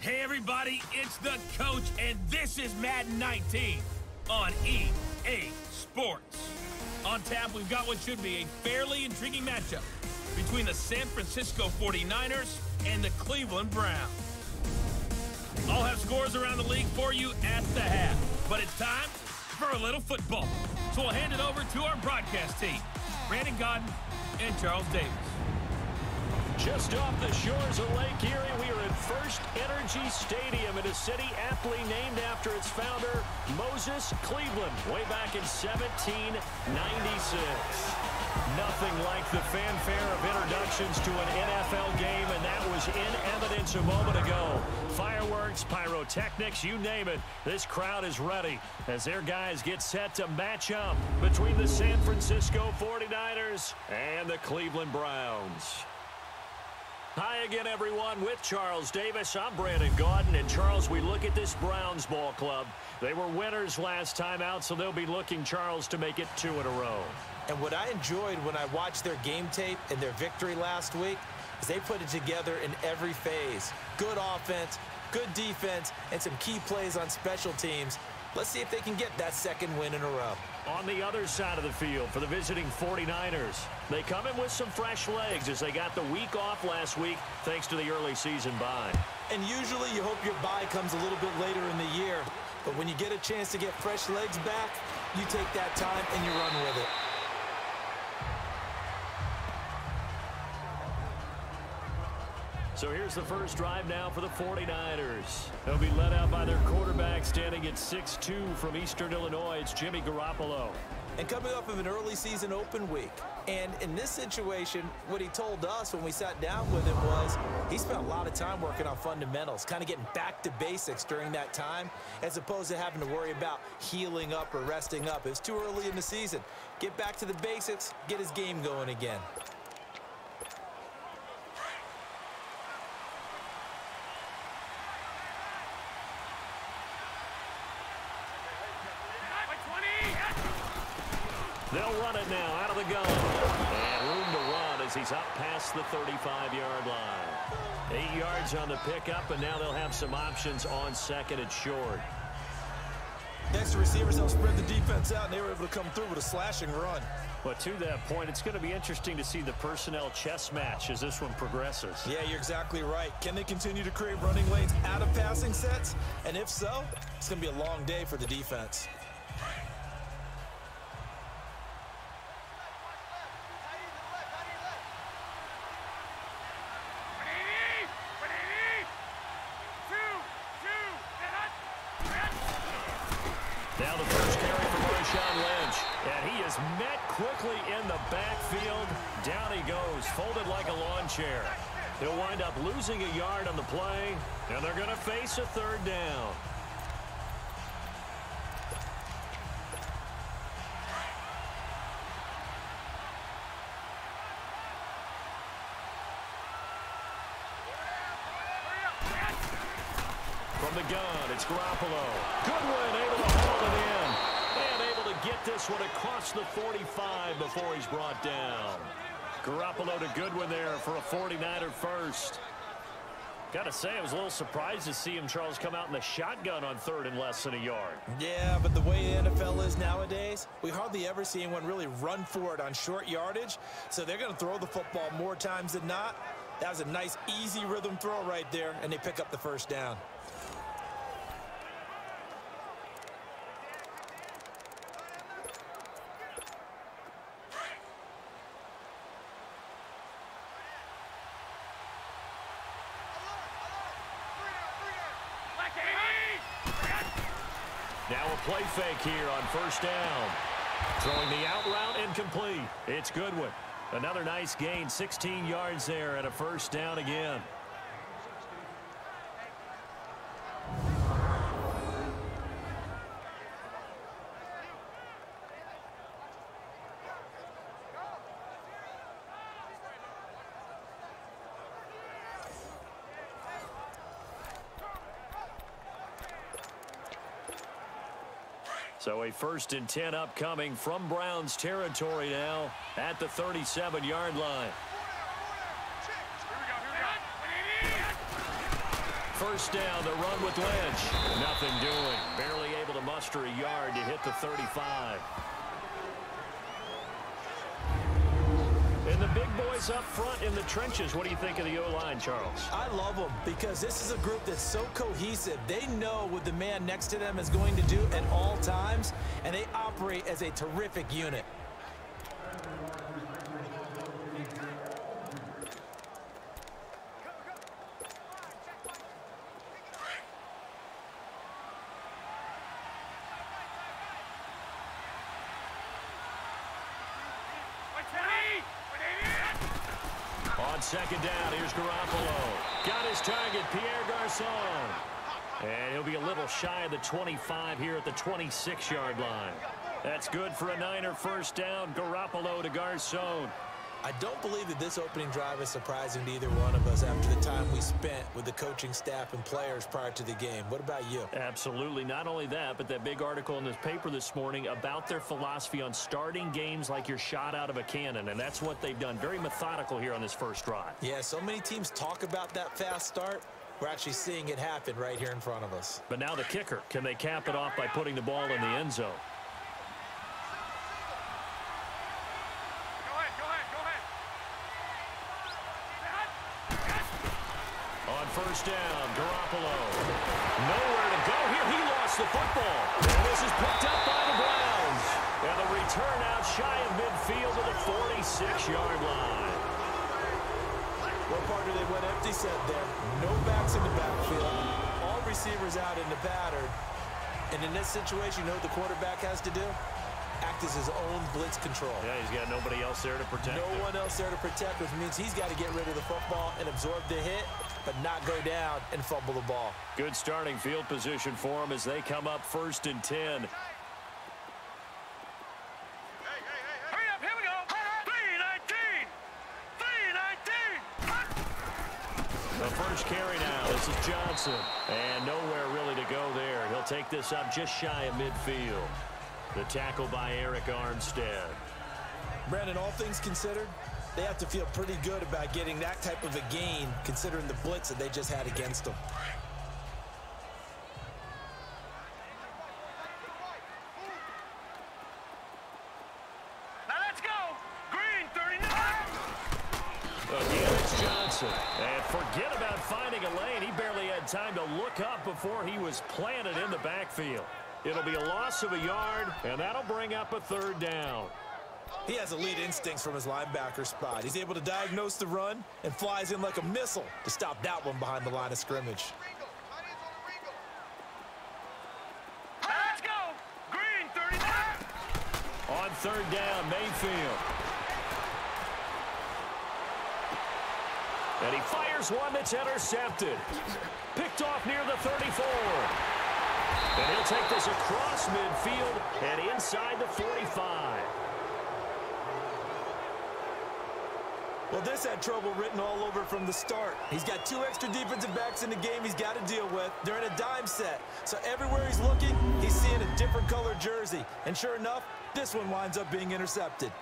Hey everybody, it's the coach, and this is Madden 19 on EA Sports. On tap, we've got what should be a fairly intriguing matchup between the San Francisco 49ers and the Cleveland Browns. I'll have scores around the league for you at the half, but it's time for a little football. So we'll hand it over to our broadcast team, Brandon Godden and Charles Davis. Just off the shores of Lake Erie, we are at First Energy Stadium in a city aptly named after its founder, Moses Cleveland, way back in 1796. Nothing like the fanfare of introductions to an NFL game, and that was in evidence a moment ago. Fireworks, pyrotechnics, you name it. This crowd is ready as their guys get set to match up between the San Francisco 49ers and the Cleveland Browns. Hi again, everyone. With Charles Davis, I'm Brandon Godden. And Charles, we look at this Browns ball club. They were winners last time out, so they'll be looking, Charles, to make it 2 in a row. And what I enjoyed when I watched their game tape and their victory last week is they put it together in every phase. Good offense, good defense, and some key plays on special teams. Let's see if they can get that second win in a row. On the other side of the field for the visiting 49ers, they come in with some fresh legs as they got the week off last week thanks to the early season bye. And usually you hope your bye comes a little bit later in the year. But when you get a chance to get fresh legs back, you take that time and you run with it. So here's the first drive now for the 49ers. They'll be led out by their quarterback standing at 6'2" from Eastern Illinois. It's Jimmy Garoppolo. And coming off of an early season open week. And in this situation, what he told us when we sat down with him was he spent a lot of time working on fundamentals, kind of getting back to basics during that time, as opposed to having to worry about healing up or resting up. It was too early in the season. Get back to the basics, get his game going again. They'll run it now out of the gun. And room to run as he's up past the 35-yard line. 8 yards on the pickup, and now they'll have some options on second and short. Next, receivers help spread the defense out, and they were able to come through with a slashing run. But to that point, it's going to be interesting to see the personnel chess match as this one progresses. Yeah, you're exactly right. Can they continue to create running lanes out of passing sets? And if so, it's going to be a long day for the defense. Now the first carry for M.Lynch. And he is met quickly in the backfield. Down he goes, folded like a lawn chair. He'll wind up losing a yard on the play, and they're going to face a third down. From the gun, it's Garoppolo. Goodwin able to hold it in. And able to get this one across the 45 before he's brought down. Garoppolo to Goodwin there for a 49er first. Got to say, I was a little surprised to see him, Charles, come out in the shotgun on third and less than a yard. Yeah, but the way the NFL is nowadays, we hardly ever see anyone really run for it on short yardage. So they're going to throw the football more times than not. That was a nice, easy rhythm throw right there, and they pick up the first down. Now a play fake here on first down. Throwing the out route incomplete. It's Goodwin. Another nice gain, 16 yards there and a first down again. So a 1st and 10 upcoming from Browns territory now at the 37-yard line. first down, the run with Lynch. Nothing doing. Barely able to muster a yard to hit the 35. And the big boys up front in the trenches. What do you think of the O-line, Charles? I love them because this is a group that's so cohesive. They know what the man next to them is going to do at all times, and they operate as a terrific unit. On second down, here's Garoppolo. Got his target, Pierre Garçon. And he'll be a little shy of the 25 here at the 26-yard line. That's good for a Niner first down. Garoppolo to Garçon. I don't believe that this opening drive is surprising to either one of us after the time we spent with the coaching staff and players prior to the game. What about you? Absolutely. Not only that, but that big article in this paper this morning about their philosophy on starting games like you're shot out of a cannon, and that's what they've done. Very methodical here on this first drive. Yeah, so many teams talk about that fast start. We're actually seeing it happen right here in front of us. But now the kicker. Can they cap it off by putting the ball in the end zone? First down, Garoppolo. Nowhere to go here. He lost the football. And this is picked up by the Browns. And the return out shy of midfield to the 46-yard line. What part do they went empty set there? No backs in the backfield. All receivers out in the pattern. And in this situation, you know what the quarterback has to do? Act as his own blitz control. Yeah, he's got nobody else there to protect him. No one else there to protect, which means he's got to get rid of the football and absorb the hit, but not go down and fumble the ball. Good starting field position for him as they come up 1st and 10. Hurry up, here we go. 3-19. The first carry now. This is Johnson. And nowhere really to go there. He'll take this up just shy of midfield. The tackle by Eric Armstead. Brandon, all things considered, they have to feel pretty good about getting that type of a gain considering the blitz that they just had against them. Now let's go. Green 39. Again, it's Johnson. And forget about finding a lane. He barely had time to look up before he was planted in the backfield. It'll be a loss of a yard, and that'll bring up a 3rd down. He has elite instincts from his linebacker spot. He's able to diagnose the run and flies in like a missile to stop that one behind the line of scrimmage. Let's go. Green 39. On 3rd down, Mayfield. And he fires one that's intercepted. Picked off near the 34. And he'll take this across midfield and inside the 45. Well, this had trouble written all over from the start. He's got 2 extra defensive backs in the game he's got to deal with. They're in a dime set. So everywhere he's looking, he's seeing a different colored jersey. And sure enough, this one winds up being intercepted.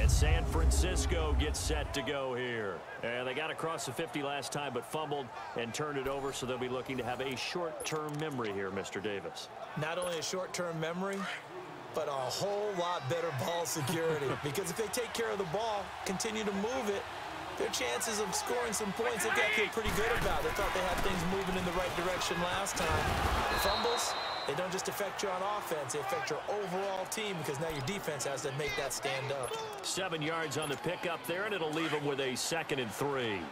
San Francisco gets set to go here. And they got across the 50 last time, but fumbled and turned it over, so they'll be looking to have a short-term memory here, Mr. Davis. Not only a short-term memory, but a whole lot better ball security. Because if they take care of the ball, continue to move it, their chances of scoring some points, they've got to feel pretty good about. They thought they had things moving in the right direction last time. Fumbles, they don't just affect you on offense, they affect your overall team because now your defense has to make that stand up. 7 yards on the pickup there, and it'll leave them with a 2nd and 3.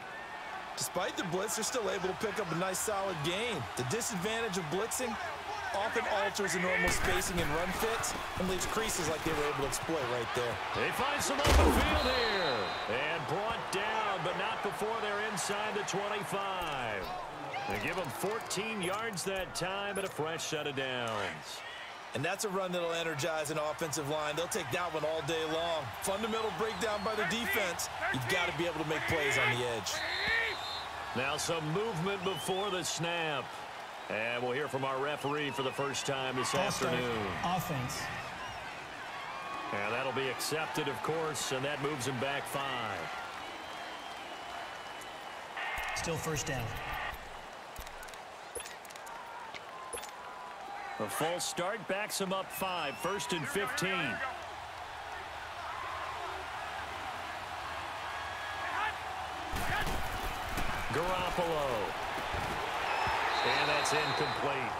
Despite the blitz, they're still able to pick up a nice solid gain. The disadvantage of blitzing often alters the normal spacing and run fits and leaves creases like they were able to exploit right there. They find some open field here. And brought down, but not before they're inside the 25. They give them 14 yards that time and a fresh set of downs. And that's a run that'll energize an offensive line. They'll take that one all day long. Fundamental breakdown by the defense. You've got to be able to make plays on the edge. Now some movement before the snap. And we'll hear from our referee for the first time this afternoon. Offense. And that'll be accepted, of course, and that moves him back 5. Still first down. A false start backs him up 5, 1st and 15. Garoppolo. And that's incomplete.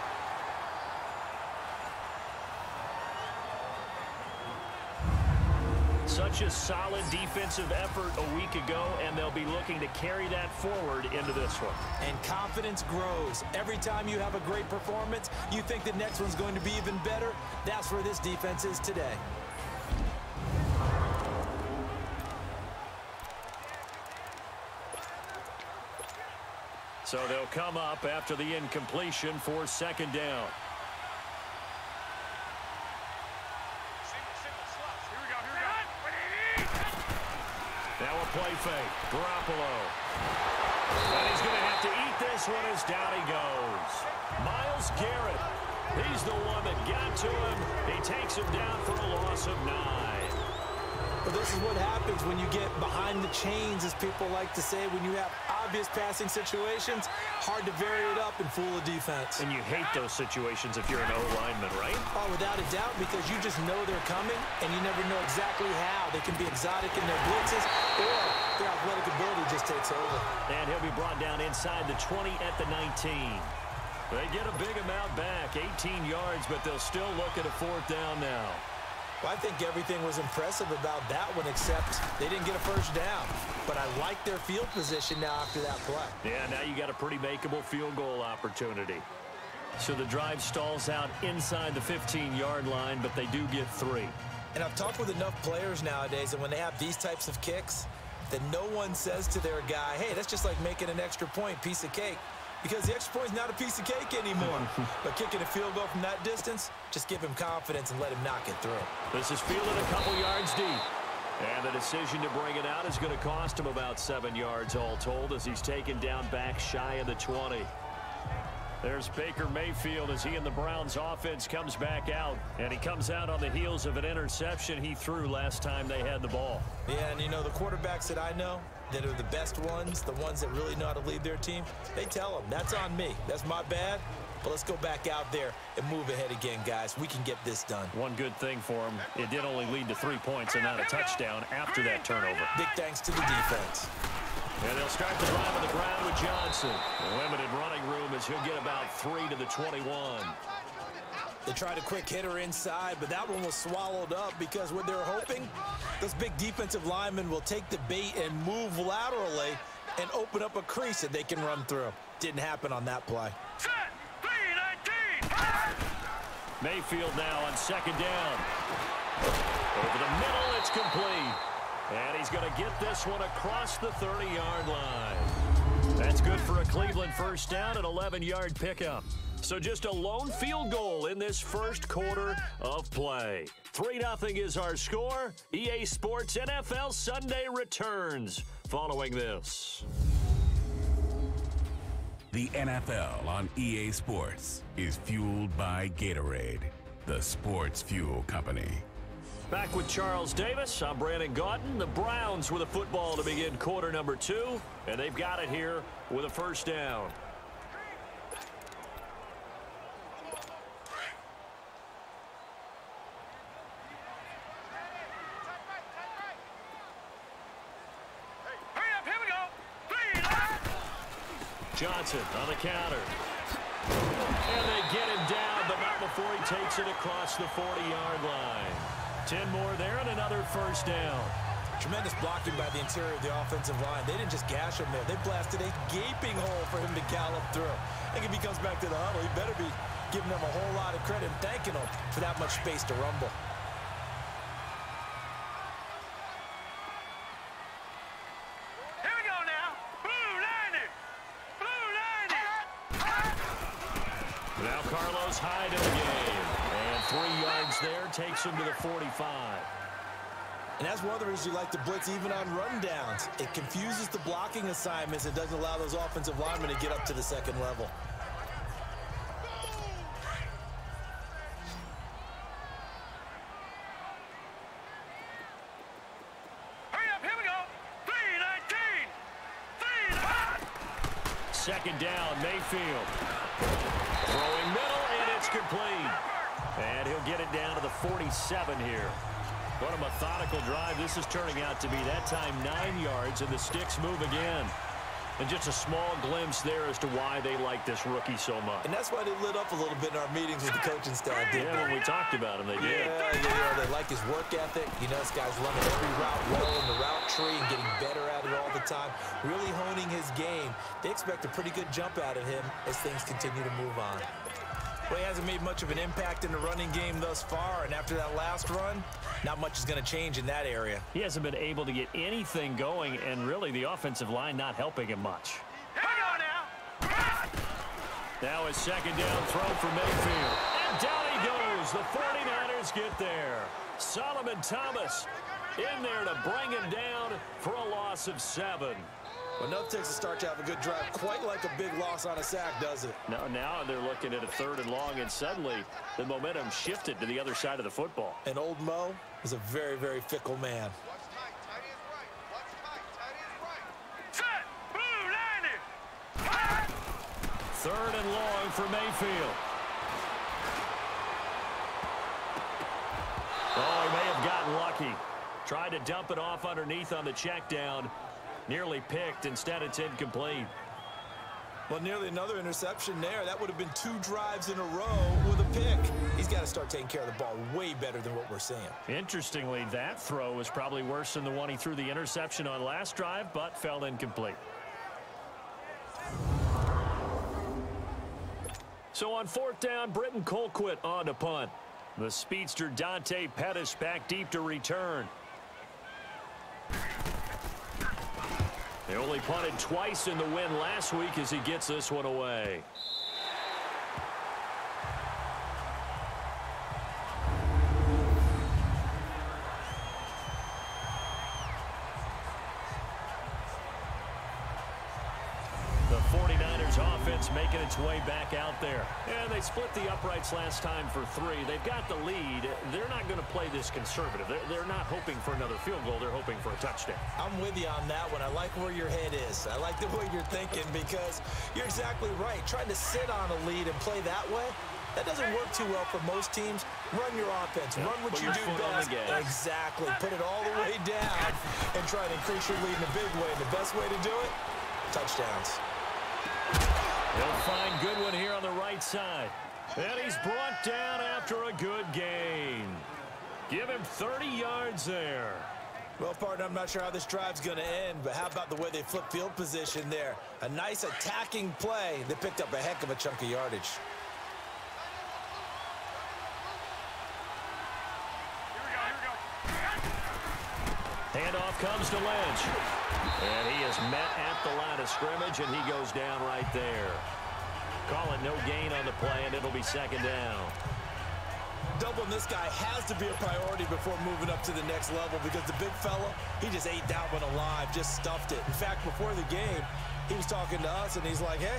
Such a solid defensive effort a week ago, and they'll be looking to carry that forward into this one. And confidence grows. Every time you have a great performance, you think the next one's going to be even better. That's where this defense is today. So they'll come up after the incompletion for 2nd down. Now a play fake. Garoppolo. And he's going to have to eat this one as down he goes. Myles Garrett. He's the one that got to him. He takes him down for a loss of 9. Well, this is what happens when you get behind the chains, as people like to say. When you have obvious passing situations, hard to vary it up and fool a defense. And you hate those situations if you're an O-lineman, right? Oh, without a doubt, because you just know they're coming, and you never know exactly how. They can be exotic in their blitzes, or their athletic ability just takes over. And he'll be brought down inside the 20 at the 19. They get a big amount back, 18 yards, but they'll still look at a 4th down now. Well, I think everything was impressive about that one, except they didn't get a 1st down. But I like their field position now after that play. Yeah, now you got a pretty makeable field goal opportunity. So the drive stalls out inside the 15-yard line, but they do get 3. And I've talked with enough players nowadays, and when they have these types of kicks, that no one says to their guy, hey, that's just like making an extra point, piece of cake. Because the extra point is not a piece of cake anymore. But kicking a field goal from that distance, just give him confidence and let him knock it through. This is fielded a couple yards deep. And the decision to bring it out is going to cost him about 7 yards all told, as he's taken down back shy of the 20. There's Baker Mayfield as he and the Browns offense comes back out. And he comes out on the heels of an interception he threw last time they had the ball. Yeah, and you know, the quarterbacks that I know that are the best ones, the ones that really know how to lead their team, they tell them, that's on me. That's my bad. But let's go back out there and move ahead again, guys. We can get this done. One good thing for him, it did only lead to 3 points and not a touchdown after that turnover. Big thanks to the defense. And they'll start the drive on the ground with Johnson. Limited running room as he'll get about 3 to the 21. They tried a quick hitter inside, but that one was swallowed up because what they're hoping, those big defensive linemen will take the bait and move laterally and open up a crease that they can run through. Didn't happen on that play. Set. 3-19. Mayfield now on 2nd down. Over the middle, it's complete. And he's going to get this one across the 30-yard line. That's good for a Cleveland 1st down, an 11-yard pickup. So just a lone field goal in this 1st quarter of play. 3-0 is our score. EA Sports NFL Sunday returns following this. The NFL on EA Sports is fueled by Gatorade, the sports fuel company. Back with Charles Davis, I'm Brandon Gaudin. The Browns with a football to begin quarter number 2, and they've got it here with a 1st down. Johnson on the counter. And they get him down, but not before he takes it across the 40-yard line. 10 more there and another 1st down. Tremendous blocking by the interior of the offensive line. They didn't just gash him there. They blasted a gaping hole for him to gallop through. I think if he comes back to the huddle, he better be giving them a whole lot of credit and thanking them for that much space to rumble. Here we go now. Blue 90. Blue 90. Now Carlos Hyde in the game. And 3 yards there takes him to the 45. And that's one of the reasons you like to blitz even on rundowns. It confuses the blocking assignments. It doesn't allow those offensive linemen to get up to the 2nd level. second down. Mayfield throwing middle, and it's complete. And he'll get it down to the 47 here. What a methodical drive this is turning out to be. That time 9 yards, and the sticks move again. And just a small glimpse there as to why they like this rookie so much. And that's why they lit up a little bit in our meetings with the coaching staff. Yeah, when we talked about him, they did. Yeah, they like his work ethic. You know, this guy's running every route well in the route tree and getting better at it all the time. Really honing his game. They expect a pretty good jump out of him as things continue to move on. Well, he hasn't made much of an impact in the running game thus far, and after that last run, not much is going to change in that area. He hasn't been able to get anything going, and really the offensive line not helping him much. Now a second down throw for Mayfield. And down he goes. The 49ers get there. Solomon Thomas in there to bring him down for a loss of 7. Well, enough takes a start to have a good drive, quite like a big loss on a sack, does it? Now they're looking at a 3rd and long, and suddenly the momentum shifted to the other side of the football. And old Mo is a very, very fickle man. Third and long for Mayfield. Oh, he may have gotten lucky. Tried to dump it off underneath on the check down. Nearly picked. Instead, it's incomplete. Well, nearly another interception there. That would have been 2 drives in a row with a pick. He's got to start taking care of the ball way better than what we're seeing. Interestingly, that throw was probably worse than the one he threw the interception on last drive, but fell incomplete. So on 4th down, Britton Colquitt on to punt. The speedster Dante Pettis back deep to return. They only punted twice in the win last week as he gets this one away. The 49ers offense making its way back out there. And they split the uprights last time for 3. They've got the lead. They're not going to play this conservative. They're not hoping for another field goal. They're hoping for a touchdown. I'm with you on that one. I like where your head is. I like the way you're thinking because you're exactly right. Trying to sit on a lead and play that way, that doesn't work too well for most teams. Run your offense. Run what you do best. Exactly. Put it all the way down and try to increase your lead in a big way. And the best way to do it, touchdowns. He'll find Goodwin here on the right side. And he's brought down after a good gain. Give him 30 yards there. Well, partner, I'm not sure how this drive's going to end, but how about the way they flip field position there? A nice attacking play that picked up a heck of a chunk of yardage. Handoff comes to Lynch. And he is met at the line of scrimmage, and he goes down right there. Call it no gain on the play, and it'll be second down. Doubling this guy has to be a priority before moving up to the next level because the big fella, he just ate that one alive, just stuffed it. In fact, before the game, he was talking to us, and he's like, hey,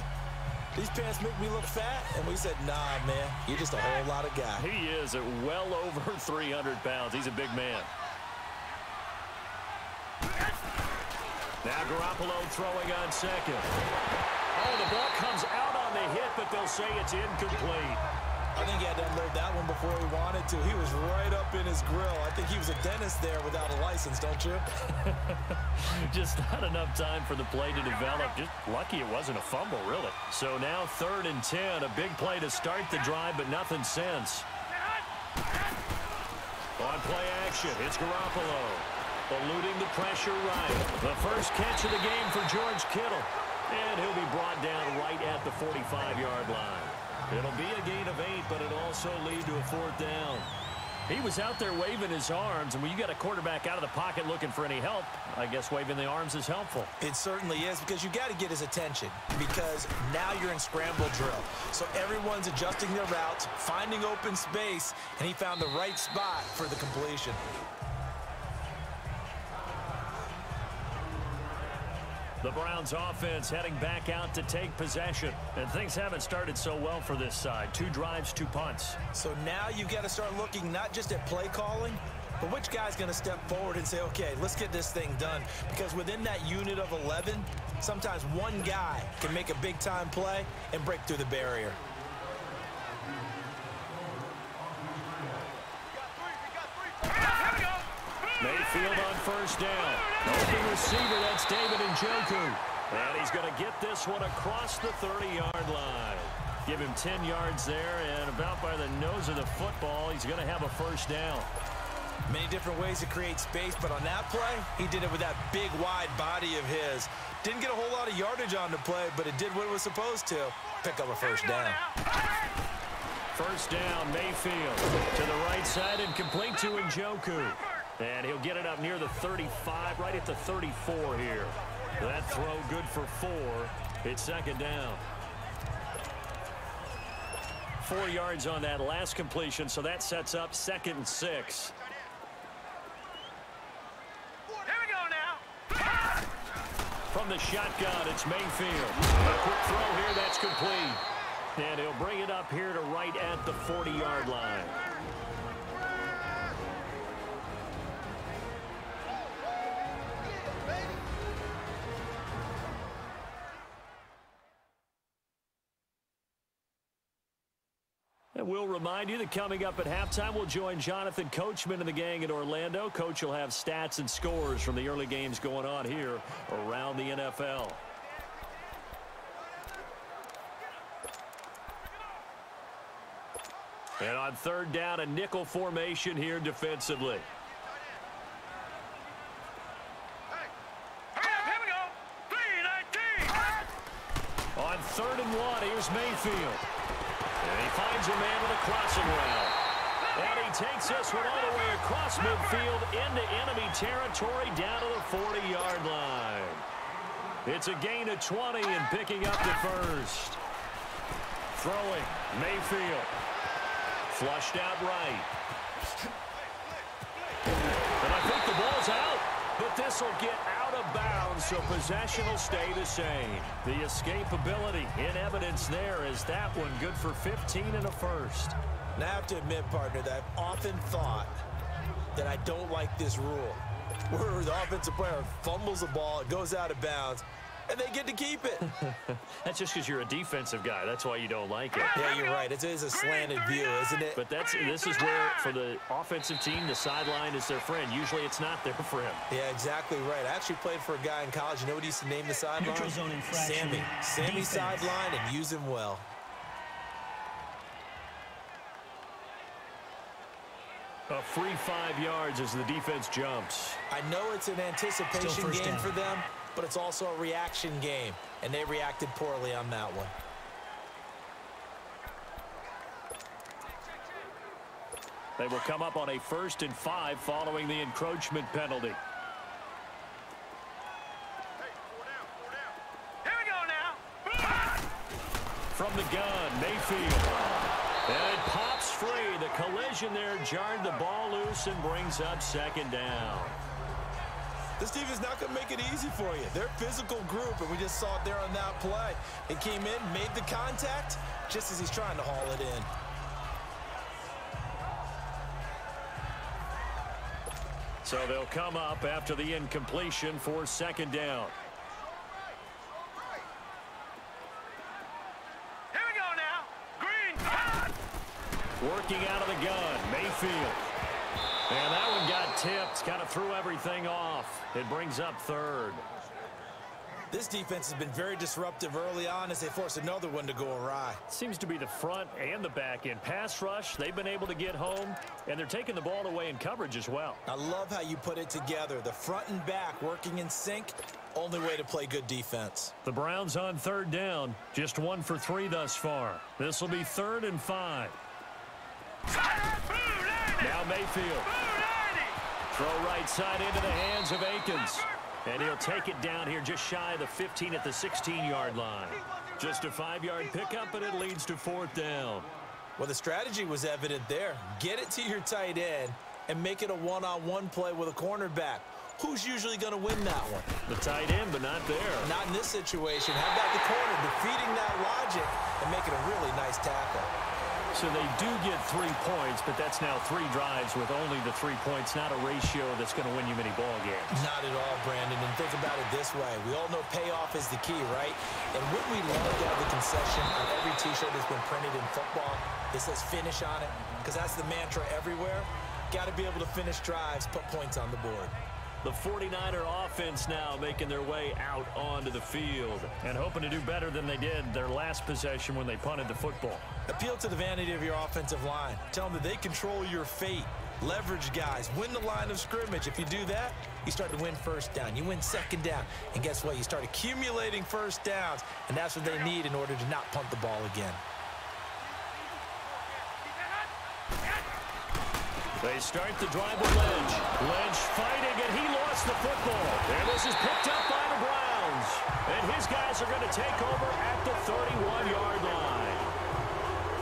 these pants make me look fat. And we said, nah, man, you're just a whole lot of guy. He is at well over 300 pounds. He's a big man. Now Garoppolo throwing on second. Oh, the ball comes out on the hit, but they'll say it's incomplete. I think he had to unload that one before he wanted to. He was right up in his grill. I think he was a dentist there without a license, don't you? Just not enough time for the play to develop. Just lucky it wasn't a fumble, really. So now 3rd and 10. A big play to start the drive, but nothing since. On play action, it's Garoppolo. Eluding the pressure right. The first catch of the game for George Kittle. And he'll be brought down right at the 45-yard line. It'll be a gain of 8, but it'll also lead to a 4th down. He was out there waving his arms, and when you got a quarterback out of the pocket looking for any help, I guess waving the arms is helpful. It certainly is, because you got to get his attention, because now you're in scramble drill. So everyone's adjusting their routes, finding open space, and he found the right spot for the completion. The Browns offense heading back out to take possession. And things haven't started so well for this side. 2 drives, 2 punts. So now you've got to start looking not just at play calling, But which guy's going to step forward and say, okay, let's get this thing done? Because within that unit of 11, sometimes one guy can make a big-time play and break through the barrier. Mayfield on first down. Open receiver, that's David Njoku. And he's going to get this one across the 30-yard line. Give him 10 yards there, and about by the nose of the football, he's going to have a first down. Many different ways to create space, but on that play, he did it with that big, wide body of his. Didn't get a whole lot of yardage on the play, but it did what it was supposed to. Pick up a first down. First down, Mayfield. To the right side and complete to Njoku. And he'll get it up near the 35, right at the 34 here. That throw good for 4. It's second down. 4 yards on that last completion, so that sets up 2nd and 6. From the shotgun, it's Mayfield. A quick throw here, that's complete. And he'll bring it up here to right at the 40-yard line. And we'll remind you that coming up at halftime, we'll join Jonathan Coachman and the gang in Orlando. Coach will have stats and scores from the early games going on here around the NFL. And on third down, a nickel formation here defensively. On 3rd and 1, here's Mayfield. And he finds a man with a crossing route. And he takes this one all the way across midfield into enemy territory down to the 40-yard line. It's a gain of 20 and picking up the first. Throwing, Mayfield. Flushed out right. And I think the ball's out. But this will get out of bounds, so possession will stay the same. The escapability in evidence there is that one good for 15 and a first. Now, I have to admit, partner, that I've often thought that I don't like this rule, where the offensive player fumbles the ball, it goes out of bounds, and they get to keep it. That's just because you're a defensive guy. That's why you don't like it. Yeah, you're right. It is a slanted view, isn't it? But this is where, for the offensive team, the sideline is their friend. Usually it's not their friend. Yeah, exactly right. I actually played for a guy in college. You know what he used to name the sideline? Neutral zone infraction. Sammy sideline, and use him well. A free 5 yards as the defense jumps. I know it's an anticipation game for them, but it's also a reaction game, and they reacted poorly on that one. They will come up on a 1st and 5 following the encroachment penalty. Here we go now. From the gun, Mayfield. And it pops free. The collision there jarred the ball loose and brings up 2nd down. This team is not going to make it easy for you. They're a physical group, and we just saw it there on that play. He came in, made the contact, just as he's trying to haul it in. So they'll come up after the incompletion for 2nd down. Here we go now. Green. Working out of the gun, Mayfield. And that one got tipped, kind of threw everything off. It brings up 3rd. This defense has been very disruptive early on as they force another one to go awry. Seems to be the front and the back end. Pass rush, they've been able to get home, and they're taking the ball away in coverage as well. I love how you put it together. The front and back working in sync, only way to play good defense. The Browns on 3rd down, just 1 for 3 thus far. This will be 3rd and 5. Now Mayfield. Throw right side into the hands of Akins. And he'll take it down here just shy of the 15 at the 16-yard line. Just a 5-yard pickup, and it leads to 4th down. Well, the strategy was evident there. Get it to your tight end and make it a one-on-one play with a cornerback. Who's usually going to win that one? The tight end, but not there. Not in this situation. How about the corner defeating that logic and making a really nice tackle? So they do get 3 points, but that's now 3 drives with only the 3 points, not a ratio that's going to win you many ball games. Not at all, Brandon. And think about it this way. We all know payoff is the key, right? And wouldn't we love to have the concession on every T-shirt that's been printed in football that says finish on it? Because that's the mantra everywhere. Got to be able to finish drives, put points on the board. The 49er offense now making their way out onto the field and hoping to do better than they did their last possession when they punted the football. Appeal to the vanity of your offensive line. Tell them that they control your fate. Leverage guys. Win the line of scrimmage. If you do that, you start to win first down. You win second down. And guess what? You start accumulating first downs. And that's what they need in order to not punt the ball again. They start the drive with Lynch. Lynch fighting, and he lost the football. And this is picked up by the Browns. And his guys are going to take over at the 31-yard line.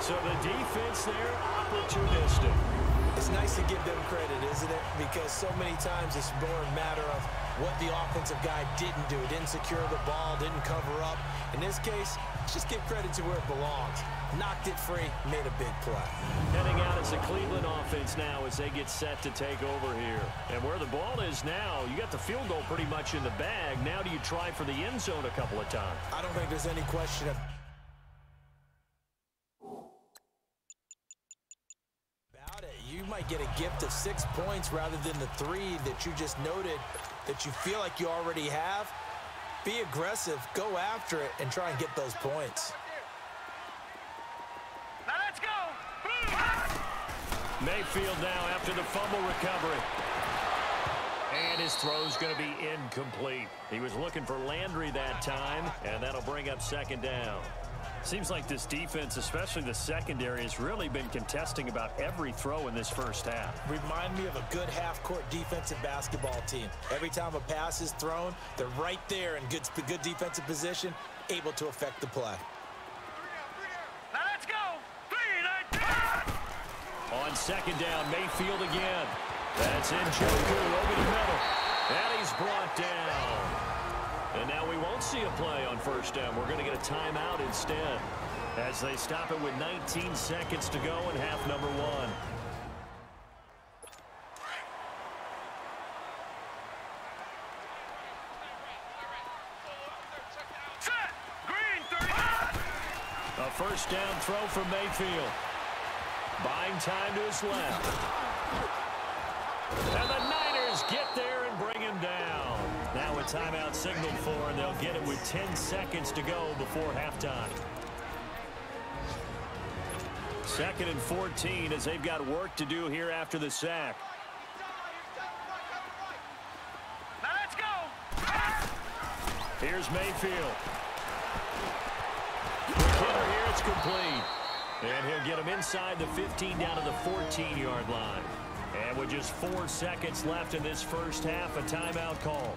So the defense there, opportunistic. It's nice to give them credit, isn't it? Because so many times it's more a matter of what the offensive guy didn't do. Didn't secure the ball, didn't cover up. In this case, just give credit to where it belongs. Knocked it free, made a big play. Heading out is the Cleveland offense now as they get set to take over here. And where the ball is now, you got the field goal pretty much in the bag. Now do you try for the end zone a couple of times? I don't think there's any question about it. You might get a gift of 6 points rather than the 3 that you just noted that you feel like you already have. Be aggressive, go after it, and try and get those points. Now let's go. Mayfield now after the fumble recovery. And his throw's going to be incomplete. He was looking for Landry that time, and that'll bring up second down. Seems like this defense, especially the secondary, has really been contesting about every throw in this first half. Remind me of a good half-court defensive basketball team. Every time a pass is thrown, they're right there in good defensive position, able to affect the play. Now let's go. On second down, Mayfield again. That's Njoku over the middle. And he's brought down. And now we won't see a play on first down. We're going to get a timeout instead as they stop it with 19 seconds to go in half number 1. Set. Green 30. A first down throw from Mayfield. Buying time to his left. And the Niners get there and bring him down. Now a timeout signaled for, and they'll get it with 10 seconds to go before halftime. 2nd and 14 as they've got work to do here after the sack. Now let's go. Here's Mayfield. McKinnon here, it's complete. And he'll get him inside the 15 down to the 14-yard line. And with just 4 seconds left in this first half, a timeout call.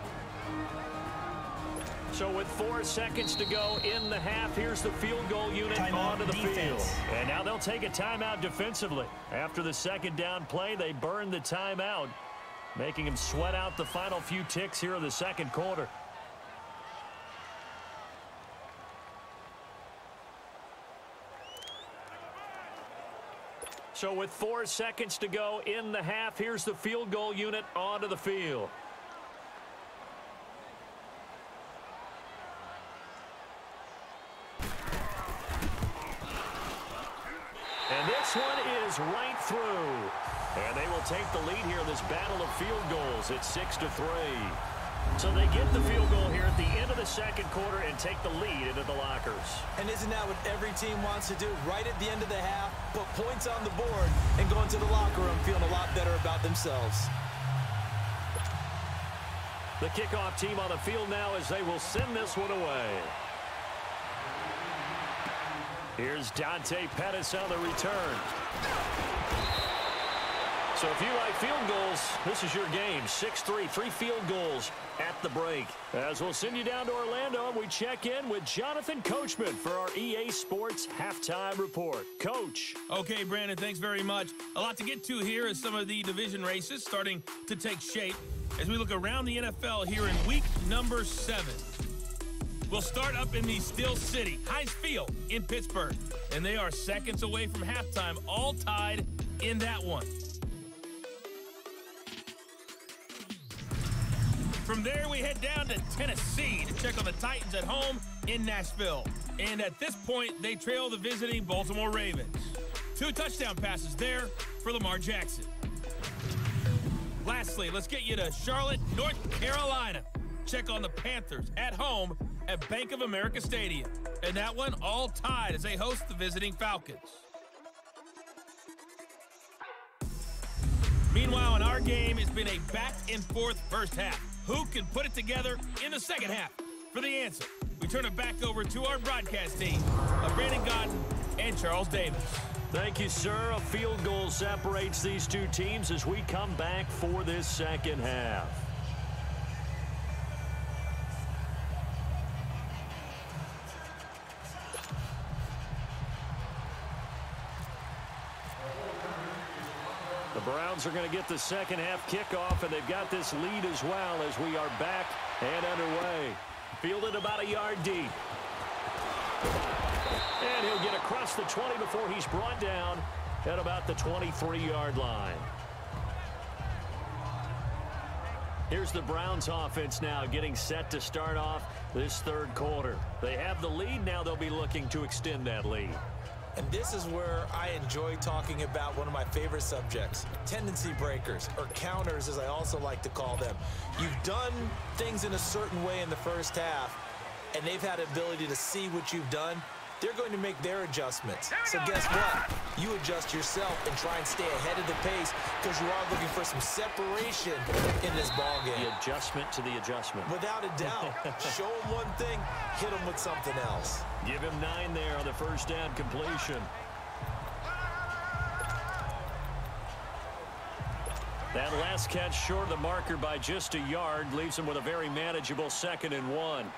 So with 4 seconds to go in the half, here's the field goal unit Timeout onto the defense. field. And now they'll take a timeout defensively. After the second down play, they burn the timeout, making him sweat out the final few ticks here in the second quarter. So with 4 seconds to go in the half, here's the field goal unit onto the field. And this one is right through. And they will take the lead here in this battle of field goals at 6-3. So they get the field goal here at the end of the second quarter and take the lead into the lockers. And isn't that what every team wants to do? Right at the end of the half, put points on the board, and go into the locker room feeling a lot better about themselves. The kickoff team on the field now as they will send this one away. Here's Dante Pettis on the return. So if you like field goals, this is your game. 6-3, 3 field goals at the break. As we'll send you down to Orlando, and we check in with Jonathan Coachman for our EA Sports Halftime Report. Coach. Okay, Brandon, thanks very much. A lot to get to here as some of the division races starting to take shape as we look around the NFL here in week number 7. We'll start up in the Steel City, Heinz Field in Pittsburgh. And they are seconds away from halftime, all tied in that one. From there, we head down to Tennessee to check on the Titans at home in Nashville. And at this point, they trail the visiting Baltimore Ravens. 2 touchdown passes there for Lamar Jackson. Lastly, let's get you to Charlotte, North Carolina. Check on the Panthers at home at Bank of America Stadium. And that one all tied as they host the visiting Falcons. Meanwhile, in our game, it's been a back-and-forth first half. Who can put it together in the second half? For the answer, we turn it back over to our broadcast team of Brandon Godden and Charles Davis. Thank you, sir. A field goal separates these two teams as we come back for this second half. The Browns are going to get the second half kickoff, and they've got this lead as well as we are back and underway. Fielded about a yard deep. And he'll get across the 20 before he's brought down at about the 23-yard line. Here's the Browns offense now getting set to start off this third quarter. They have the lead. Now they'll be looking to extend that lead. And this is where I enjoy talking about one of my favorite subjects, tendency breakers, or counters as I also like to call them. You've done things in a certain way in the first half, and they've had the ability to see what you've done. They're going to make their adjustments. So guess what? You adjust yourself and try and stay ahead of the pace because you are looking for some separation in this ball game. The adjustment to the adjustment. Without a doubt. Show them one thing, hit them with something else. Give him 9 there on the first down completion. That last catch short of the marker by just a yard leaves him with a very manageable 2nd and 1.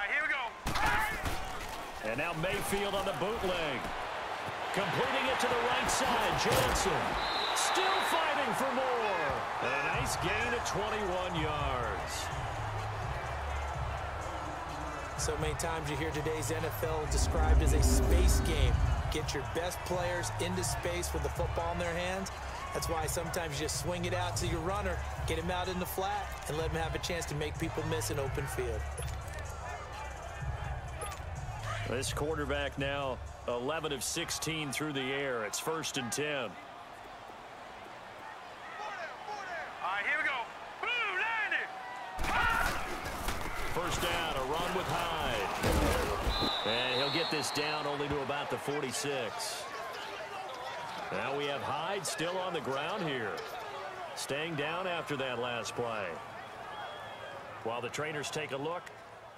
Here we go. And now Mayfield on the bootleg. Completing it to the right side. Johnson still fighting for more. A nice gain of 21 yards. So many times you hear today's NFL described as a space game. Get your best players into space with the football in their hands. That's why sometimes you just swing it out to your runner, get him out in the flat, and let him have a chance to make people miss an open field. This quarterback now 11 of 16 through the air. It's 1st and 10. Here we go. Boo, 90. First down, a run with Hyde. And he'll get this down only to about the 46. Now we have Hyde still on the ground here. Staying down after that last play. While the trainers take a look,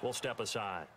we'll step aside.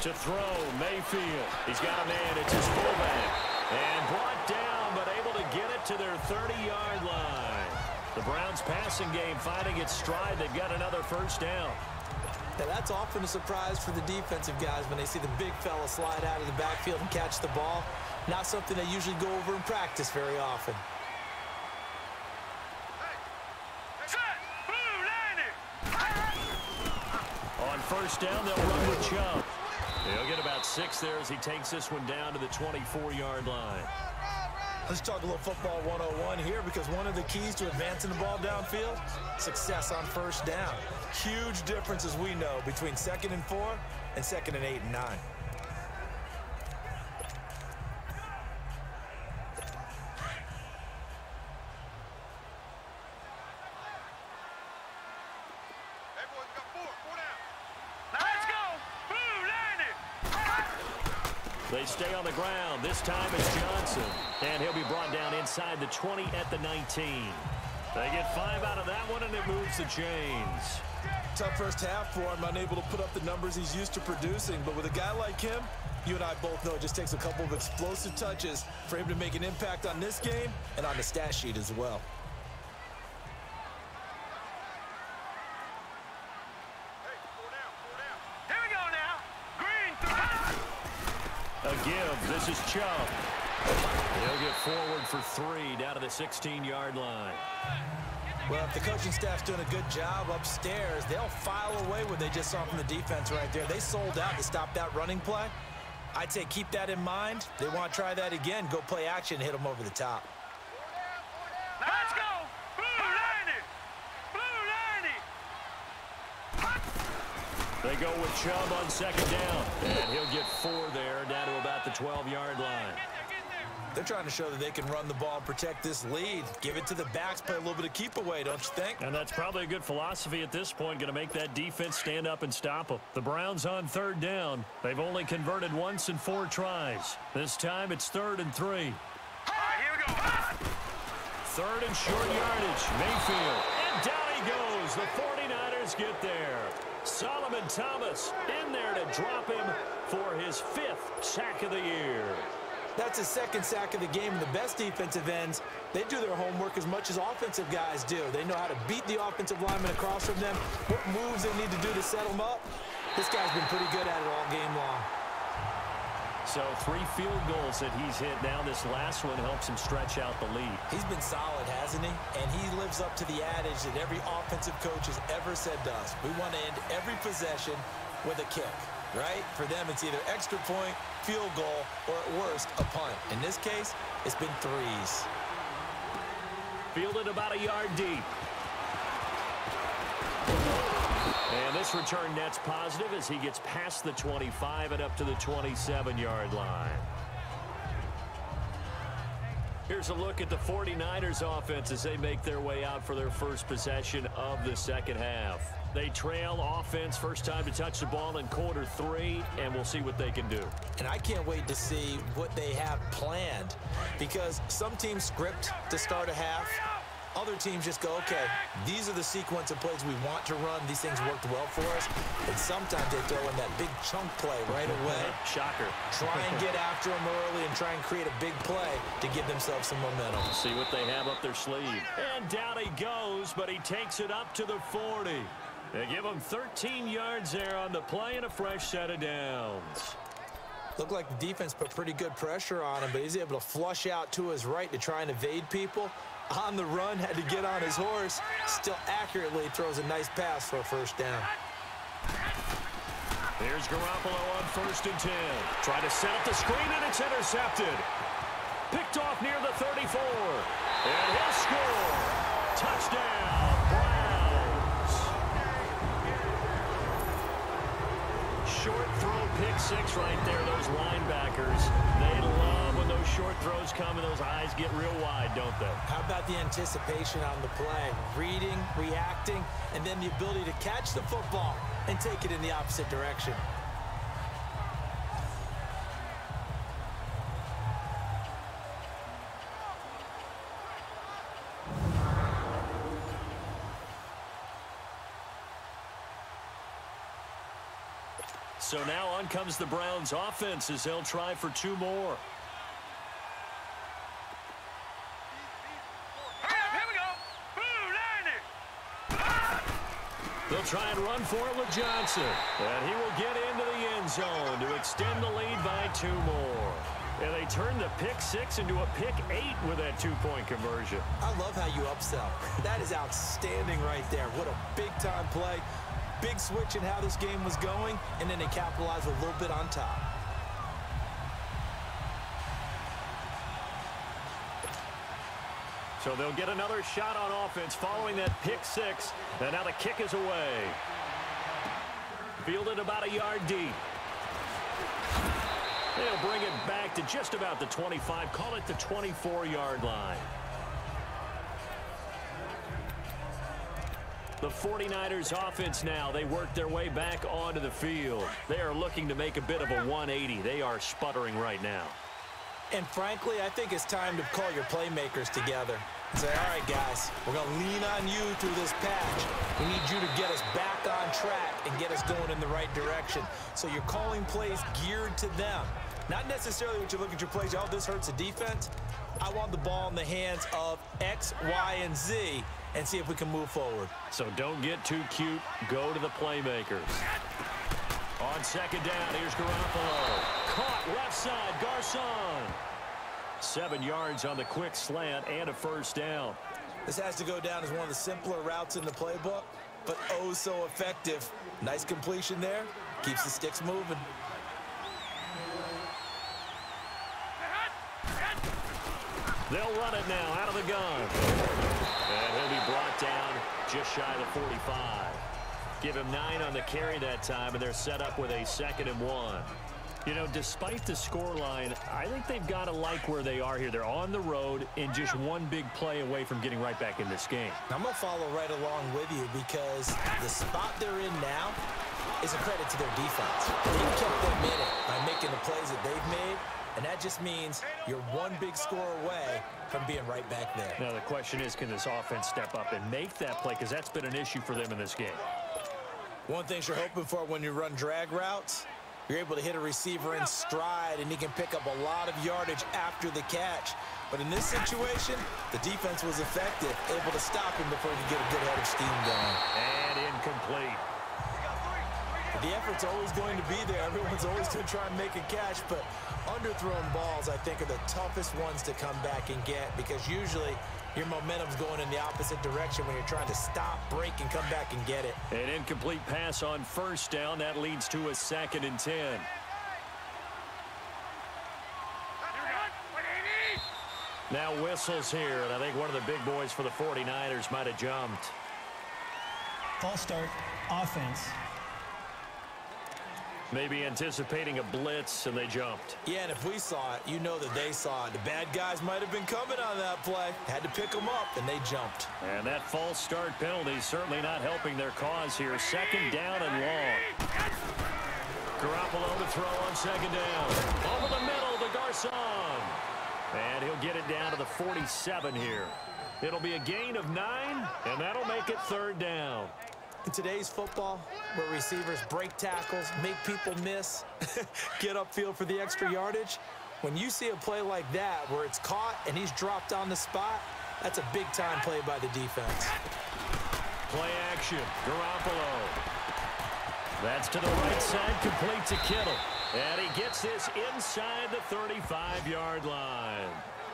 To throw, Mayfield. He's got a man. It's his fullback. And brought down, but able to get it to their 30-yard line. The Browns' passing game finding its stride. They've got another first down. Now, that's often a surprise for the defensive guys when they see the big fella slide out of the backfield and catch the ball. Not something they usually go over in practice very often. On first down, they'll run with Chubb. He'll get about 6 there as he takes this one down to the 24-yard line. Let's talk a little football 101 here because one of the keys to advancing the ball downfield, success on first down. Huge difference, as we know, between 2nd and 4 and 2nd and 8 and 9. They stay on the ground. This time it's Johnson. And he'll be brought down inside the 20 at the 19. They get 5 out of that one, and it moves the chains. Tough first half for him, unable to put up the numbers he's used to producing. But with a guy like him, you and I both know it just takes a couple of explosive touches for him to make an impact on this game and on the stat sheet as well. Here we go now. Green, 3. A give. This is Chubb. He'll get forward for 3 down to the 16-yard line. Well, if the coaching staff's doing a good job upstairs, they'll file away what they just saw from the defense right there. They sold out to stop that running play. I'd say keep that in mind. They want to try that again. Go play action, hit them over the top. Let's go. Blue 90. Blue 90. They go with Chubb on second down. And he'll get 4 there down to about the 12-yard line. They're trying to show that they can run the ball and protect this lead. Give it to the backs, play a little bit of keep away, don't you think? And that's probably a good philosophy at this point, going to make that defense stand up and stop them. The Browns on third down. They've only converted once in 4 tries. This time it's 3rd and 3. All right, here we go. 3rd and short yardage. Mayfield. And down he goes. The 49ers get there. Solomon Thomas in there to drop him for his 5th sack of the year. That's his 2nd sack of the game. And the best defensive ends, they do their homework as much as offensive guys do. They know how to beat the offensive lineman across from them, what moves they need to do to set them up. This guy's been pretty good at it all game long. So 3 field goals that he's hit now. This last one helps him stretch out the lead. He's been solid, hasn't he? And he lives up to the adage that every offensive coach has ever said to us. We want to end every possession with a kick, right? For them, it's either extra point, field goal, or at worst, a punt. In this case, it's been 3s. Fielded about a yard deep. And this return net's positive as he gets past the 25 and up to the 27-yard line. Here's a look at the 49ers offense as they make their way out for their first possession of the second half. They trail offense first time to touch the ball in quarter 3, and we'll see what they can do. And I can't wait to see what they have planned, because some teams script to start a half. Other teams just go, okay, these are the sequence of plays we want to run. These things worked well for us. And sometimes they throw in that big chunk play right away. Shocker. Try and get after them early and try and create a big play to give themselves some momentum. See what they have up their sleeve. And down he goes, but he takes it up to the 40. They give him 13 yards there on the play and a fresh set of downs. Looked like the defense put pretty good pressure on him, but he's able to flush out to his right to try and evade people. On the run, had to get on his horse. Still accurately throws a nice pass for a first down. Here's Garoppolo on 1st and 10. Try to set up the screen, and it's intercepted. Picked off near the 34. And he'll score. Touchdown, Browns. Short throw, pick 6 right there. Those linebackers, they love when those short throws come and those eyes get real wide, don't they? How about the anticipation on the play? Reading, reacting, and then the ability to catch the football and take it in the opposite direction. So now on comes the Browns offense as they'll try for 2 more. Here we go. Blue 90. They'll try and run for it with Johnson. And he will get into the end zone to extend the lead by 2 more. And they turn the pick 6 into a pick 8 with that 2-point conversion. I love how you upsell. That is outstanding right there. What a big-time play. Big switch in how this game was going, and then they capitalized a little bit on top. So they'll get another shot on offense following that pick 6. And now the kick is away. Fielded about a yard deep. They'll bring it back to just about the 25. Call it the 24-yard line. The 49ers offense now, they work their way back onto the field. They are looking to make a bit of a 180. They are sputtering right now. And frankly, I think it's time to call your playmakers together. Say, all right, guys, we're going to lean on you through this patch. We need you to get us back on track and get us going in the right direction. So you're calling plays geared to them. Not necessarily what you look at your plays, oh, this hurts the defense. I want the ball in the hands of X, Y, and Z and see if we can move forward. So don't get too cute. Go to the playmakers. On second down, here's Garoppolo. Caught left side, Garcon. 7 yards on the quick slant and a first down. This has to go down as one of the simpler routes in the playbook, but oh so effective. Nice completion there. Keeps the sticks moving. They'll run it now out of the gun. And he'll be brought down just shy of the 45. Give him 9 on the carry that time, and they're set up with a 2nd and 1. You know, despite the scoreline, I think they've got to like where they are here. They're on the road and just one big play away from getting right back in this game. I'm going to follow right along with you because the spot they're in now is a credit to their defense. They've kept them in it by making the plays that they've made, and that just means you're one big score away from being right back there. Now, the question is, can this offense step up and make that play? Because that's been an issue for them in this game. One thing you're hoping for when you run drag routes, you're able to hit a receiver in stride, and he can pick up a lot of yardage after the catch. But in this situation, the defense was effective, able to stop him before he could get a good head of steam going. And incomplete. The effort's always going to be there. Everyone's always going to try and make a catch, but underthrown balls, I think, are the toughest ones to come back and get because usually your momentum's going in the opposite direction when you're trying to stop, break, and come back and get it. An incomplete pass on first down. That leads to a 2nd and 10. Now whistles here, and I think one of the big boys for the 49ers might have jumped. False start, offense. Maybe anticipating a blitz, and they jumped. Yeah, and if we saw it, you know that they saw it. The bad guys might have been coming on that play. Had to pick them up, and they jumped. And that false start penalty is certainly not helping their cause here. 2nd down and long. Garoppolo to throw on 2nd down. Over the middle to Garcon. And he'll get it down to the 47 here. It'll be a gain of 9, and that'll make it 3rd down. In today's football, where receivers break tackles, make people miss, get upfield for the extra yardage, when you see a play like that where it's caught and he's dropped on the spot, that's a big-time play by the defense. Play action, Garoppolo. That's to the right side, complete to Kittle. And he gets this inside the 35-yard line.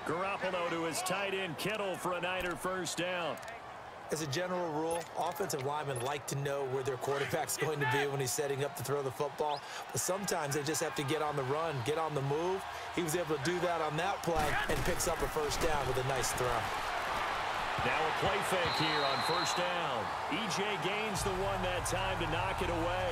Garoppolo to his tight end, Kittle, for a Niner first down. As a general rule, offensive linemen like to know where their quarterback's going to be when he's setting up to throw the football. But sometimes they just have to get on the run, get on the move. He was able to do that on that play and picks up a first down with a nice throw. Now a play fake here on first down. E.J. gains the one that time to knock it away.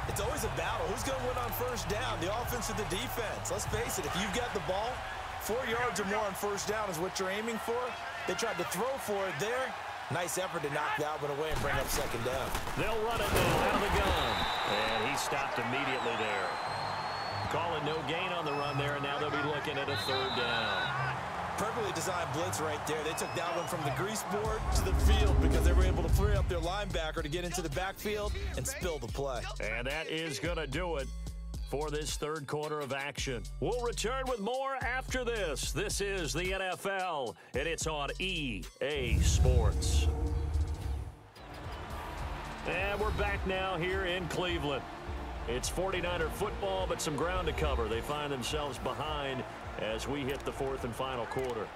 It's always a battle. Who's going to win on first down, the offense or the defense? Let's face it, if you've got the ball, 4 yards or more on first down is what you're aiming for. They tried to throw for it there. Nice effort to knock that one away and bring up 2nd down. They'll run it now out of the gun. And he stopped immediately there. Calling no gain on the run there, and now they'll be looking at a 3rd down. Perfectly designed blitz right there. They took that one from the grease board to the field because they were able to free up their linebacker to get into the backfield and spill the play. And that is going to do it for this 3rd quarter of action. We'll return with more after this. This is the NFL, and it's on EA Sports. And we're back now here in Cleveland. It's 49er football, but some ground to cover. They find themselves behind as we hit the 4th and final quarter.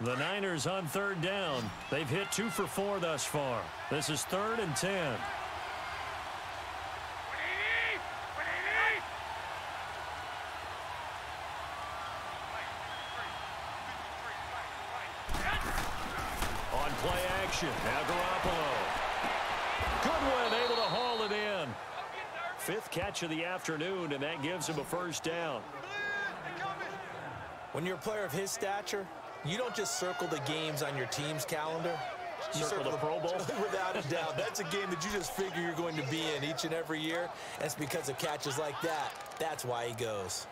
The Niners on 3rd down. They've hit 2 for 4 thus far. This is 3rd and 10. On play action, now Garoppolo. Goodwin able to haul it in. 5th catch of the afternoon, and that gives him a first down. When you're a player of his stature, you don't just circle the games on your team's calendar. circle the Pro Bowl? Without a doubt. That's a game that you just figure you're going to be in each and every year. And it's because of catches like that. That's why he goes.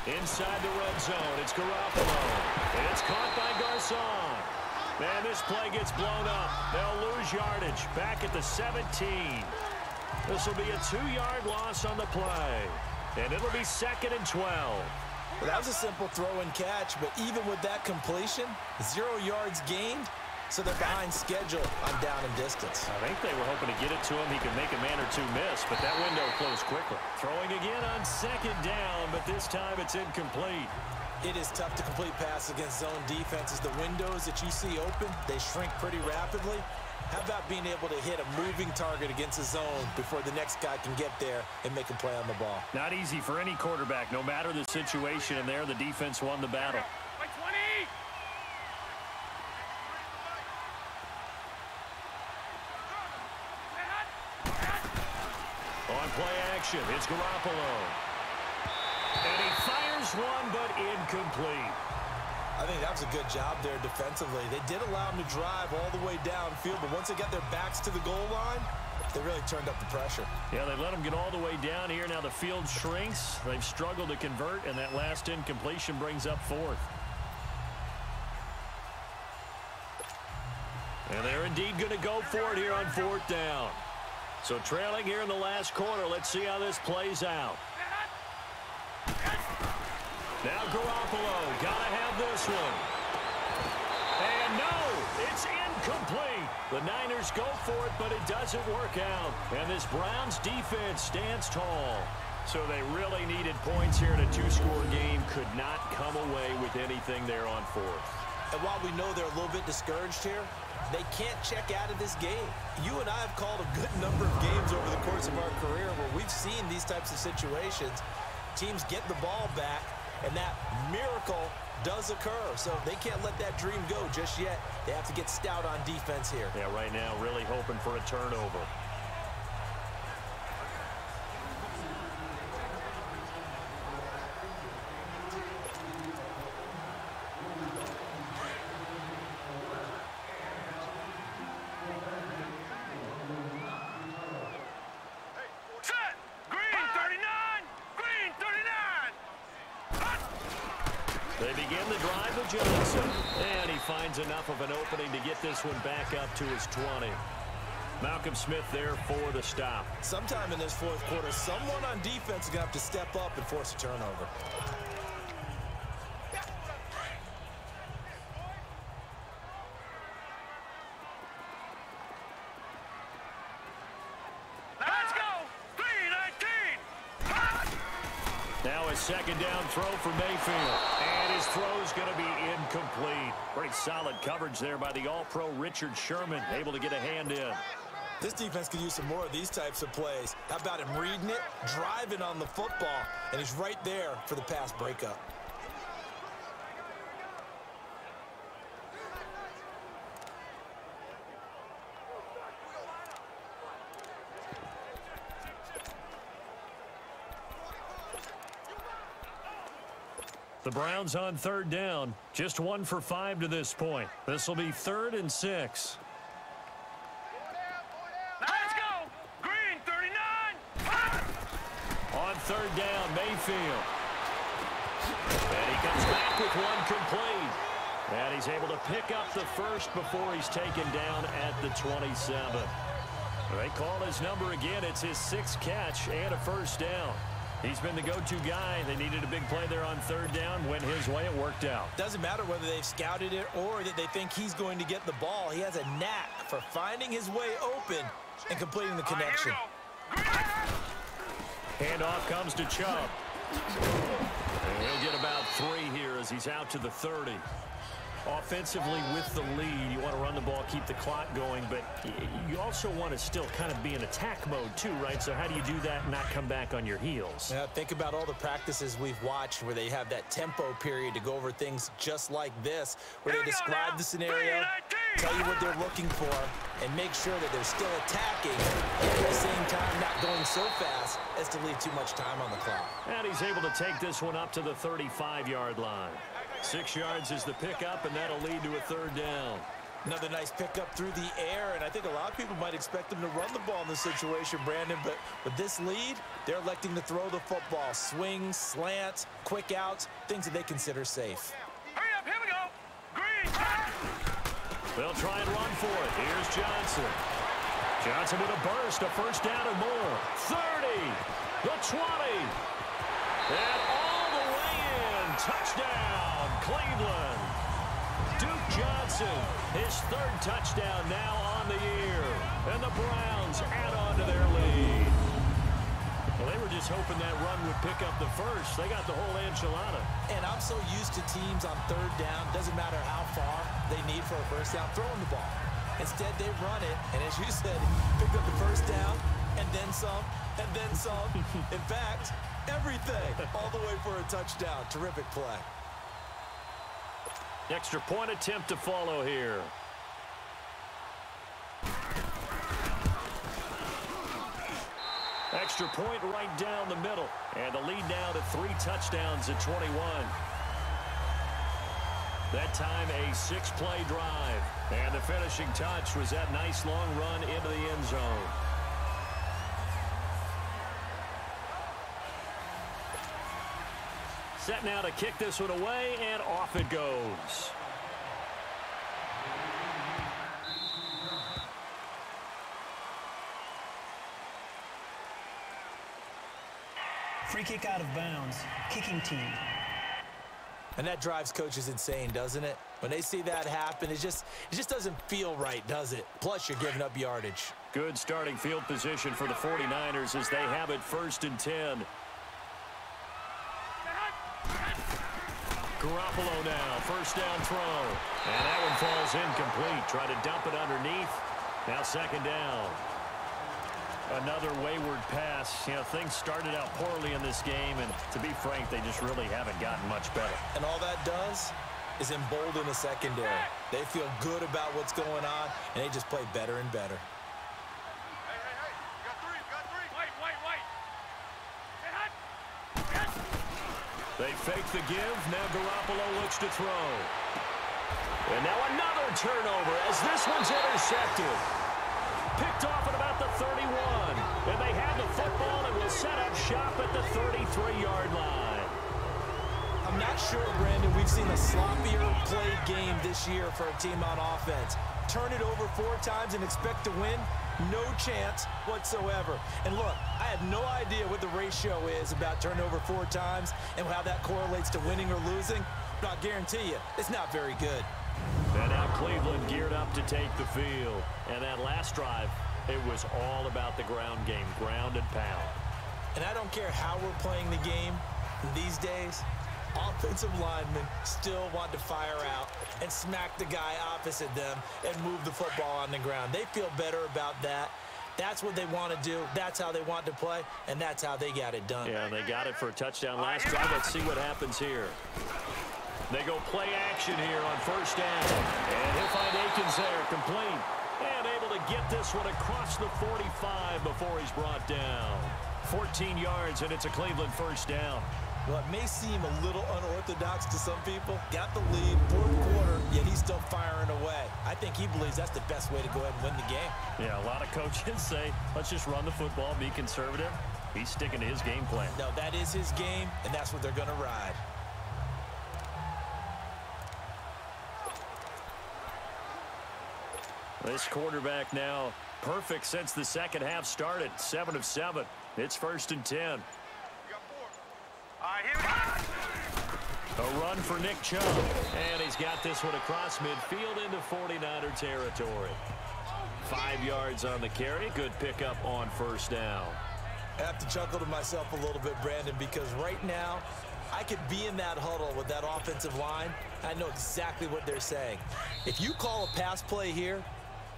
Inside the red zone, it's Garoppolo. It's caught by Garcon. And this play gets blown up. They'll lose yardage back at the 17. This will be a 2-yard loss on the play. And it'll be 2nd and 12. Well, that was a simple throw and catch, but even with that completion, 0 yards gained, so they're behind schedule on down and distance. I think they were hoping to get it to him. He could make a man or two miss, but that window closed quickly. Throwing again on 2nd down, but this time it's incomplete. It is tough to complete passes against zone defenses. The windows that you see open, they shrink pretty rapidly. How about being able to hit a moving target against a zone before the next guy can get there and make a play on the ball? Not easy for any quarterback, no matter the situation, and there the defense won the battle. On play action, it's Garoppolo. And he fires one, but incomplete. I think that was a good job there defensively. They did allow him to drive all the way downfield, but once they got their backs to the goal line, they really turned up the pressure. Yeah, they let him get all the way down here. Now the field shrinks. They've struggled to convert, and that last incompletion brings up 4th. And they're indeed going to go for it here on 4th down. So trailing here in the last quarter. Let's see how this plays out. Now Garoppolo, got to have this one. And no, it's incomplete. The Niners go for it, but it doesn't work out. And this Browns defense stands tall. So they really needed points here in a 2-score game. Could not come away with anything there on 4th. And while we know they're a little bit discouraged here, they can't check out of this game. You and I have called a good number of games over the course of our career where we've seen these types of situations. Teams get the ball back, and that miracle does occur. So they can't let that dream go just yet. They have to get stout on defense here. Yeah, right now really hoping for a turnover. They begin the drive with Johnson, and he finds enough of an opening to get this one back up to his 20. Malcolm Smith there for the stop. Sometime in this 4th quarter, someone on defense is going to have to step up and force a turnover. Now a 2nd down throw for Mayfield. And his throw's going to be incomplete. Pretty solid coverage there by the All-Pro Richard Sherman. Able to get a hand in. This defense could use some more of these types of plays. How about him reading it, driving on the football, and he's right there for the pass breakup. The Browns on 3rd down. Just 1 for 5 to this point. This will be 3rd and 6. Let's go! Green, 39! On 3rd down, Mayfield. And he comes back with one complete. And he's able to pick up the first before he's taken down at the 27. They call his number again. It's his 6th catch and a 1st down. He's been the go-to guy. They needed a big play there on 3rd down. Went his way. It worked out. Doesn't matter whether they've scouted it or that they think he's going to get the ball. He has a knack for finding his way open and completing the connection. Handoff comes to Chubb. And he'll get about 3 here as he's out to the 30. Offensively with the lead, you want to run the ball, keep the clock going, but you also want to still kind of be in attack mode too, right? So how do you do that and not come back on your heels? Yeah, think about all the practices we've watched where they have that tempo period to go over things just like this, where they describe the scenario, tell you what they're looking for, and make sure that they're still attacking, and at the same time not going so fast as to leave too much time on the clock. And he's able to take this one up to the 35-yard line. 6 yards is the pickup, and that'll lead to a third down. Another nice pickup through the air, and I think a lot of people might expect them to run the ball in this situation, Brandon, but with this lead, they're electing to throw the football. Swings, slants, quick outs, things that they consider safe. Hurry up, here we go. Green. They'll try and run for it. Here's Johnson. Johnson with a burst, a first down and more. 30, the 20, and all the way in. Touchdown, Cleveland. Duke Johnson, his 3rd touchdown now on the year. And the Browns add on to their lead. Well, they were just hoping that run would pick up the first. They got the whole enchilada. And I'm so used to teams on 3rd down, doesn't matter how far they need for a first down, throwing the ball. Instead, they run it, and as you said, pick up the first down, and then some, and then some. In fact, everything, all the way for a touchdown. Terrific play. Extra point attempt to follow here. Extra point right down the middle. And the lead now to 3 touchdowns at 21. That time a 6-play drive. And the finishing touch was that nice long run into the end zone. Set now to kick this one away, and off it goes. Free kick out of bounds. Kicking team. And that drives coaches insane, doesn't it? When they see that happen, it just doesn't feel right, does it? Plus, you're giving up yardage. Good starting field position for the 49ers as they have it 1st and 10. Garoppolo now, first down throw. And that one falls incomplete. Try to dump it underneath. Now 2nd down. Another wayward pass. You know, things started out poorly in this game, and to be frank, they just really haven't gotten much better. And all that does is embolden the secondary. They feel good about what's going on, and they just play better and better. Hey, you got 3, White. Hey, hot. They fake the give. Now Garoppolo looks to throw. And now another turnover as this one's intercepted. Picked off at about the 31. And they have the football and will set up shop at the 33-yard line. I'm not sure, Brandon, we've seen a sloppier played game this year for a team on offense. Turn it over 4 times and expect to win? No chance whatsoever. And look, I have no idea what the ratio is about turnover 4 times and how that correlates to winning or losing, but I'll guarantee you, it's not very good. And now Cleveland geared up to take the field. And that last drive, it was all about the ground game, ground and pound. And I don't care how we're playing the game these days, offensive linemen still want to fire out and smack the guy opposite them and move the football on the ground. They feel better about that. That's what they want to do. That's how they want to play, and that's how they got it done. Yeah, they got it for a touchdown last drive. Let's see what happens here. They go play action here on first down. And he'll find Akins there, complete. And able to get this one across the 45 before he's brought down. 14 yards, and it's a Cleveland first down. Well, it may seem a little unorthodox to some people. Got the lead, 4th quarter, yet he's still firing away. I think he believes that's the best way to go ahead and win the game. Yeah, a lot of coaches say, let's just run the football, be conservative. He's sticking to his game plan. No, that is his game, and that's what they're going to ride. This quarterback now perfect since the second half started. 7 of 7. It's 1st and 10. You got 4. All right, here we go. A run for Nick Chubb. And he's got this one across midfield into 49er territory. 5 yards on the carry. Good pickup on first down. I have to chuckle to myself a little bit, Brandon, because right now I could be in that huddle with that offensive line. I know exactly what they're saying. If you call a pass play here,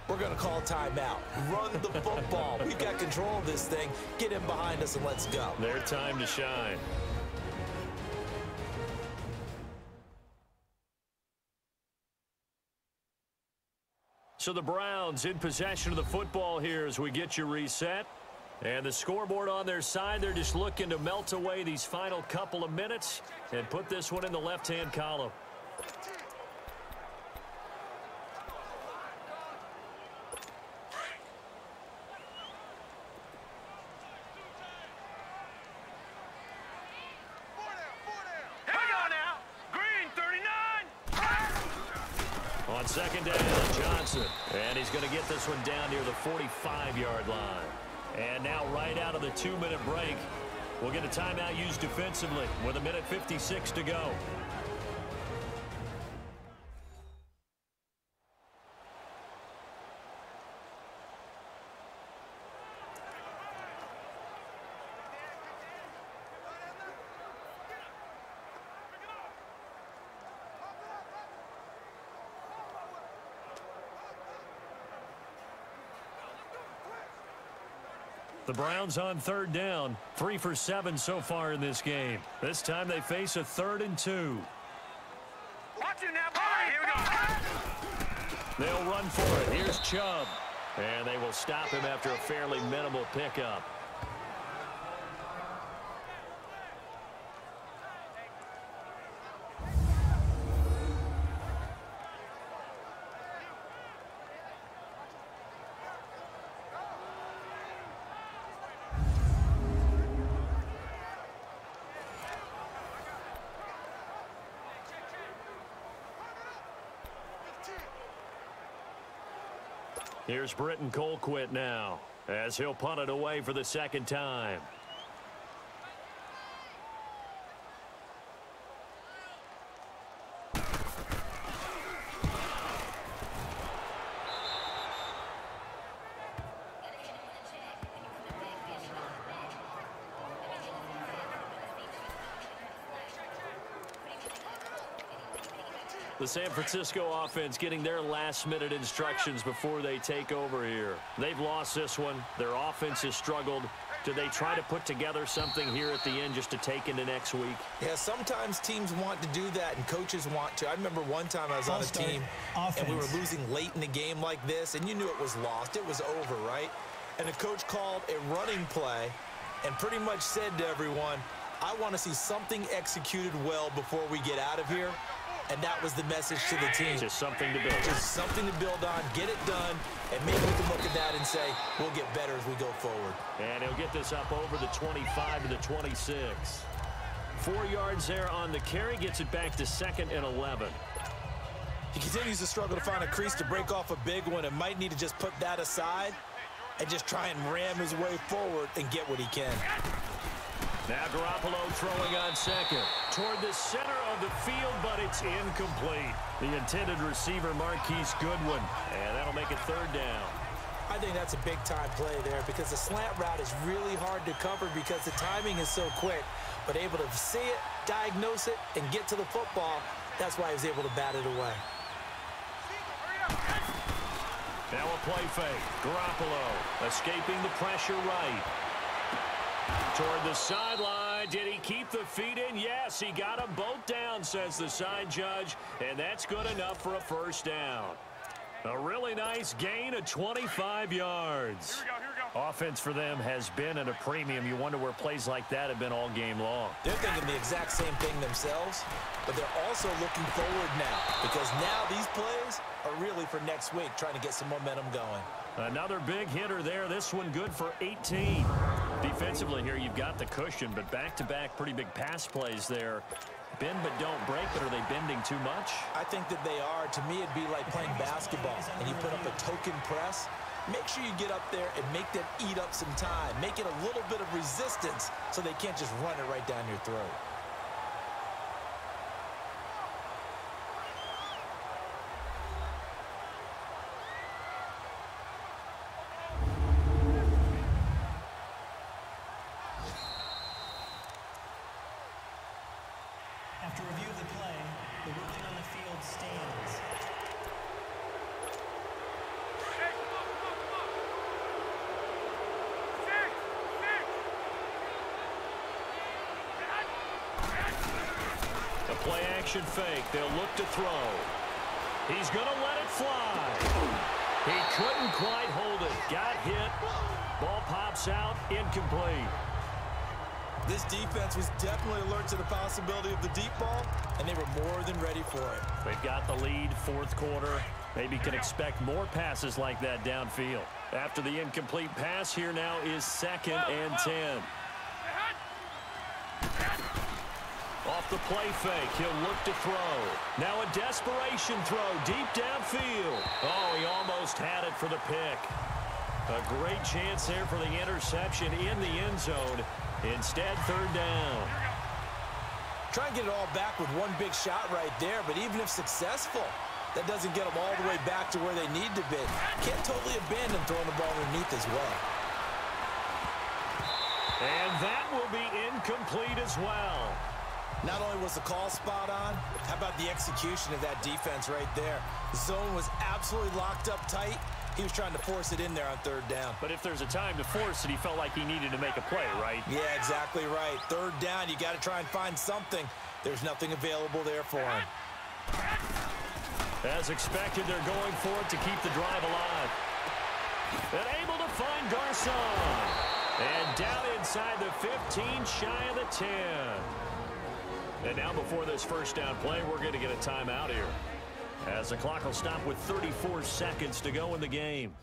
we're going to call timeout. Run the football. We've got control of this thing. Get him behind us and let's go. Their time to shine. So the Browns in possession of the football here as we get you reset. And the scoreboard on their side, they're just looking to melt away these final couple of minutes and put this one in the left-hand column. On second down, Johnson. And he's going to get this one down near the 45-yard line. And now right out of the 2-minute break, we'll get a timeout used defensively with 1:56 to go. The Browns on third down, 3 for 7 so far in this game. This time they face a 3rd and 2. Watch it now, boy. Here we go. They'll run for it. Here's Chubb. And they will stop him after a fairly minimal pickup. Here's Britton Colquitt now as he'll punt it away for the 2nd time. The San Francisco offense getting their last-minute instructions before they take over here. They've lost this one. Their offense has struggled. Do they try to put together something here at the end just to take into next week? Yeah, sometimes teams want to do that, and coaches want to. I remember one time I was on a team, and we were losing late in the game like this, and you knew it was lost. It was over, right? And the coach called a running play and pretty much said to everyone, I want to see something executed well before we get out of here. And that was the message to the team. Just something to build on. Just something to build on, get it done, and maybe we can look at that and say, we'll get better as we go forward. And he'll get this up over the 25 to the 26. 4 yards there on the carry, gets it back to 2nd and 11. He continues to struggle to find a crease to break off a big one and might need to just put that aside and just try and ram his way forward and get what he can. Now Garoppolo throwing on 2nd. Toward the center of the field, but it's incomplete. The intended receiver, Marquise Goodwin. And that'll make it 3rd down. I think that's a big-time play there because the slant route is really hard to cover because the timing is so quick. But able to see it, diagnose it, and get to the football, that's why he was able to bat it away. Now a play fake. Garoppolo escaping the pressure right. Toward the sideline. Did he keep the feet in? Yes, he got them both down, says the side judge, and that's good enough for a 1st down. A really nice gain of 25 yards. Here we go. Offense for them has been at a premium. You wonder where plays like that have been all game long. They're thinking the exact same thing themselves, but they're also looking forward now because now these plays are really for next week, trying to get some momentum going. Another big hitter there. This one good for 18. Defensively here, you've got the cushion, but back-to-back pretty big pass plays there. Bend but don't break, but are they bending too much? I think that they are. To me, it'd be like playing basketball, and you put up a token press. Make sure you get up there and make them eat up some time. Make it a little bit of resistance so they can't just run it right down your throat. After review of the play, the ruling on the field stands. A play-action fake. They'll look to throw. He's going to let it fly. He couldn't quite hold it. Got hit. Ball pops out. Incomplete. This defense was definitely alert to the possibility of the deep ball, and they were more than ready for it. They've got the lead, fourth quarter. Maybe can expect more passes like that downfield. After the incomplete pass, here now is 2nd and 10. Off the play fake, he'll look to throw. Now a desperation throw deep downfield. Oh, he almost had it for the pick. A great chance there for the interception in the end zone. Instead, 3rd down. Try and get it all back with one big shot right there, but even if successful, that doesn't get them all the way back to where they need to be. Can't totally abandon throwing the ball underneath as well. And that will be incomplete as well. Not only was the call spot on, how about the execution of that defense right there? The zone was absolutely locked up tight. He was trying to force it in there on 3rd down. But if there's a time to force it, he felt like he needed to make a play, right? Yeah, exactly right. 3rd down, you got to try and find something. There's nothing available there for him. As expected, they're going for it to keep the drive alive. And able to find Garcon. And down inside the 15, shy of the 10. And now before this first down play, we're going to get a timeout here, as the clock will stop with 34 seconds to go in the game.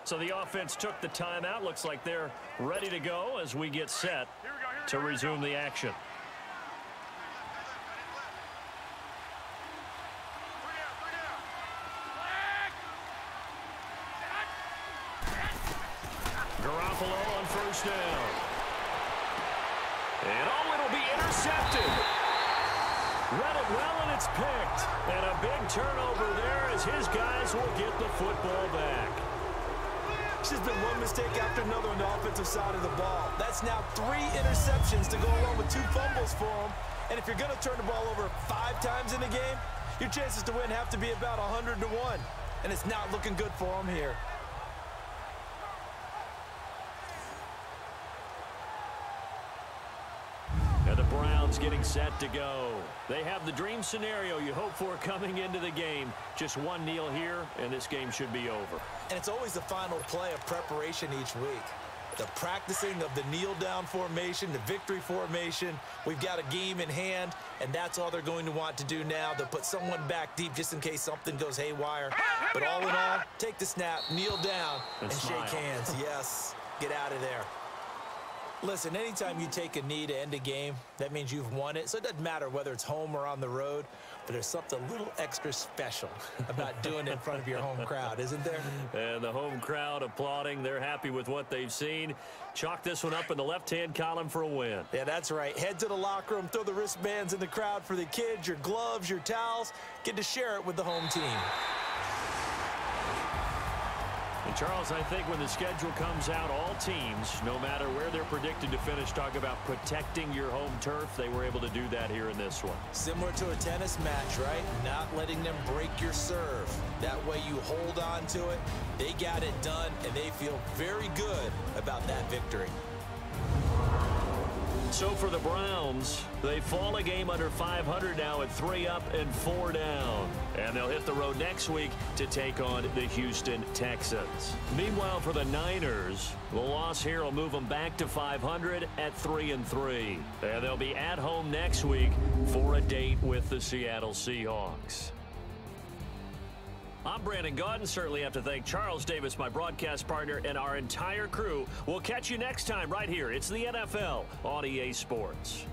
So the offense took the timeout. Looks like they're ready to go as we get set to resume the action. Garoppolo on 1st down. And oh, it'll be intercepted. Read it well, and it's picked. And a big turnover there as his guys will get the football back. It's just been one mistake after another on the offensive side of the ball. That's now 3 interceptions to go along with 2 fumbles for him. And if you're going to turn the ball over 5 times in a game, your chances to win have to be about 100 to 1. And it's not looking good for him here. Now the Browns getting set to go. They have the dream scenario you hope for coming into the game. Just one kneel here, and this game should be over. And it's always the final play of preparation each week. The practicing of the kneel-down formation, the victory formation. We've got a game in hand, and that's all they're going to want to do now. They'll put someone back deep just in case something goes haywire. But all in all, take the snap, kneel down, and shake hands. Yes, get out of there. Listen, anytime you take a knee to end a game, that means you've won it. So it doesn't matter whether it's home or on the road, but there's something a little extra special about doing it in front of your home crowd, isn't there? And the home crowd applauding. They're happy with what they've seen. Chalk this one up in the left-hand column for a win. Yeah, that's right. Head to the locker room, throw the wristbands in the crowd for the kids, your gloves, your towels. Get to share it with the home team. And Charles, I think when the schedule comes out, all teams, no matter where they're predicted to finish, talk about protecting your home turf. They were able to do that here in this one. Similar to a tennis match, right? Not letting them break your serve. That way you hold on to it. They got it done, and they feel very good about that victory. So for the Browns, they fall a game under 500 now at 3 up and 4 down. And they'll hit the road next week to take on the Houston Texans. Meanwhile, for the Niners, the loss here will move them back to 500 at 3-3. And they'll be at home next week for a date with the Seattle Seahawks. I'm Brandon Gaudin. Certainly have to thank Charles Davis, my broadcast partner, and our entire crew. We'll catch you next time right here. It's the NFL on EA Sports.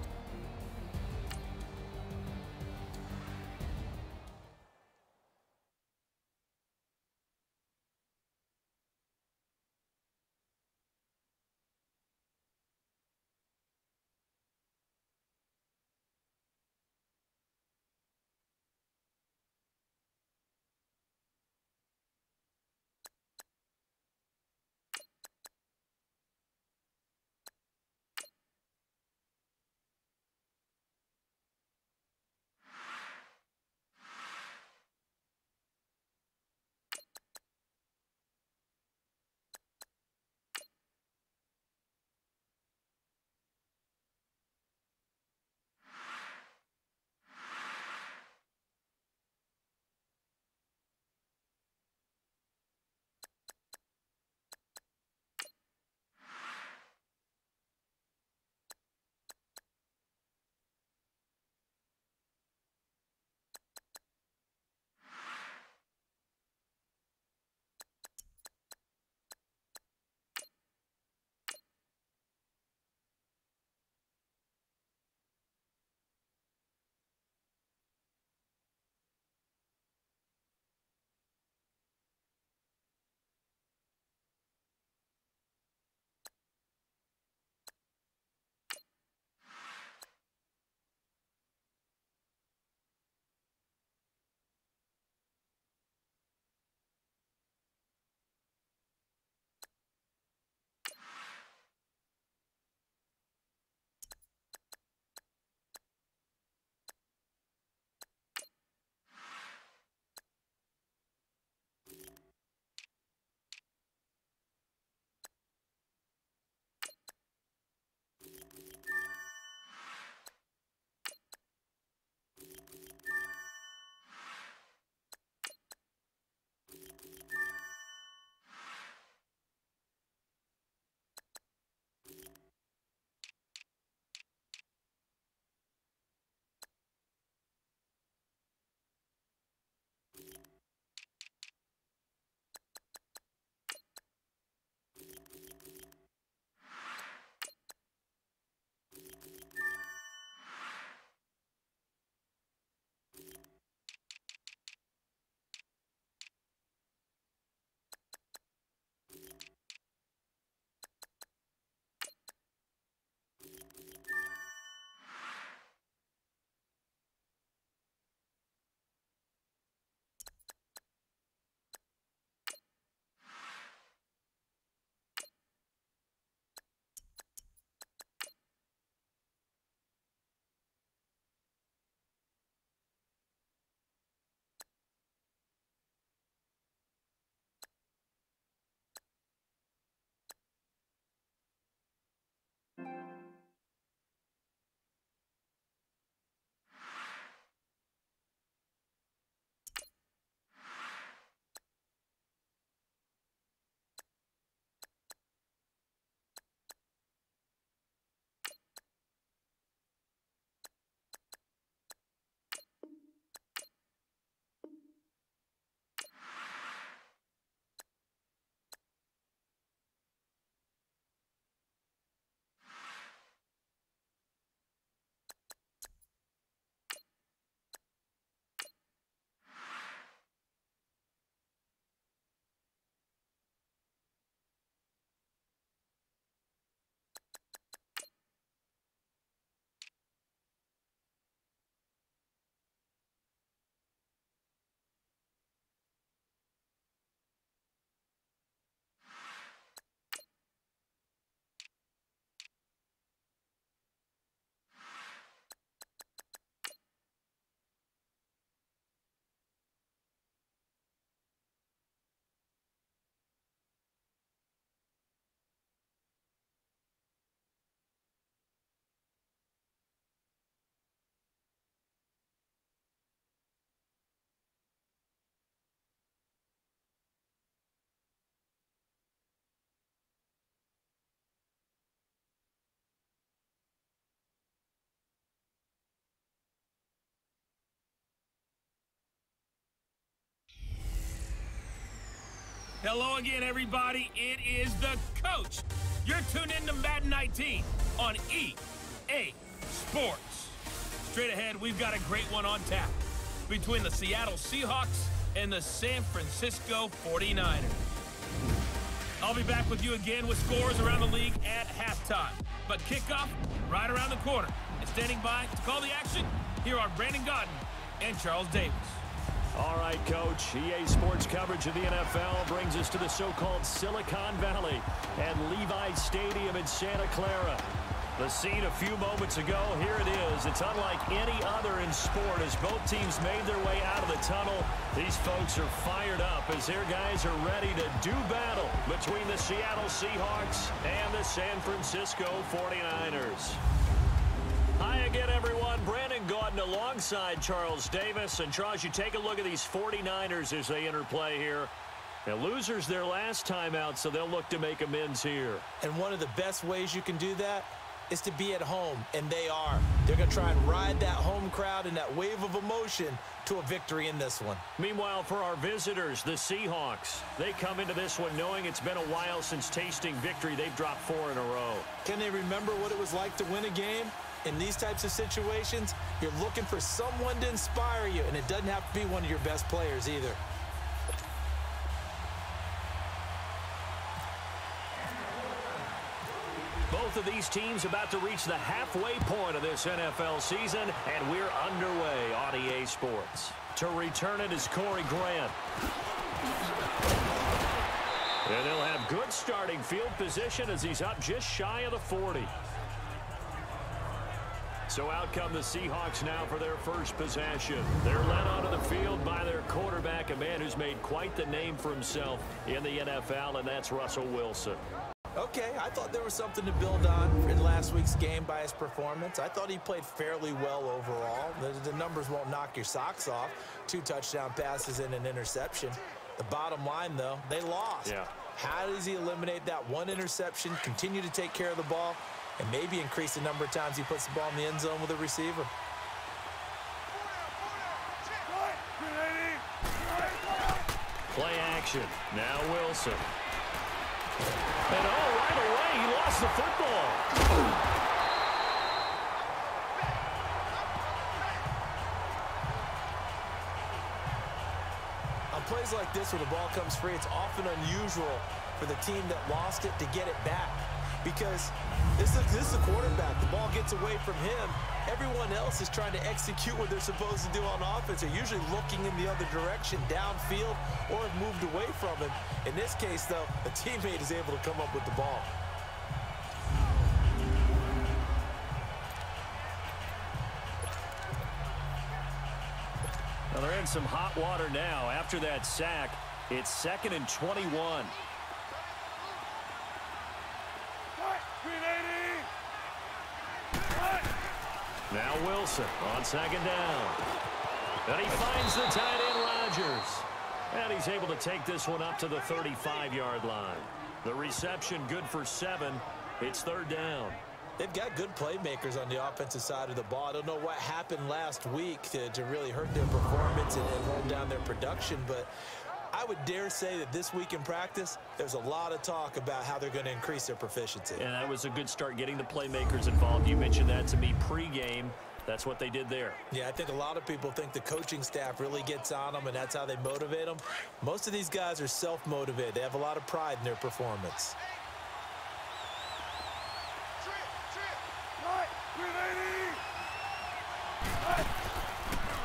Hello again, everybody. It is the coach. You're tuned in to Madden 19 on EA Sports. Straight ahead, we've got a great one on tap between the Seattle Seahawks and the San Francisco 49ers. I'll be back with you again with scores around the league at halftime. But kickoff right around the corner. And standing by to call the action, here are Brandon Godden and Charles Davis. All right, Coach. EA Sports coverage of the NFL brings us to the so-called Silicon Valley and Levi Stadium in Santa Clara. The scene a few moments ago, here it is. It's unlike any other in sport as both teams made their way out of the tunnel. These folks are fired up as their guys are ready to do battle between the Seattle Seahawks and the San Francisco 49ers. Hi again, everyone. Brandon Gaudin alongside Charles Davis. And Charles, you take a look at these 49ers as they interplay here. Now, losers their last time out, so they'll look to make amends here. And one of the best ways you can do that is to be at home, and they are. They're going to try and ride that home crowd and that wave of emotion to a victory in this one. Meanwhile, for our visitors, the Seahawks, they come into this one knowing it's been a while since tasting victory. They've dropped 4 in a row. Can they remember what it was like to win a game? In these types of situations, you're looking for someone to inspire you, and it doesn't have to be one of your best players either. Both of these teams about to reach the halfway point of this NFL season, and we're underway on EA Sports. To return it is Corey Grant. And they'll have good starting field position as he's up just shy of the 40. So out come the Seahawks now for their first possession. They're led onto the field by their quarterback, a man who's made quite the name for himself in the NFL, and that's Russell Wilson. Okay, I thought there was something to build on in last week's game by his performance. I thought he played fairly well overall. The numbers won't knock your socks off. 2 touchdown passes and an interception. The bottom line, though, they lost. Yeah. How does he eliminate that one interception, continue to take care of the ball, and maybe increase the number of times he puts the ball in the end zone with a receiver? Play action. Now Wilson. And right away, he lost the football. On plays like this where the ball comes free, it's often unusual for the team that lost it to get it back. Because this is a quarterback. The ball gets away from him. Everyone else is trying to execute what they're supposed to do on offense. They're usually looking in the other direction, downfield, or have moved away from him. In this case, though, a teammate is able to come up with the ball. Well, they're in some hot water now. After that sack, it's 2nd and 21. Now Wilson on 2nd down. And he finds the tight end, Rodgers. And he's able to take this one up to the 35-yard line. The reception good for 7. It's 3rd down. They've got good playmakers on the offensive side of the ball. I don't know what happened last week to really hurt their performance and hold down their production, but I would dare say that this week in practice, there's a lot of talk about how they're going to increase their proficiency. And that was a good start getting the playmakers involved. You mentioned that to me pregame. That's what they did there. Yeah, I think a lot of people think the coaching staff really gets on them, and that's how they motivate them. Most of these guys are self-motivated. They have a lot of pride in their performance.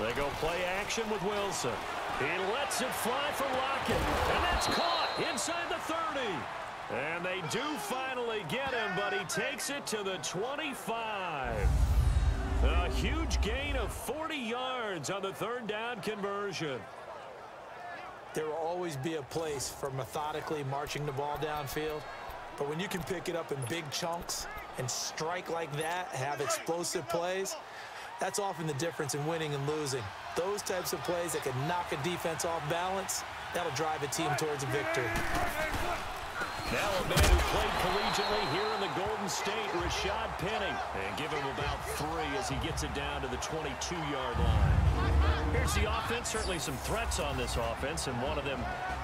They go play action with Wilson. He lets it fly for Lockett, and that's caught inside the 30. And they do finally get him, but he takes it to the 25. A huge gain of 40 yards on the 3rd down conversion. There will always be a place for methodically marching the ball downfield, but when you can pick it up in big chunks and strike like that, have explosive plays, that's often the difference in winning and losing. Those types of plays that can knock a defense off balance, that'll drive a team towards a victory. Now a man who played collegiately here in the Golden State, Rashad Penny. And give him about 3 as he gets it down to the 22-yard line. Here's the offense. Certainly some threats on this offense, and one of them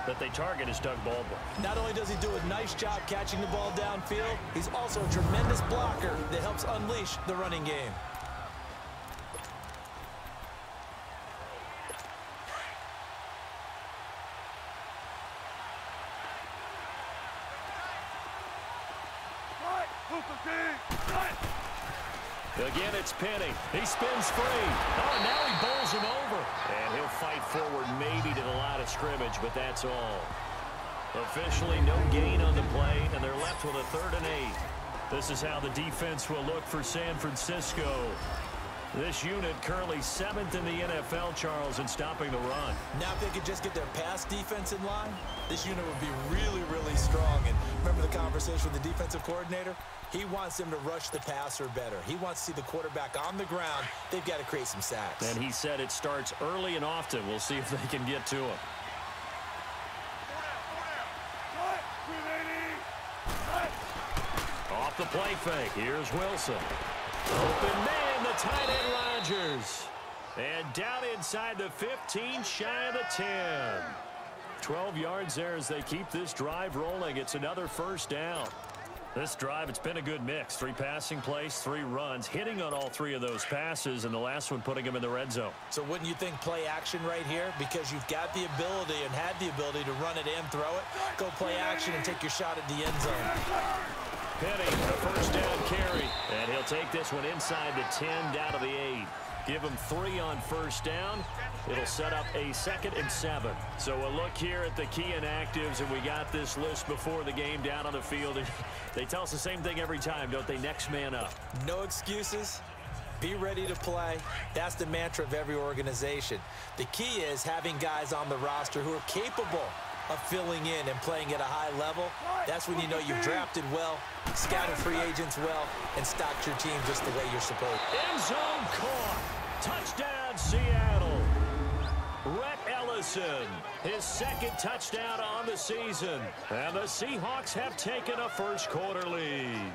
that they target is Doug Baldwin. Not only does he do a nice job catching the ball downfield, he's also a tremendous blocker that helps unleash the running game. Again, it's Penny. He spins free. Oh, now he bowls him over. And he'll fight forward maybe to the line of scrimmage, but that's all. Officially no gain on the play, and they're left with a 3rd and 8. This is how the defense will look for San Francisco. This unit currently 7th in the NFL, Charles, in stopping the run. Now if they could just get their pass defense in line, this unit would be really, really strong. And remember the conversation with the defensive coordinator? He wants them to rush the passer better. He wants to see the quarterback on the ground. They've got to create some sacks. And he said it starts early and often. We'll see if they can get to him. Off the play fake. Here's Wilson. Open man, the tight end Rodgers. And down inside the 15, shy of the 10. 12 yards there as they keep this drive rolling. It's another 1st down. This drive, it's been a good mix. 3 passing plays, 3 runs, hitting on all 3 of those passes, and the last one putting him in the red zone. So wouldn't you think play action right here? Because you've got the ability and had the ability to run it and throw it. Go play action and take your shot at the end zone. Penny, a 1st down carry, and he'll take this one inside the 10 down to the 8. Give him 3 on 1st down. It'll set up a 2nd and 7. So a look here at the key inactives, and we got this list before the game down on the field. And they tell us the same thing every time, don't they? Next man up. No excuses. Be ready to play. That's the mantra of every organization. The key is having guys on the roster who are capable of filling in and playing at a high level. That's when you know you've drafted well, scouted free agents well, and stocked your team just the way you're supposed to. End zone caught. Touchdown, Seattle. Rhett Ellison, his 2nd touchdown on the season. And the Seahawks have taken a 1st quarter lead.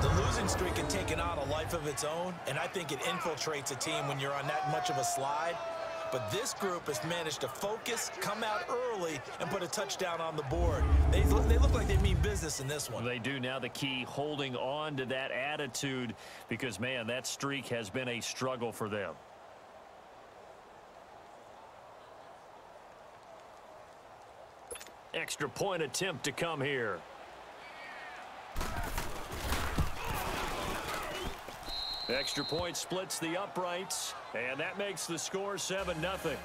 The losing streak had taken on a life of its own, and I think it infiltrates a team when you're on that much of a slide. But this group has managed to focus, come out early, and put a touchdown on the board. They look like they mean business in this one. They do. Now the key, holding on to that attitude, because, man, that streak has been a struggle for them. Extra point attempt to come here. Extra point splits the uprights, and that makes the score 7-0.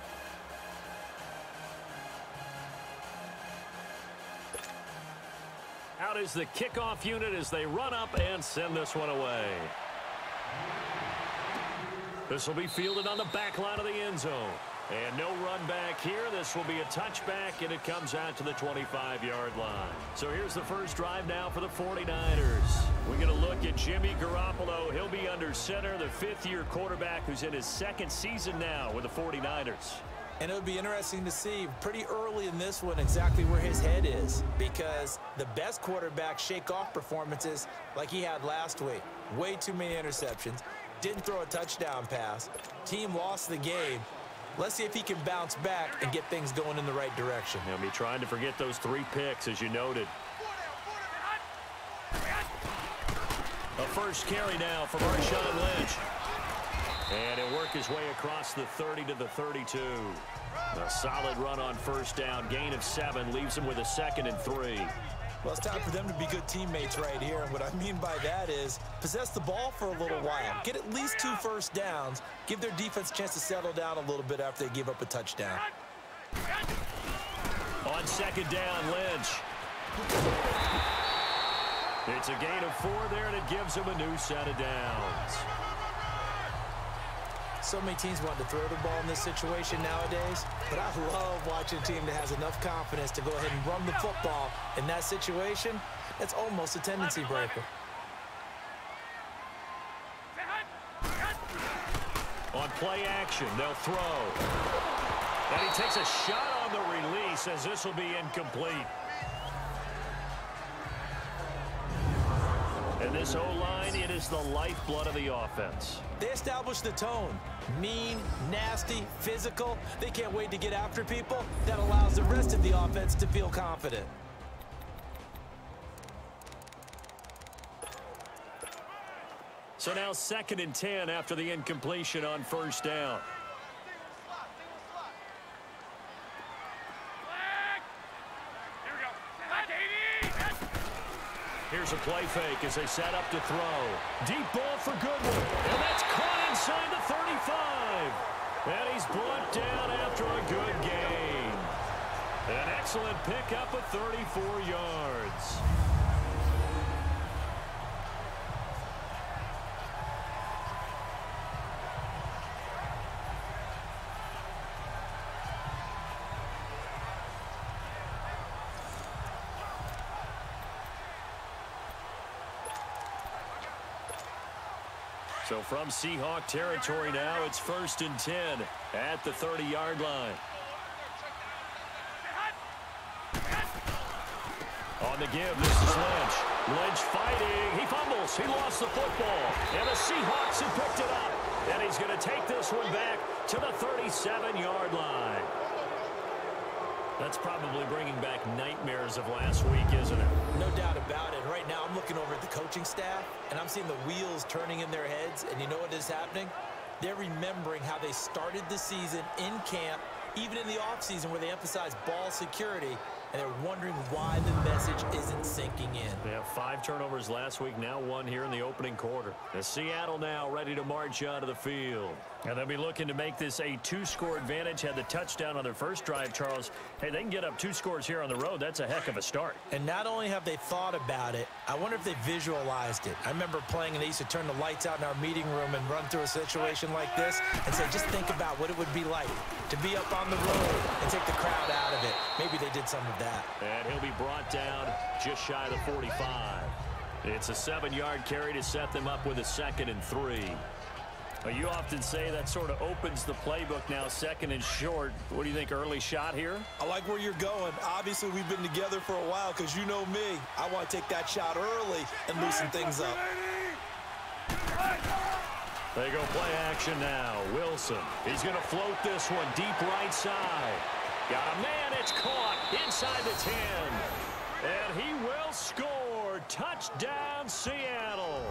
Out is the kickoff unit as they run up and send this one away. This will be fielded on the back line of the end zone. And no run back here. This will be a touchback, and it comes out to the 25-yard line. So here's the first drive now for the 49ers. We're going to look at Jimmy Garoppolo. He'll be under center, the 5th-year quarterback who's in his 2nd season now with the 49ers. And it'll be interesting to see pretty early in this one exactly where his head is, because the best quarterbacks shake off performances like he had last week. Way too many interceptions. Didn't throw a touchdown pass. Team lost the game. Let's see if he can bounce back and get things going in the right direction. He'll be trying to forget those 3 picks, as you noted. A first carry now for M.Lynch. And he'll work his way across the 30 to the 32. A solid run on 1st down. Gain of 7 leaves him with a 2nd and 3. Well, it's time for them to be good teammates right here. And what I mean by that is possess the ball for a little while. Get at least 2 first downs. Give their defense a chance to settle down a little bit after they give up a touchdown. On 2nd down, Lynch. It's a gain of 4 there, and it gives him a new set of downs. So many teams want to throw the ball in this situation nowadays, but I love watching a team that has enough confidence to go ahead and run the football. In that situation, that's almost a tendency breaker. On play action, they'll throw. And he takes a shot on the release as this will be incomplete. And this O-line, it is the lifeblood of the offense. They established the tone. Mean, nasty, physical. They can't wait to get after people. That allows the rest of the offense to feel confident. So now 2nd and 10 after the incompletion on first down. Here's a play fake as they set up to throw. Deep ball for Goodwin. And that's caught inside the 35. And he's brought down after a good gain. An excellent pickup of 34 yards. So from Seahawk territory now, it's 1st and 10 at the 30-yard line. On the give, this is Lynch. Lynch fighting. He fumbles. He lost the football. And the Seahawks have picked it up. And he's going to take this one back to the 37-yard line. That's probably bringing back nightmares of last week, isn't it? No doubt about it. Right now, I'm looking over at the coaching staff, and I'm seeing the wheels turning in their heads. And you know what is happening? They're remembering how they started the season in camp, even in the offseason where they emphasized ball security, and they're wondering why the message isn't sinking in. They have 5 turnovers last week, now 1 here in the opening quarter. The Seattle now ready to march onto the field. And they'll be looking to make this a 2-score advantage. Had the touchdown on their first drive, Charles. Hey, they can get up 2 scores here on the road. That's a heck of a start. And not only have they thought about it, I wonder if they visualized it. I remember playing, and they used to turn the lights out in our meeting room and run through a situation like this and say, just think about what it would be like to be up on the road and take the crowd out of it. Maybe they did some of that. And he'll be brought down just shy of the 45. It's a 7-yard carry to set them up with a 2nd and 3. You often say that sort of opens the playbook now, 2nd and short. What do you think, early shot here? I like where you're going. Obviously, we've been together for a while because you know me. I want to take that shot early and loosen things up. They go play action now. Wilson, he's going to float this one deep right side. Got a man, it's caught inside the 10. And he will score. Touchdown, Seattle.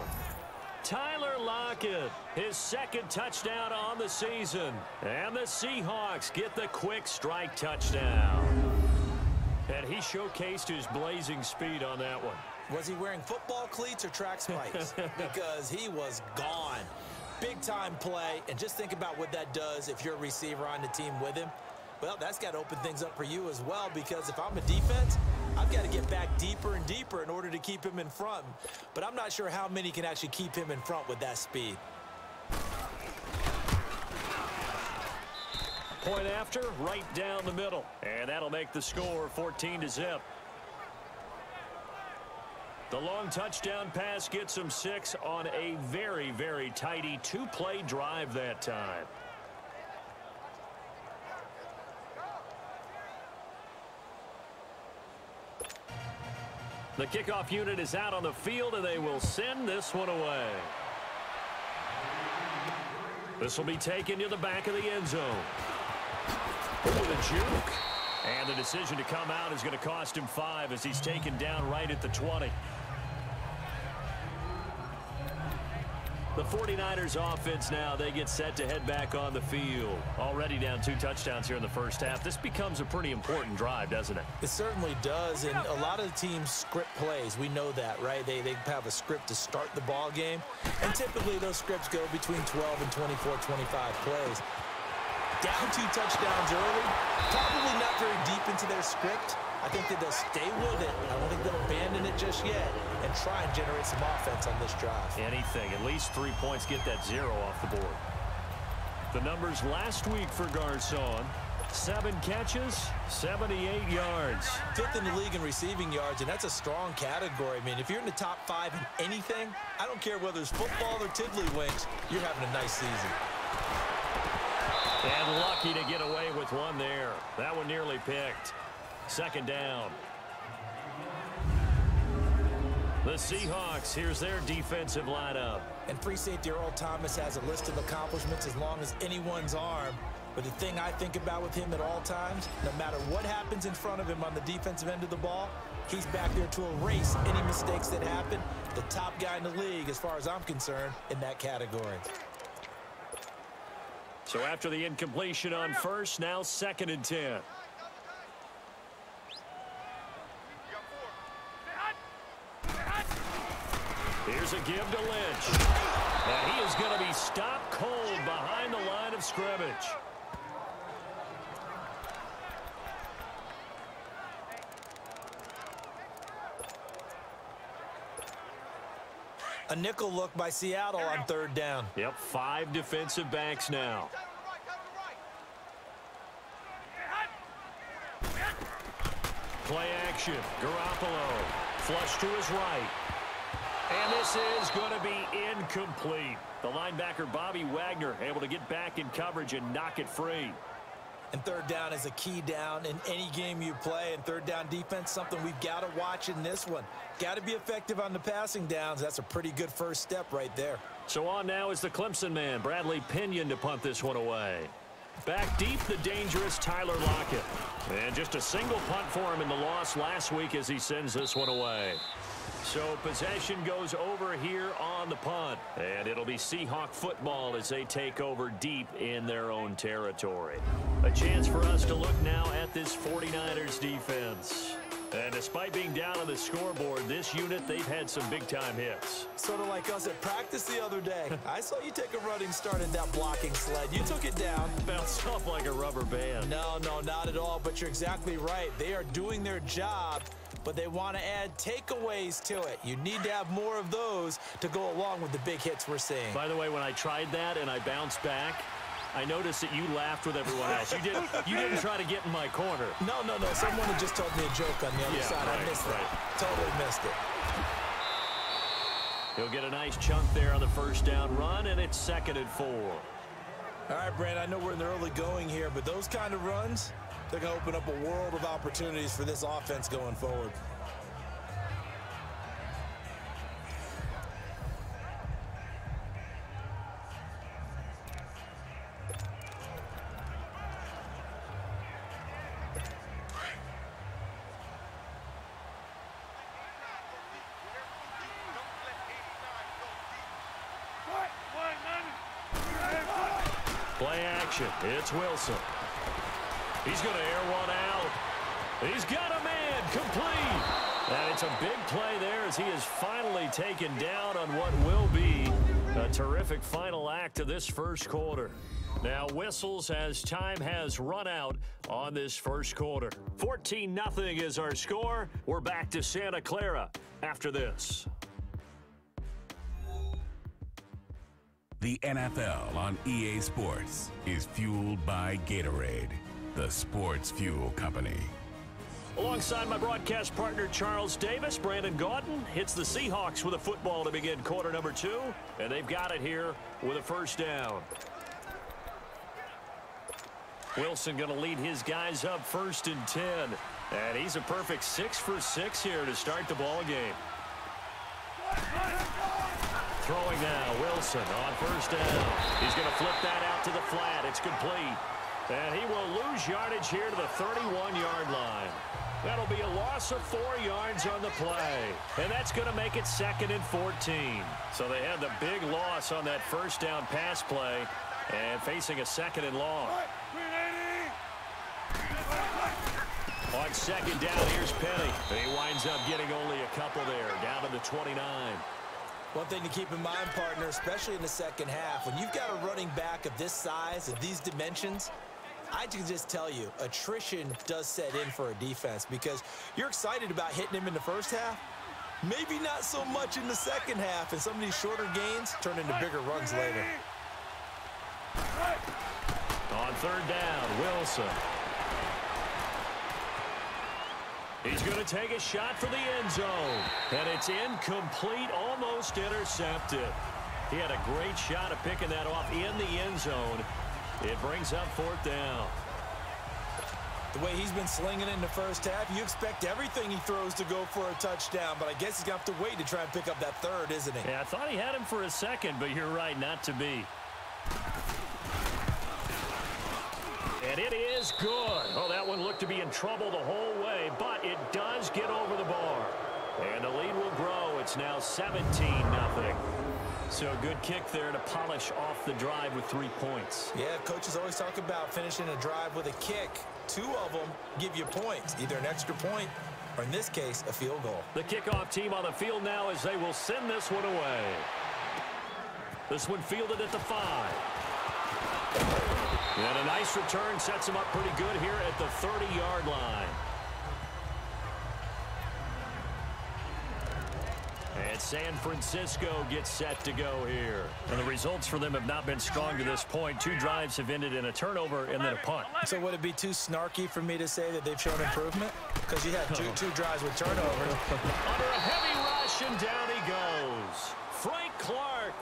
Tyler Lockett, his 2nd touchdown on the season. And the Seahawks get the quick strike touchdown. And he showcased his blazing speed on that one. Was he wearing football cleats or track spikes? Because he was gone. Big-time play, and just think about what that does if you're a receiver on the team with him. Well, that's got to open things up for you as well, because if I'm a defense, I've got to get back deeper and deeper in order to keep him in front. But I'm not sure how many can actually keep him in front with that speed. Point after, right down the middle. And that'll make the score 14-0. The long touchdown pass gets them 6 on a very, very tidy 2-play drive that time. The kickoff unit is out on the field, and they will send this one away. This will be taken to the back of the end zone. With a juke. And the decision to come out is going to cost him 5 as he's taken down right at the 20. The 49ers offense now, they get set to head back on the field. Already down 2 touchdowns here in the first half. This becomes a pretty important drive, doesn't it? It certainly does, and a lot of the teams script plays. We know that, right? They have a script to start the ball game, and typically those scripts go between 12 and 24, 25 plays. Down 2 touchdowns early, probably not very deep into their script. I think that they'll stay with it. I don't think they'll abandon it just yet and try and generate some offense on this drive. Anything. At least 3 points, get that 0 off the board. The numbers last week for Garcon. 7 catches, 78 yards. 5th in the league in receiving yards, and that's a strong category. I mean, if you're in the top 5 in anything, I don't care whether it's football or tiddlywinks, you're having a nice season. And lucky to get away with one there. That one nearly picked. 2nd down. The Seahawks, here's their defensive lineup. And free safety Earl Thomas has a list of accomplishments as long as anyone's arm. But the thing I think about with him at all times, no matter what happens in front of him on the defensive end of the ball, he's back there to erase any mistakes that happen. The top guy in the league, as far as I'm concerned, in that category. So after the incompletion on first, now 2nd and 10. Here's a give to Lynch. And he is going to be stopped cold behind the line of scrimmage. A nickel look by Seattle on 3rd down. Yep, 5 defensive backs now. Play action. Garoppolo. Flush to his right. And this is going to be incomplete. The linebacker, Bobby Wagner, able to get back in coverage and knock it free. And 3rd down is a key down in any game you play. And 3rd down defense, something we've got to watch in this one. Got to be effective on the passing downs. That's a pretty good first step right there. So on now is the Clemson man, Bradley Pinion, to punt this one away. Back deep, the dangerous Tyler Lockett. And just a single punt for him in the loss last week as he sends this one away. So possession goes over here on the punt. And it'll be Seahawk football as they take over deep in their own territory. A chance for us to look now at this 49ers defense. And despite being down on the scoreboard, this unit, they've had some big-time hits. Sort of like us at practice the other day. I saw you take a running start at that blocking sled. You took it down. Bounced off like a rubber band. No, not at all, but you're exactly right. They are doing their job, but they want to add takeaways to it. You need to have more of those to go along with the big hits we're seeing. By the way, when I tried that and I bounced back, I noticed that you laughed with everyone else. You didn't try to get in my corner. No. Someone had just told me a joke on the other side. Right, I missed that. Totally missed it. He'll get a nice chunk there on the first down run, and it's 2nd and 4. All right, Brand, I know we're in the early going here, but those kind of runs, they're going to open up a world of opportunities for this offense going forward. Play action. It's Wilson. He's going to air one out. He's got a man complete. And it's a big play there as he is finally taken down on what will be a terrific final act of this first quarter. Now whistles as time has run out on this first quarter. 14-0 is our score. We're back to Santa Clara after this. The NFL on EA Sports is fueled by Gatorade, the sports fuel company. Alongside my broadcast partner Charles Davis, Brandon Gaudin hits the Seahawks with a football to begin quarter number 2, and they've got it here with a first down. Wilson going to lead his guys up 1st and 10, and he's a perfect 6 for 6 here to start the ball game. Throwing now, Wilson on 1st down. He's going to flip that out to the flat. It's complete. And he will lose yardage here to the 31-yard line. That'll be a loss of 4 yards on the play. And that's going to make it 2nd and 14. So they had the big loss on that first down pass play and facing a 2nd and long. On 2nd down, here's Penny. He winds up getting only a couple there, down to the 29. One thing to keep in mind, partner, especially in the second half, when you've got a running back of this size, of these dimensions, I can just tell you, attrition does set in for a defense because you're excited about hitting him in the first half. Maybe not so much in the second half, and some of these shorter gains turn into bigger runs later. On 3rd down, Wilson. He's going to take a shot for the end zone. And it's incomplete, almost intercepted. He had a great shot at picking that off in the end zone. It brings up 4th down. The way he's been slinging it in the first half, you expect everything he throws to go for a touchdown, but I guess he's going to have to wait to try and pick up that third, isn't he? Yeah, I thought he had him for a second, but you're right, not to be. And it is good. Oh, that one looked to be in trouble the whole way, but it does get over the bar. And the lead will grow. It's now 17-0. So a good kick there to polish off the drive with 3 points. Yeah, coaches always talk about finishing a drive with a kick. 2 of them give you points, either an extra point or, in this case, a field goal. The kickoff team on the field now as they will send this one away. This one fielded at the 5. And a nice return sets him up pretty good here at the 30-yard line. And San Francisco gets set to go here. And the results for them have not been strong to this point. 2 drives have ended in a turnover and then a punt. So would it be too snarky for me to say that they've shown improvement? Because you had two drives with turnovers. Under a heavy rush, and down he goes. Frank Clark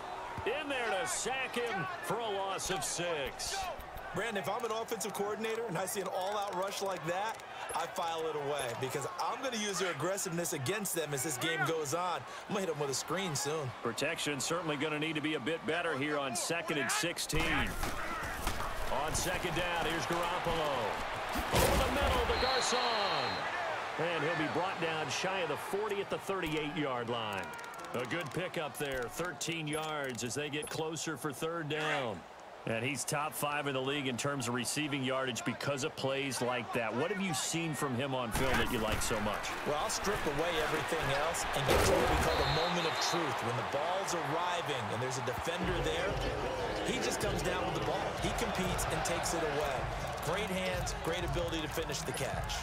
in there to sack him for a loss of 6. Brandon, if I'm an offensive coordinator and I see an all-out rush like that, I file it away because I'm going to use their aggressiveness against them as this game goes on. I'm going to hit them with a screen soon. Protection certainly going to need to be a bit better here on 2nd and 16. On 2nd down, here's Garoppolo. Over the middle to Garcon. And he'll be brought down shy of the 40 at the 38-yard line. A good pickup there, 13 yards as they get closer for 3rd down. And he's top 5 in the league in terms of receiving yardage because of plays like that. What have you seen from him on film that you like so much? Well, I'll strip away everything else and get to what we call the moment of truth. When the ball's arriving and there's a defender there, he just comes down with the ball. He competes and takes it away. Great hands, great ability to finish the catch.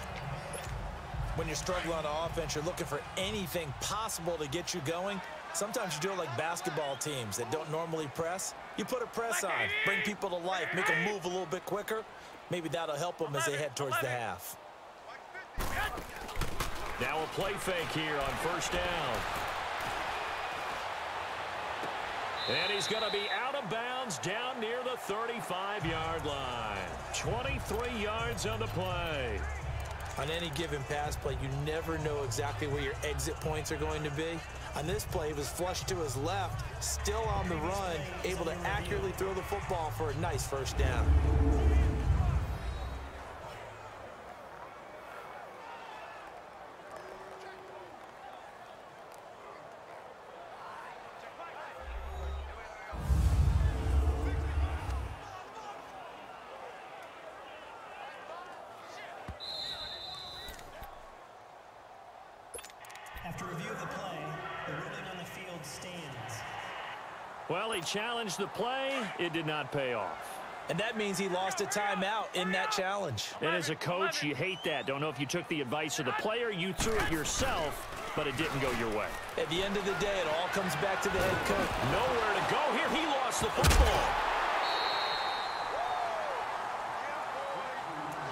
When you're struggling on offense, you're looking for anything possible to get you going. Sometimes you do it like basketball teams that don't normally press. You put a press on, bring people to life, make them move a little bit quicker. Maybe that'll help them as they head towards the half. Now a play fake here on 1st down. And he's going to be out of bounds down near the 35-yard line. 23 yards on the play. On any given pass play, you never know exactly where your exit points are going to be. On this play, he was flushed to his left, still on the run, able to accurately throw the football for a nice 1st down. After review of the play, the ruling on the field stands. Well, he challenged the play. It did not pay off. And that means he lost a timeout in that challenge. And as a coach, you hate that. Don't know if you took the advice of the player. You threw it yourself, but it didn't go your way. At the end of the day, it all comes back to the head coach. Nowhere to go here. He lost the football.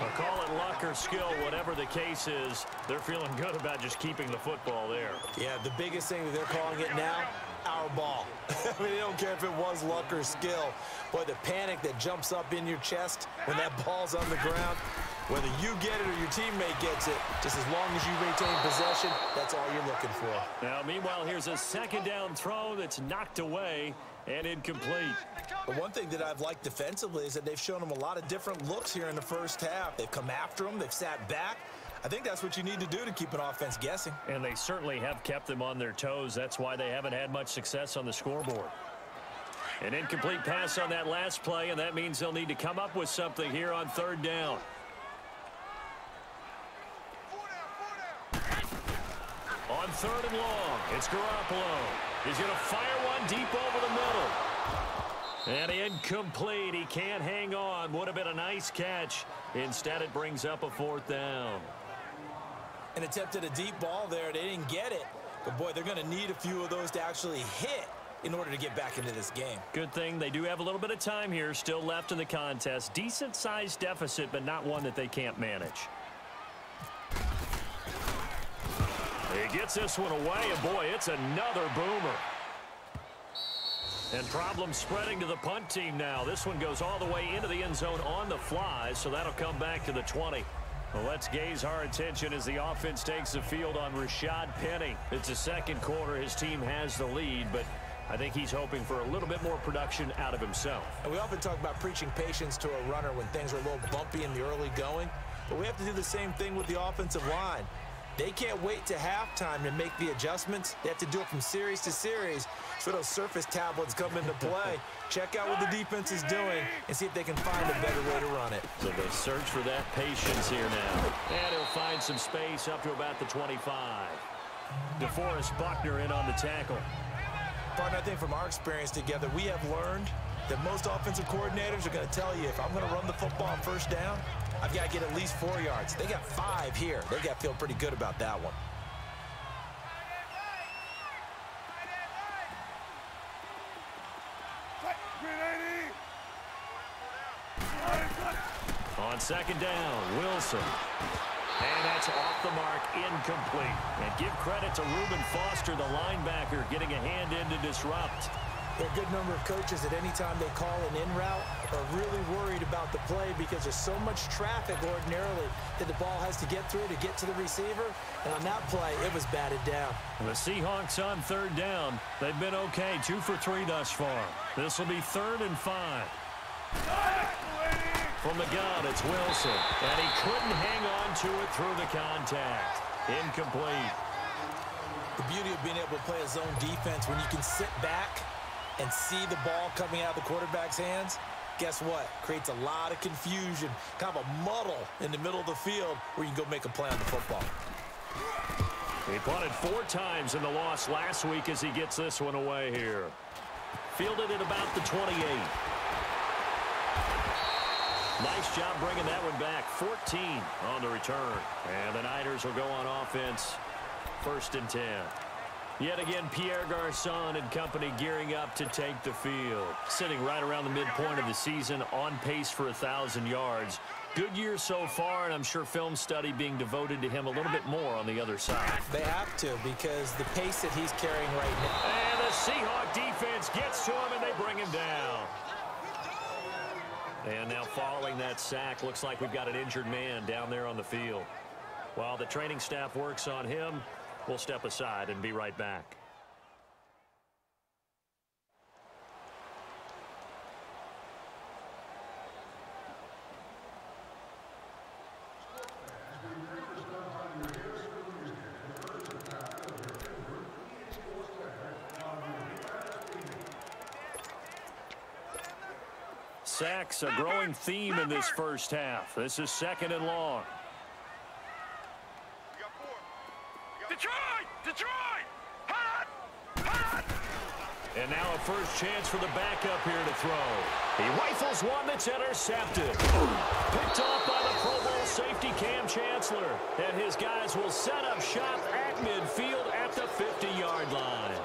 I'll call it luck or skill, whatever the case is. They're feeling good about just keeping the football there. Yeah, the biggest thing that they're calling it now, our ball. I mean, they don't care if it was luck or skill. Boy, the panic that jumps up in your chest when that ball's on the ground, whether you get it or your teammate gets it, just as long as you retain possession, that's all you're looking for. Now, meanwhile, here's a 2nd down throw that's knocked away and incomplete. But one thing that I've liked defensively is that they've shown them a lot of different looks here in the 1st half. They've come after them. They've sat back. I think that's what you need to do to keep an offense guessing. And they certainly have kept them on their toes. That's why they haven't had much success on the scoreboard. An incomplete pass on that last play, and that means they'll need to come up with something here on 3rd down. On 3rd and long, it's Garoppolo. He's going to fire one deep over the middle. And incomplete. He can't hang on. Would have been a nice catch. Instead, it brings up a 4th down. And attempted a deep ball there. They didn't get it. But, boy, they're going to need a few of those to actually hit in order to get back into this game. Good thing they do have a little bit of time here still left in the contest. Decent-sized deficit, but not one that they can't manage. He gets this one away, and, boy, it's another boomer. And problem spreading to the punt team now. This one goes all the way into the end zone on the fly, so that'll come back to the 20. Well, let's gaze our attention as the offense takes the field on Rashad Penny. It's the second quarter. His team has the lead, but I think he's hoping for a little bit more production out of himself. And we often talk about preaching patience to a runner when things are a little bumpy in the early going, but we have to do the same thing with the offensive line. They can't wait to halftime to make the adjustments. They have to do it from series to series. So those surface tablets come into play. Check out what the defense is doing and see if they can find a better way to run it. So they search for that patience here now. And he'll find some space up to about the 25. DeForest Buckner in on the tackle. Partner, I think from our experience together, we have learned that most offensive coordinators are going to tell you, if I'm going to run the football on first down, I've got to get at least 4 yards. They got 5 here. They got to feel pretty good about that one. On second down, Wilson. And that's off the mark, incomplete. And give credit to Reuben Foster, the linebacker, getting a hand in to disrupt. There are a good number of coaches at any time they call an in route are really worried about the play because there's so much traffic ordinarily that the ball has to get through to get to the receiver. And on that play, it was batted down. The Seahawks on third down. They've been okay, 2 for 3 thus far. This will be 3rd and 5. From the gun, it's Wilson. And he couldn't hang on to it through the contact. Incomplete. The beauty of being able to play a zone defense when you can sit back and see the ball coming out of the quarterback's hands, guess what? Creates a lot of confusion, kind of a muddle in the middle of the field where you can go make a play on the football. He punted 4 times in the loss last week as he gets this one away here. Fielded at about the 28. Nice job bringing that one back. 14 on the return. And the Niners will go on offense. 1st and 10. Yet again, Pierre Garçon and company gearing up to take the field. Sitting right around the midpoint of the season, on pace for 1,000 yards. Good year so far, and I'm sure film study being devoted to him a little bit more on the other side. They have to, because the pace that he's carrying right now. And the Seahawk defense gets to him, and they bring him down. And now following that sack, looks like we've got an injured man down there on the field. While the training staff works on him, we'll step aside and be right back. Sacks, a growing theme in this first half. This is 2nd and long. Detroit! Hot! And now a first chance for the backup here to throw. He rifles one that's intercepted. Picked off by the Pro Bowl safety Cam Chancellor. And his guys will set up shop at midfield at the 50-yard line.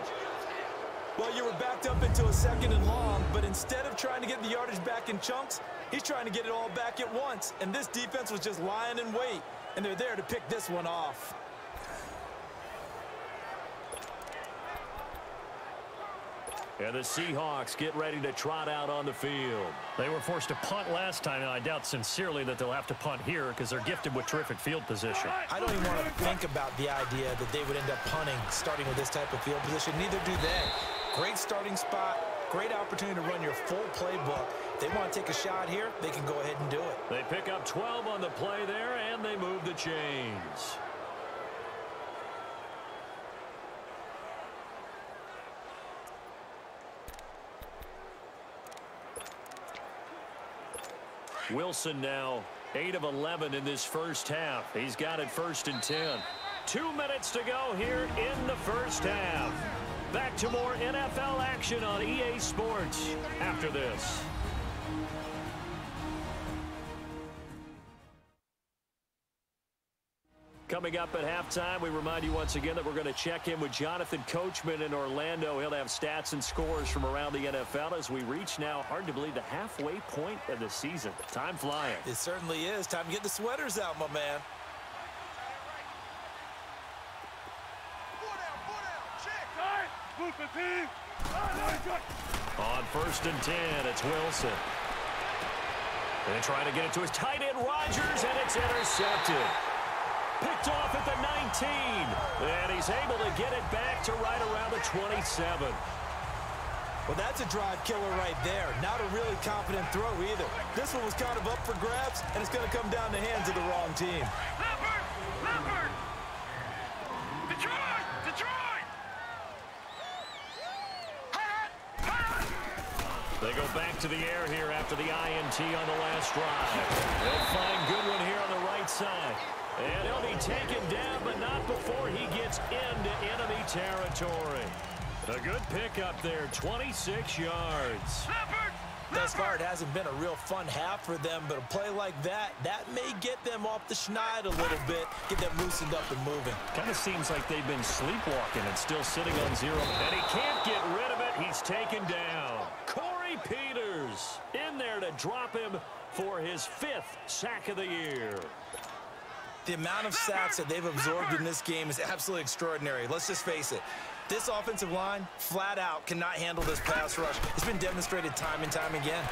Well, you were backed up into a 2nd and long, but instead of trying to get the yardage back in chunks, he's trying to get it all back at once. And this defense was just lying in wait, and they're there to pick this one off. And the Seahawks get ready to trot out on the field. They were forced to punt last time, and I doubt sincerely that they'll have to punt here because they're gifted with terrific field position. I don't even want to think about the idea that they would end up punting starting with this type of field position. Neither do they. Great starting spot, great opportunity to run your full playbook. If they want to take a shot here, they can go ahead and do it. They pick up 12 on the play there, and they move the chains. Wilson now 8 of 11 in this first half. He's got it 1st and 10. 2 minutes to go here in the first half. Back to more NFL action on EA Sports after this. Coming up at halftime, we remind you once again that we're going to check in with Jonathan Coachman in Orlando. He'll have stats and scores from around the NFL as we reach now, hard to believe, the halfway point of the season. Time flying. It certainly is. Time to get the sweaters out, my man. On 1st and 10, it's Wilson. And trying to get it to his tight end, Rodgers, and it's intercepted. Picked off at the 19. And he's able to get it back to right around the 27. Well, that's a drive killer right there. Not a really confident throw either. This one was kind of up for grabs, and it's going to come down the hands of the wrong team. Leopard! Leopard! Detroit! Detroit! They go back to the air here after the INT on the last drive. They'll find Goodwin here on the right side. And he'll be taken down, but not before he gets into enemy territory. A good pickup there, 26 yards. Thus far, it hasn't been a real fun half for them, but a play like that may get them off the schneid a little bit, get them loosened up and moving. Kind of seems like they've been sleepwalking and still sitting on 0. And he can't get rid of it. He's taken down. Corey Peters in there to drop him for his 5th sack of the year. The amount of sacks that they've absorbed in this game is absolutely extraordinary. Let's just face it. This offensive line, flat out, cannot handle this pass rush. It's been demonstrated time and time again.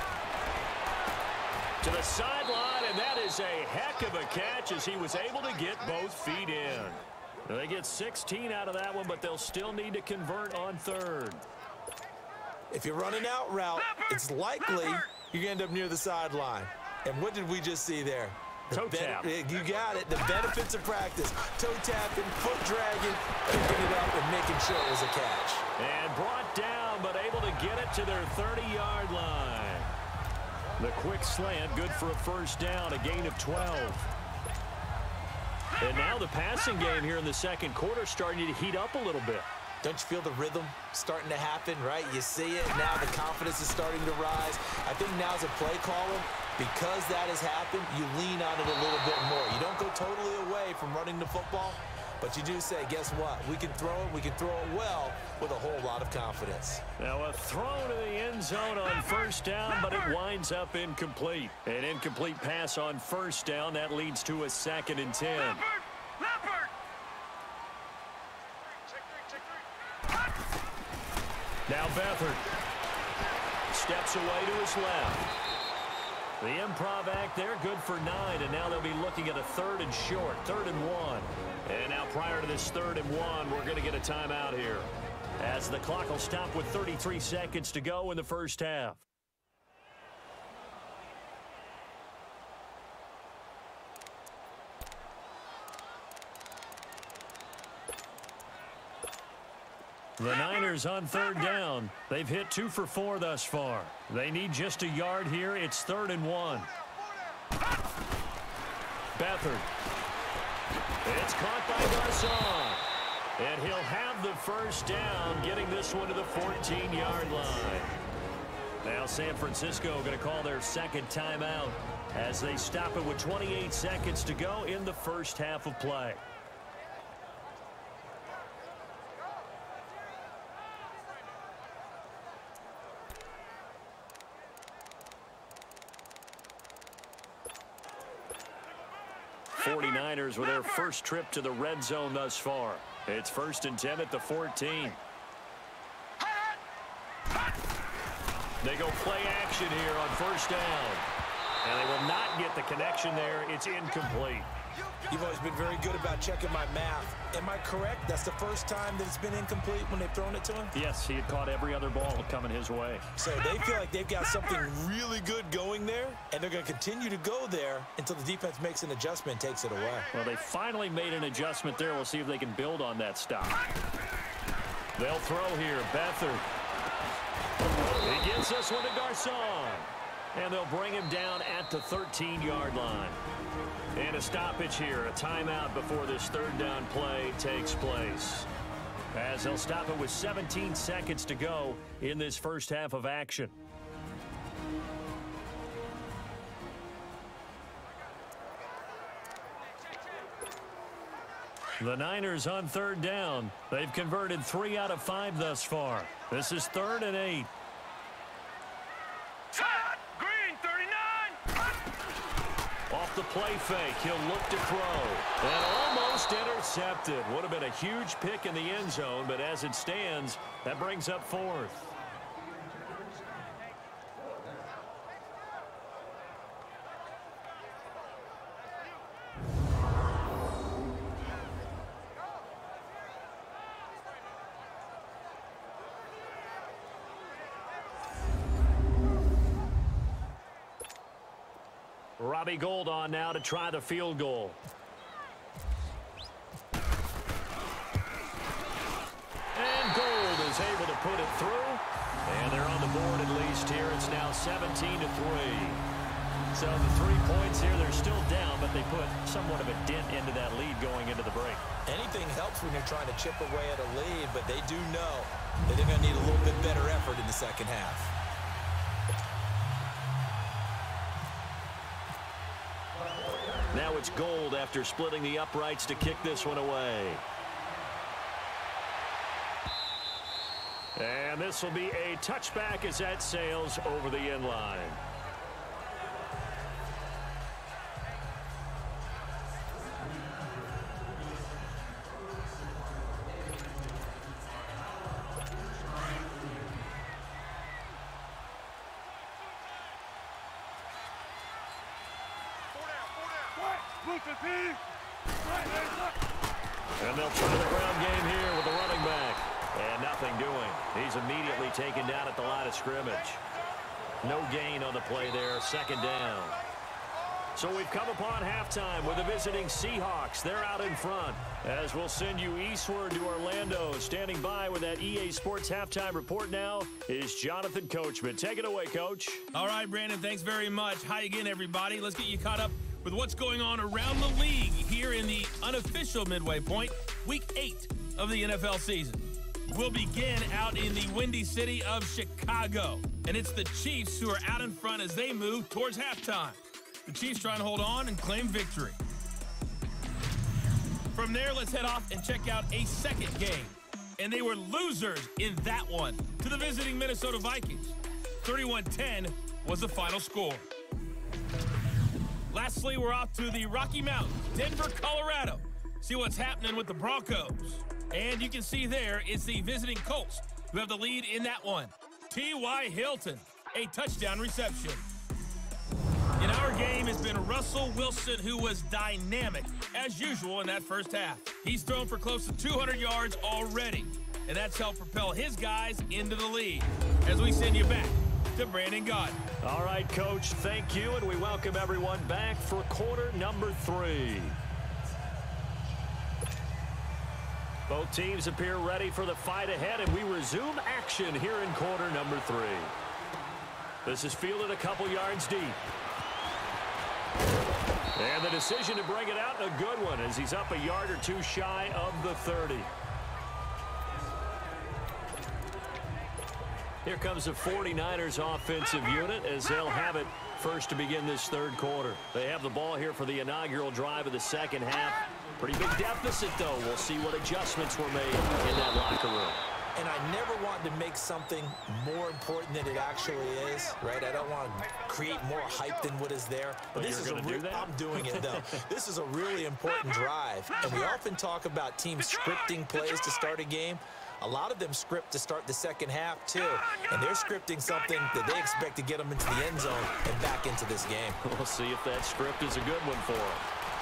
To the sideline, and that is a heck of a catch as he was able to get both feet in. They get 16 out of that one, but they'll still need to convert on 3rd. If you're running out route, it's likely you're going to end up near the sideline. And what did we just see there? Toe tap. You got it. The benefits of practice. Toe tapping, foot dragging, picking it up and making sure it was a catch. And brought down, but able to get it to their 30-yard line. The quick slant, good for a first down, a gain of 12. And now the passing game here in the second quarter starting to heat up a little bit. Don't you feel the rhythm starting to happen, right? You see it, now the confidence is starting to rise. I think now as a play caller, because that has happened, you lean on it a little bit more. You don't go totally away from running the football, but you do say, guess what? We can throw it, we can throw it well with a whole lot of confidence. Now a throw to the end zone on first down, but it winds up incomplete. An incomplete pass on first down, that leads to a 2nd and 10. Now Beathard steps away to his left. The improv act there, good for 9, and now they'll be looking at a 3rd and short, 3rd and 1. And now prior to this 3rd and 1, we're going to get a timeout here, as the clock will stop with 33 seconds to go in the first half. The Niners on 3rd down. They've hit 2 for 4 thus far. They need just a yard here. It's 3rd and 1. Beathard. It's caught by Garcon. And he'll have the first down, getting this one to the 14-yard line. Now San Francisco going to call their 2nd timeout as they stop it with 28 seconds to go in the first half of play. '49ers with their first trip to the red zone thus far. It's 1st and 10 at the 14. They go play action here on first down. And they will not get the connection there. It's incomplete. You've always been very good about checking my math. Am I correct? That's the first time that it's been incomplete when they've thrown it to him? Yes, he had caught every other ball coming his way. So they feel like they've got something really good going there, and they're going to continue to go there until the defense makes an adjustment and takes it away. Well, they finally made an adjustment there. We'll see if they can build on that stop. They'll throw here. Beathard. He gets this one to Garcon. And they'll bring him down at the 13-yard line. And a stoppage here, a timeout before this 3rd down play takes place. As they'll stop it with 17 seconds to go in this first half of action. The Niners on 3rd down. They've converted 3 out of 5 thus far. This is 3rd and 8. Off the play fake, he'll look to throw. And almost intercepted. Would have been a huge pick in the end zone, but as it stands, that brings up 4th. Robbie Gould on now to try the field goal. And Gould is able to put it through. And they're on the board at least here. It's now 17-3. So the 3 points here, they're still down, but they put somewhat of a dent into that lead going into the break. Anything helps when you're trying to chip away at a lead, but they do know that they're going to need a little bit better effort in the second half. Now it's Gould after splitting the uprights to kick this one away. And this will be a touchback as that sails over the end line. And they'll try the ground game here with the running back. And nothing doing. He's immediately taken down at the line of scrimmage. No gain on the play there. Second down. So we've come upon halftime with the visiting Seahawks. They're out in front. As we'll send you eastward to Orlando. Standing by with that EA Sports halftime report now is Jonathan Coachman. Take it away, Coach. All right, Brandon, thanks very much. Hi again, everybody. Let's get you caught up with what's going on around the league here in the unofficial midway point, Week 8 of the NFL season. We'll begin out in the windy city of Chicago, and it's the Chiefs who are out in front as they move towards halftime. The Chiefs trying to hold on and claim victory. From there, let's head off and check out a second game, and they were losers in that one to the visiting Minnesota Vikings. 31-10 was the final score. Lastly, we're off to the Rocky Mountains, Denver, Colorado. See what's happening with the Broncos. And you can see there it's the visiting Colts who have the lead in that one. T.Y. Hilton, a touchdown reception. In our game has been Russell Wilson, who was dynamic, as usual, in that first half. He's thrown for close to 200 yards already, and that's helped propel his guys into the lead. As we send you back to Brandon Gaudin. All right, Coach, thank you, and we welcome everyone back for quarter number 3. Both teams appear ready for the fight ahead, and we resume action here in quarter number 3. This is fielded a couple yards deep. And the decision to bring it out, a good one, as he's up a yard or two shy of the 30. Here comes the 49ers offensive unit as they'll have it first to begin this third quarter. They have the ball here for the inaugural drive of the second half. Pretty big deficit, though. We'll see what adjustments were made in that locker room. And I never want to make something more important than it actually is, right? I don't want to create more hype than what is there. But this is I'm doing it, though. This is a really important drive. And we often talk about teams scripting plays to start a game. A lot of them script to start the second half, too. And they're scripting something that they expect to get them into the end zone and back into this game. We'll see if that script is a good one for him.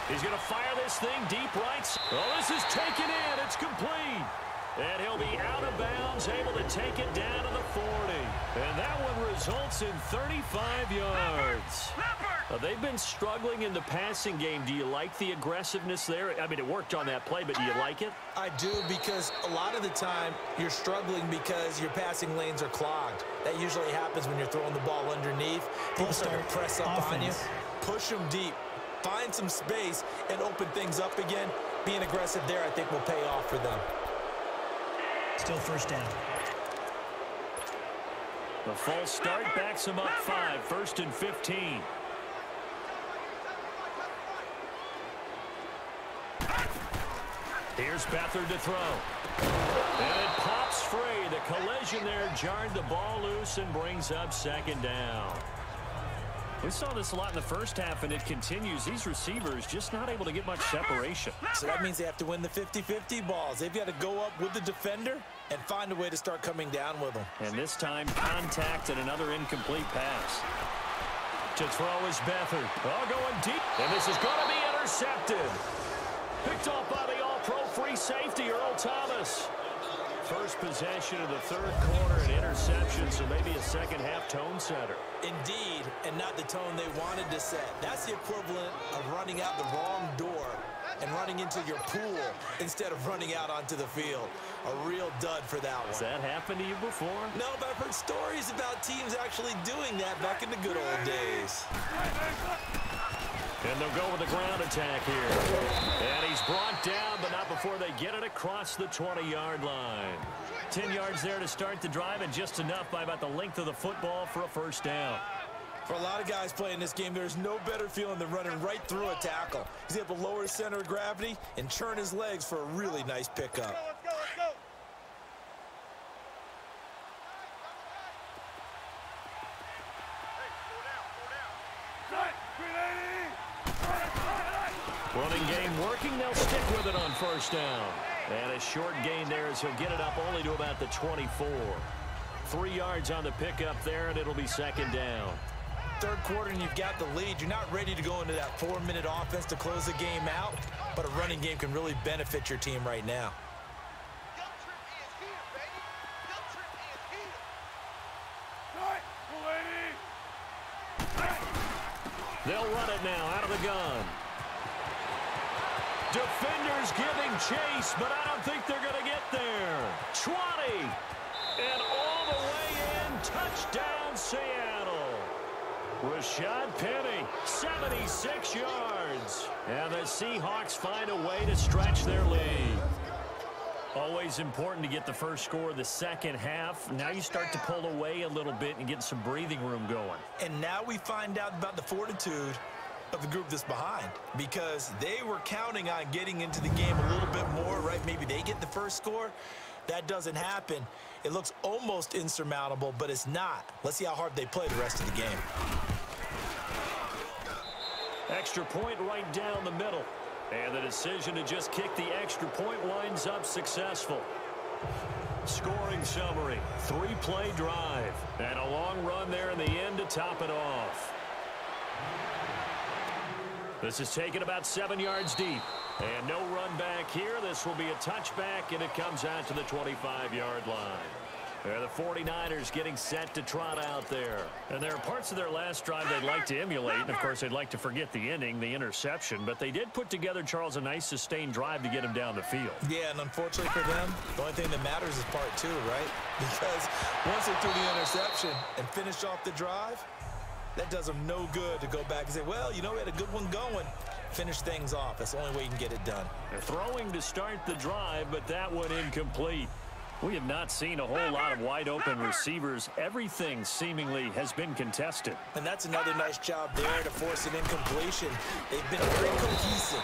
He's going to fire this thing deep right. Oh, this is taken in. It's complete. And he'll be out of bounds, able to take it down to the 40. And that one results in 35 yards. They've been struggling in the passing game. Do you like the aggressiveness there? I mean, it worked on that play, but do you like it? I do, because a lot of the time you're struggling because your passing lanes are clogged. That usually happens when you're throwing the ball underneath. People start to press up on you. Push them deep. Find some space and open things up again. Being aggressive there, I think, will pay off for them. Still first down. The false start backs him up 5. 1st and 15. Here's Beathard to throw. And it pops free. The collision there jarred the ball loose and brings up second down. We saw this a lot in the first half, and it continues. These receivers just not able to get much separation. So that means they have to win the 50-50 balls. They've got to go up with the defender and find a way to start coming down with them. And this time, contact and another incomplete pass. To throw is Beathard. Oh, going deep. And this is going to be intercepted. Picked off by the all-pro free safety, Earl Thomas. first possession of the third quarter, an interception, so maybe a second-half tone setter. Indeed, and not the tone they wanted to set. That's the equivalent of running out the wrong door and running into your pool instead of running out onto the field. A real dud for that one. Has that happened to you before? No, but I've heard stories about teams actually doing that back in the good old days. And they'll go with the ground attack here. And he's brought down, but not before they get it across the 20-yard line. 10 yards there to start the drive, and just enough by about the length of the football for a first down. For a lot of guys playing this game, there's no better feeling than running right through a tackle. He's able to lower his center of gravity and churn his legs for a really nice pickup. Let's go, let's go. Running game working. They'll stick with it on first down. And a short gain there as he'll get it up only to about the 24. 3 yards on the pickup there, and it'll be second down. Third quarter and you've got the lead. You're not ready to go into that 4-minute offense to close the game out, but a running game can really benefit your team right now. They'll run it now out of the gun. Defenders giving chase, but I don't think they're going to get there. 20. And all the way in. Touchdown, Seattle. Rashad Penny, 76 yards. And the Seahawks find a way to stretch their lead. Always important to get the first score of the second half. Now you start to pull away a little bit and get some breathing room going. And now we find out about the fortitude of the group that's behind, because they were counting on getting into the game a little bit more, right? Maybe they get the first score. That doesn't happen. It looks almost insurmountable, but it's not. Let's see how hard they play the rest of the game. Extra point right down the middle. And the decision to just kick the extra point winds up successful. Scoring summary, 3-play drive. And a long run there in the end to top it off. This is taken about 7 yards deep. And no run back here. This will be a touchback, and it comes out to the 25-yard line. The 49ers getting set to trot out there. And there are parts of their last drive they'd like to emulate. And, of course, they'd like to forget the ending, the interception. But they did put together, Charles, a nice sustained drive to get him down the field. Yeah, and unfortunately for them, the only thing that matters is part 2, right? Because once they threw the interception and finished off the drive, that does them no good to go back and say, well, you know, we had a good one going. Finish things off. That's the only way you can get it done. They're throwing to start the drive, but that one incomplete. We have not seen a whole lot of wide-open receivers. Everything seemingly has been contested. And that's another nice job there to force an incompletion. They've been very cohesive,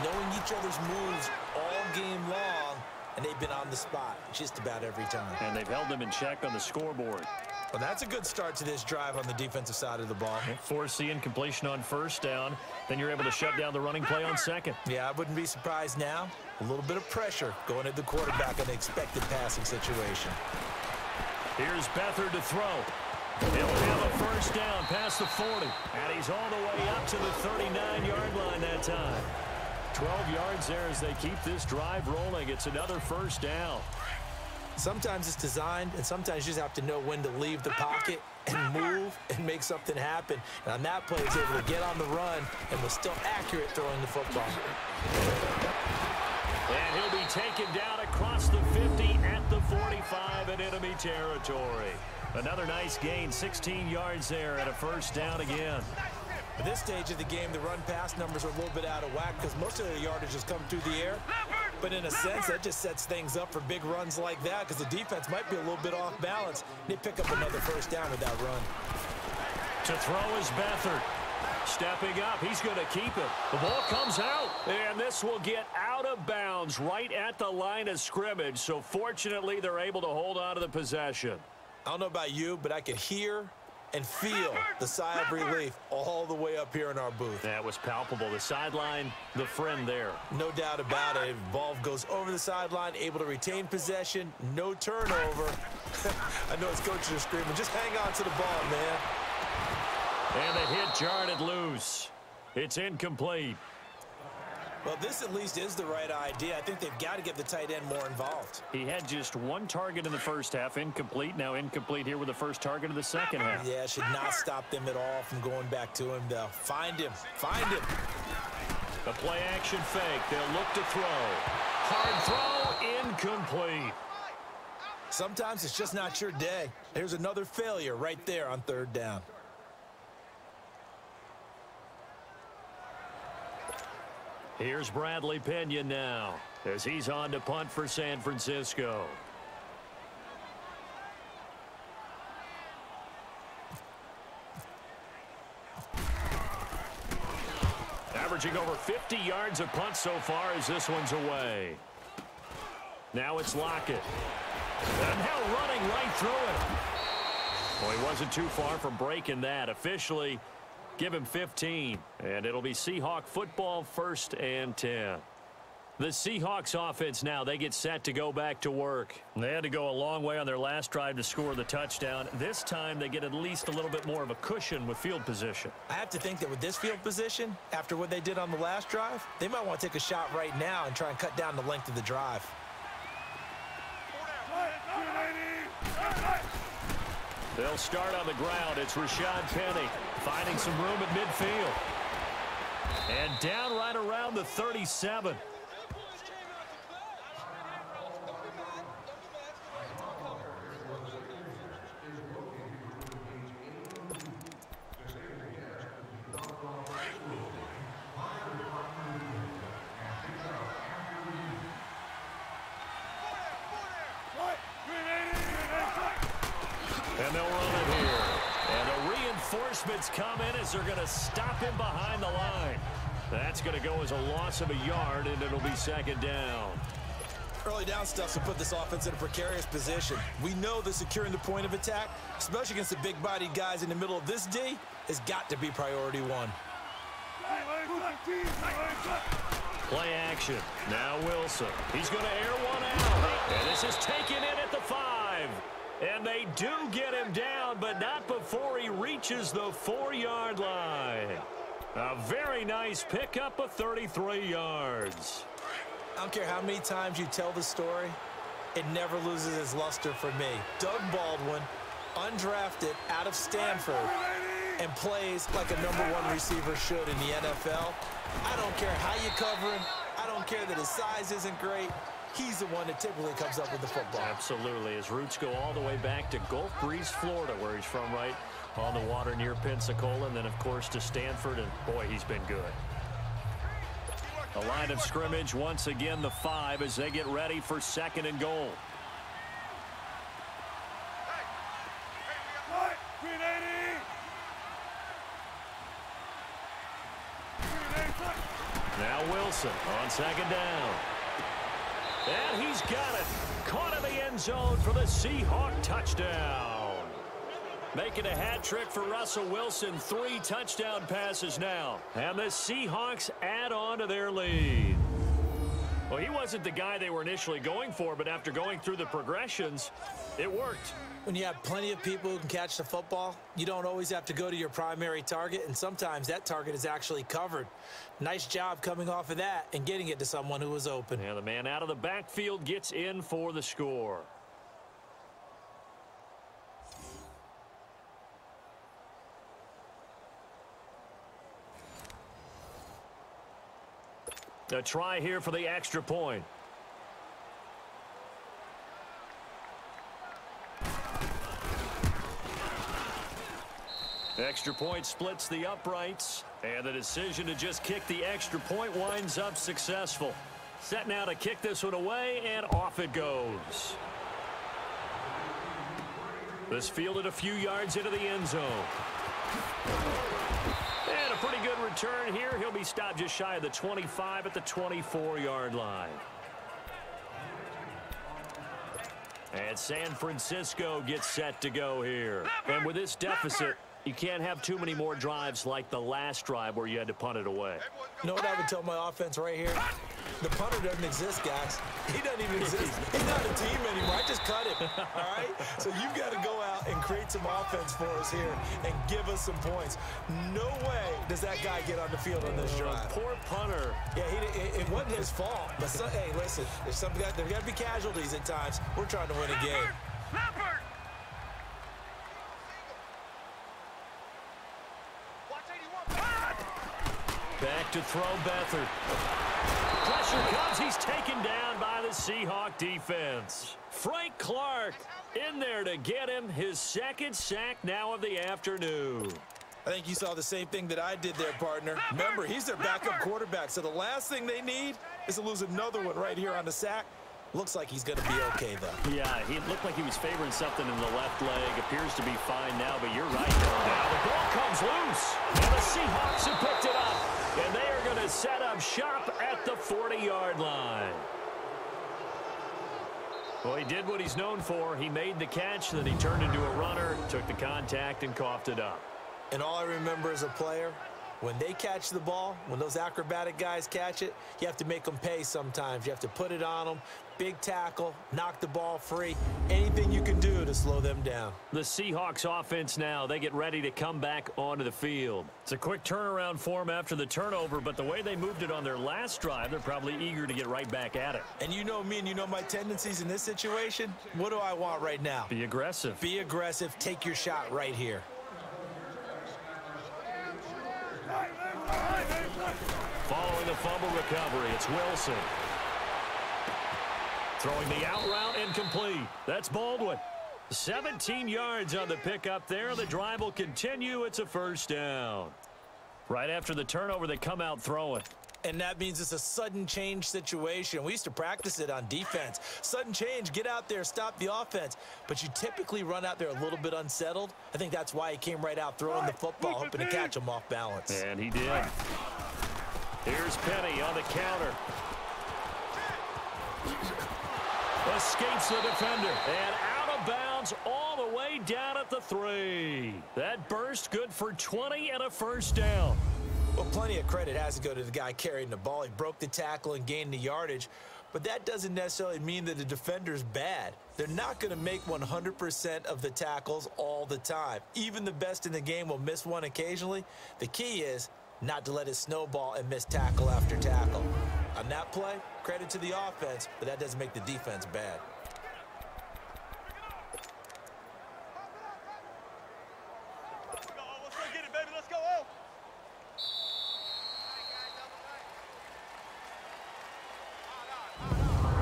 knowing each other's moves all game long, and they've been on the spot just about every time. And they've held them in check on the scoreboard. Well, that's a good start to this drive on the defensive side of the ball. Force the incompletion on first down. Then you're able to shut down the running play on second. Yeah, I wouldn't be surprised now. A little bit of pressure going at the quarterback in an expected passing situation. Here's Beathard to throw. He'll have a first down past the 40. And he's all the way up to the 39-yard line that time. 12 yards there as they keep this drive rolling. It's another first down. Sometimes it's designed, and sometimes you just have to know when to leave the pocket and move and make something happen. And on that play, he's able to get on the run and was still accurate throwing the football. And he'll be taken down across the 50 at the 45 in enemy territory. Another nice gain, 16 yards there and a first down again. At this stage of the game, the run-pass numbers are a little bit out of whack because most of the yardage has come through the air. But in a sense, that just sets things up for big runs like that because the defense might be a little bit off balance. They pick up another first down with that run. To throw is Beathard. Stepping up, he's going to keep it. The ball comes out, and this will get out of bounds right at the line of scrimmage. So fortunately, they're able to hold on to the possession. I don't know about you, but I could hear and feel the sigh of relief all the way up here in our booth. That was palpable. The sideline, the friend there. No doubt about it. Ball goes over the sideline, able to retain possession, no turnover. I know his coaches are screaming, just hang on to the ball, man. And the hit jarred it loose. It's incomplete. Well, this at least is the right idea. I think they've got to get the tight end more involved. He had just one target in the first half, incomplete. Now incomplete here with the first target of the second half. Yeah, should not stop them at all from going back to him, though. Find him. Find him. The play action fake. They'll look to throw. Hard throw, incomplete. Sometimes it's just not your day. There's another failure right there on third down. Here's Bradley Pena now as he's on to punt for San Francisco. Averaging over 50 yards a punt so far as this one's away. Now it's Lockett. And now running right through it. Well, he wasn't too far from breaking that. Officially, give him 15. And it'll be Seahawk football, 1st and 10. The Seahawks offense now, they get set to go back to work. They had to go a long way on their last drive to score the touchdown. This time they get at least a little bit more of a cushion with field position. I have to think that with this field position, after what they did on the last drive, they might want to take a shot right now and try and cut down the length of the drive. They'll start on the ground. It's Rashad Penny finding some room at midfield. And down right around the 37. And they'll run it here. And the reinforcements come in as they're going to stop him behind the line. That's going to go as a loss of a yard, and it'll be 2nd down. Early down stuff to put this offense in a precarious position. We know that securing the point of attack, especially against the big-bodied guys in the middle of this D, has got to be priority one. Play action. Now Wilson. He's going to air one out. And this is taken in at the 5. And they do get him down, but not before he reaches the 4-yard line. A very nice pickup of 33 yards. I don't care how many times you tell the story, it never loses its luster for me. Doug Baldwin, undrafted out of Stanford, and plays like a #1 receiver should in the NFL. I don't care how you cover him. I don't care that his size isn't great. He's the one that typically comes up with the football. Absolutely. His roots go all the way back to Gulf Breeze, Florida, where he's from, right on the water near Pensacola, and then, of course, to Stanford, and, boy, he's been good. The line of scrimmage, once again, the 5 as they get ready for 2nd and goal. Now Wilson on 2nd down. And he's got it. Caught in the end zone for the Seahawk touchdown. Making a hat trick for Russell Wilson. 3 touchdown passes now. And the Seahawks add on to their lead. Well, he wasn't the guy they were initially going for, but after going through the progressions, it worked. When you have plenty of people who can catch the football, you don't always have to go to your primary target, and sometimes that target is actually covered. Nice job coming off of that and getting it to someone who was open. And the man out of the backfield gets in for the score. A try here for the extra point. Extra point splits the uprights, and the decision to just kick the extra point winds up successful. Set now to kick this one away, and off it goes. This fielded a few yards into the end zone. And a pretty good return here. He'll be stopped just shy of the 25 at the 24-yard line. And San Francisco gets set to go here. And with this deficit, You can't have too many more drives like the last drive where you had to punt it away. You know what I would tell my offense right here? The punter doesn't exist, guys. He doesn't even exist. He's not a team anymore. I just cut him, all right? So you've got to go out and create some offense for us here and give us some points. No way does that guy get on the field on this drive. Poor punter. Yeah, it wasn't his fault. But, hey, listen, there's got to be casualties at times. We're trying to win a game. Back to throw Beathard. Pressure comes. He's taken down by the Seahawk defense. Frank Clark in there to get him his second sack now of the afternoon. I think you saw the same thing that I did there, partner. Remember, he's their backup quarterback, so the last thing they need is to lose another one right here on the sack. Looks like he's going to be okay, though. Yeah, he looked like he was favoring something in the left leg. Appears to be fine now, but you're right. Now the ball comes loose, and the Seahawks have picked it up. And they are going to set up shop at the 40-yard line. Well, he did what he's known for. He made the catch, then he turned into a runner, took the contact, and coughed it up. And all I remember as a player, when they catch the ball, when those acrobatic guys catch it, you have to make them pay sometimes. You have to put it on them, big tackle, knock the ball free, anything you can do to slow them down. The Seahawks offense now, they get ready to come back onto the field. It's a quick turnaround for them after the turnover, but the way they moved it on their last drive, they're probably eager to get right back at it. And you know me and you know my tendencies in this situation. What do I want right now? Be aggressive. Be aggressive. Take your shot right here. Following the fumble recovery, it's Wilson. Throwing the out route incomplete. That's Baldwin. 17 yards on the pickup there. The drive will continue. It's a first down. Right after the turnover, they come out throwing. And that means it's a sudden change situation. We used to practice it on defense. Sudden change, get out there, stop the offense. But you typically run out there a little bit unsettled. I think that's why he came right out throwing the football, hoping to catch him off balance. And he did. Here's Penny on the counter. Escapes the defender. And out of bounds all the way down at the 3. That burst good for 20 and a first down. Well, plenty of credit has to go to the guy carrying the ball. He broke the tackle and gained the yardage. But that doesn't necessarily mean that the defender's bad. They're not going to make 100% of the tackles all the time. Even the best in the game will miss one occasionally. The key is not to let it snowball and miss tackle after tackle. On that play, credit to the offense, but that doesn't make the defense bad.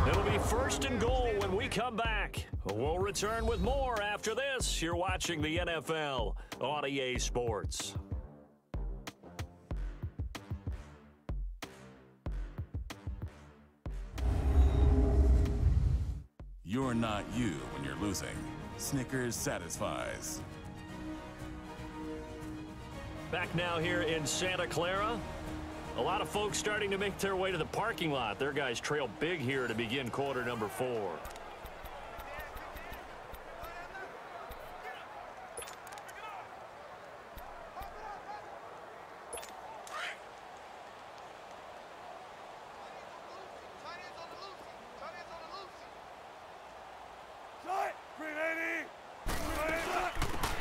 It'll be first and goal when we come back. We'll return with more after this. You're watching the NFL on EA Sports. You're not you when you're losing. Snickers satisfies. Back now here in Santa Clara. A lot of folks starting to make their way to the parking lot. Their guys trail big here to begin quarter number 4.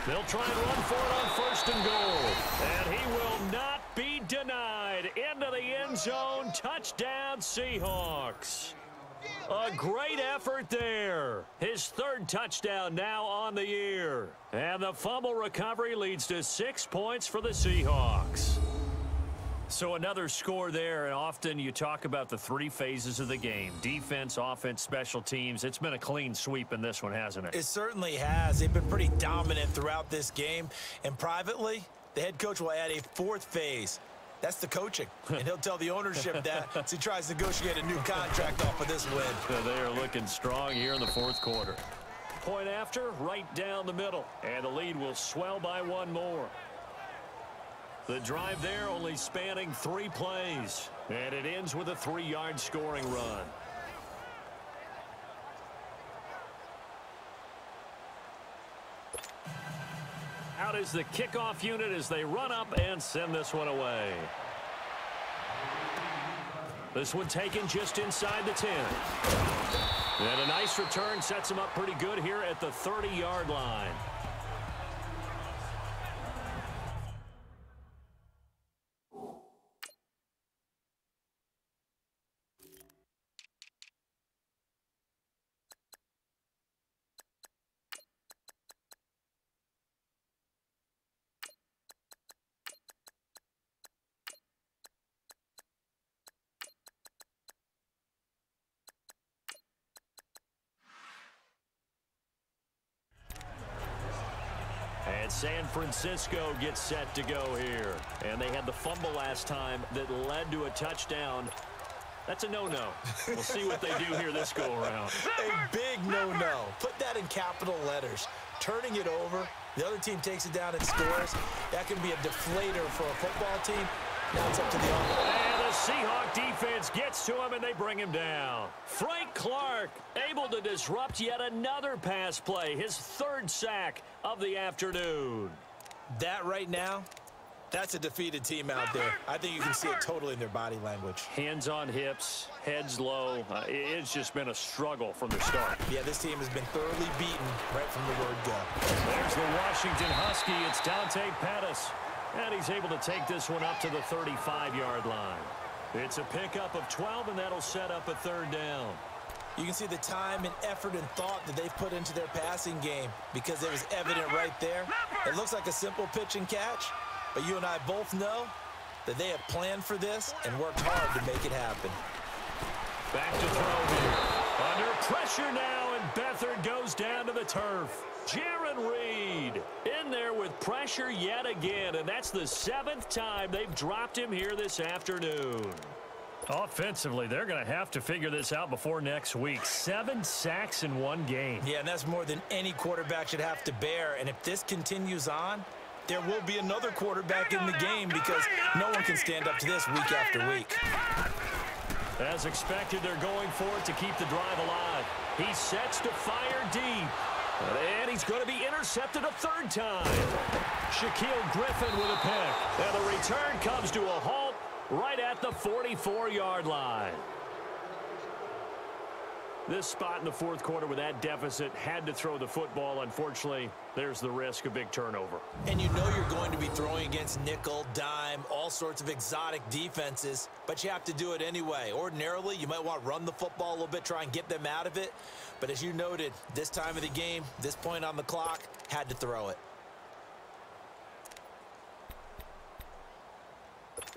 They'll try and run for it on first and goal. And he will not be denied. Into the end zone. Touchdown, Seahawks. A great effort there. His third touchdown now on the year. And the fumble recovery leads to 6 points for the Seahawks. So another score there, and often you talk about the 3 phases of the game. Defense, offense, special teams. It's been a clean sweep in this one, hasn't it? It certainly has. They've been pretty dominant throughout this game. And privately, the head coach will add a 4th phase. That's the coaching. And he'll tell the ownership that as he tries to negotiate a new contract off of this win. So they are looking strong here in the 4th quarter. Point after, right down the middle. And the lead will swell by 1 more. The drive there only spanning 3 plays. And it ends with a 3-yard scoring run. Out out is the kickoff unit as they run up and send this one away. This one taken just inside the 10. And a nice return sets him up pretty good here at the 30-yard line. And San Francisco gets set to go here. And they had the fumble last time that led to a touchdown. That's a no-no. We'll see what they do here this go-around. A big no-no. Put that in capital letters. Turning it over, the other team takes it down and scores. That can be a deflator for a football team. Now it's up to the offense. And the Seahawks defense gets to him, and they bring him down. Frank Clark able to disrupt yet another pass play, his third sack of the afternoon. That right now, that's a defeated team out there. I think you can see it totally in their body language. Hands on hips, heads low. It's just been a struggle from the start. Yeah, this team has been thoroughly beaten right from the word go. There's the Washington Husky. It's Dante Pettis. And he's able to take this one up to the 35-yard line. It's a pickup of 12, and that'll set up a third down. You can see the time and effort and thought that they've put into their passing game because it was evident right there. It looks like a simple pitch and catch, but you and I both know that they have planned for this and worked hard to make it happen. Back to throw here. Under pressure now, and Beathard goes down to the turf. Jaron Reed in there with pressure yet again, and that's the 7th time they've dropped him here this afternoon. Offensively, they're going to have to figure this out before next week. 7 sacks in one game. Yeah, and that's more than any quarterback should have to bear, and if this continues on, there will be another quarterback in the game because no one can stand up to this week after week. As expected, they're going for it to keep the drive alive. He sets to fire deep. And he's going to be intercepted a third time. Shaquille Griffin with a pick. And the return comes to a halt right at the 44-yard line. This spot in the fourth quarter with that deficit had to throw the football. Unfortunately, there's the risk of big turnover. And you know you're going to be throwing against nickel, dime, all sorts of exotic defenses, but you have to do it anyway. Ordinarily, you might want to run the football a little bit, try and get them out of it. But as you noted, this time of the game, this point on the clock, had to throw it.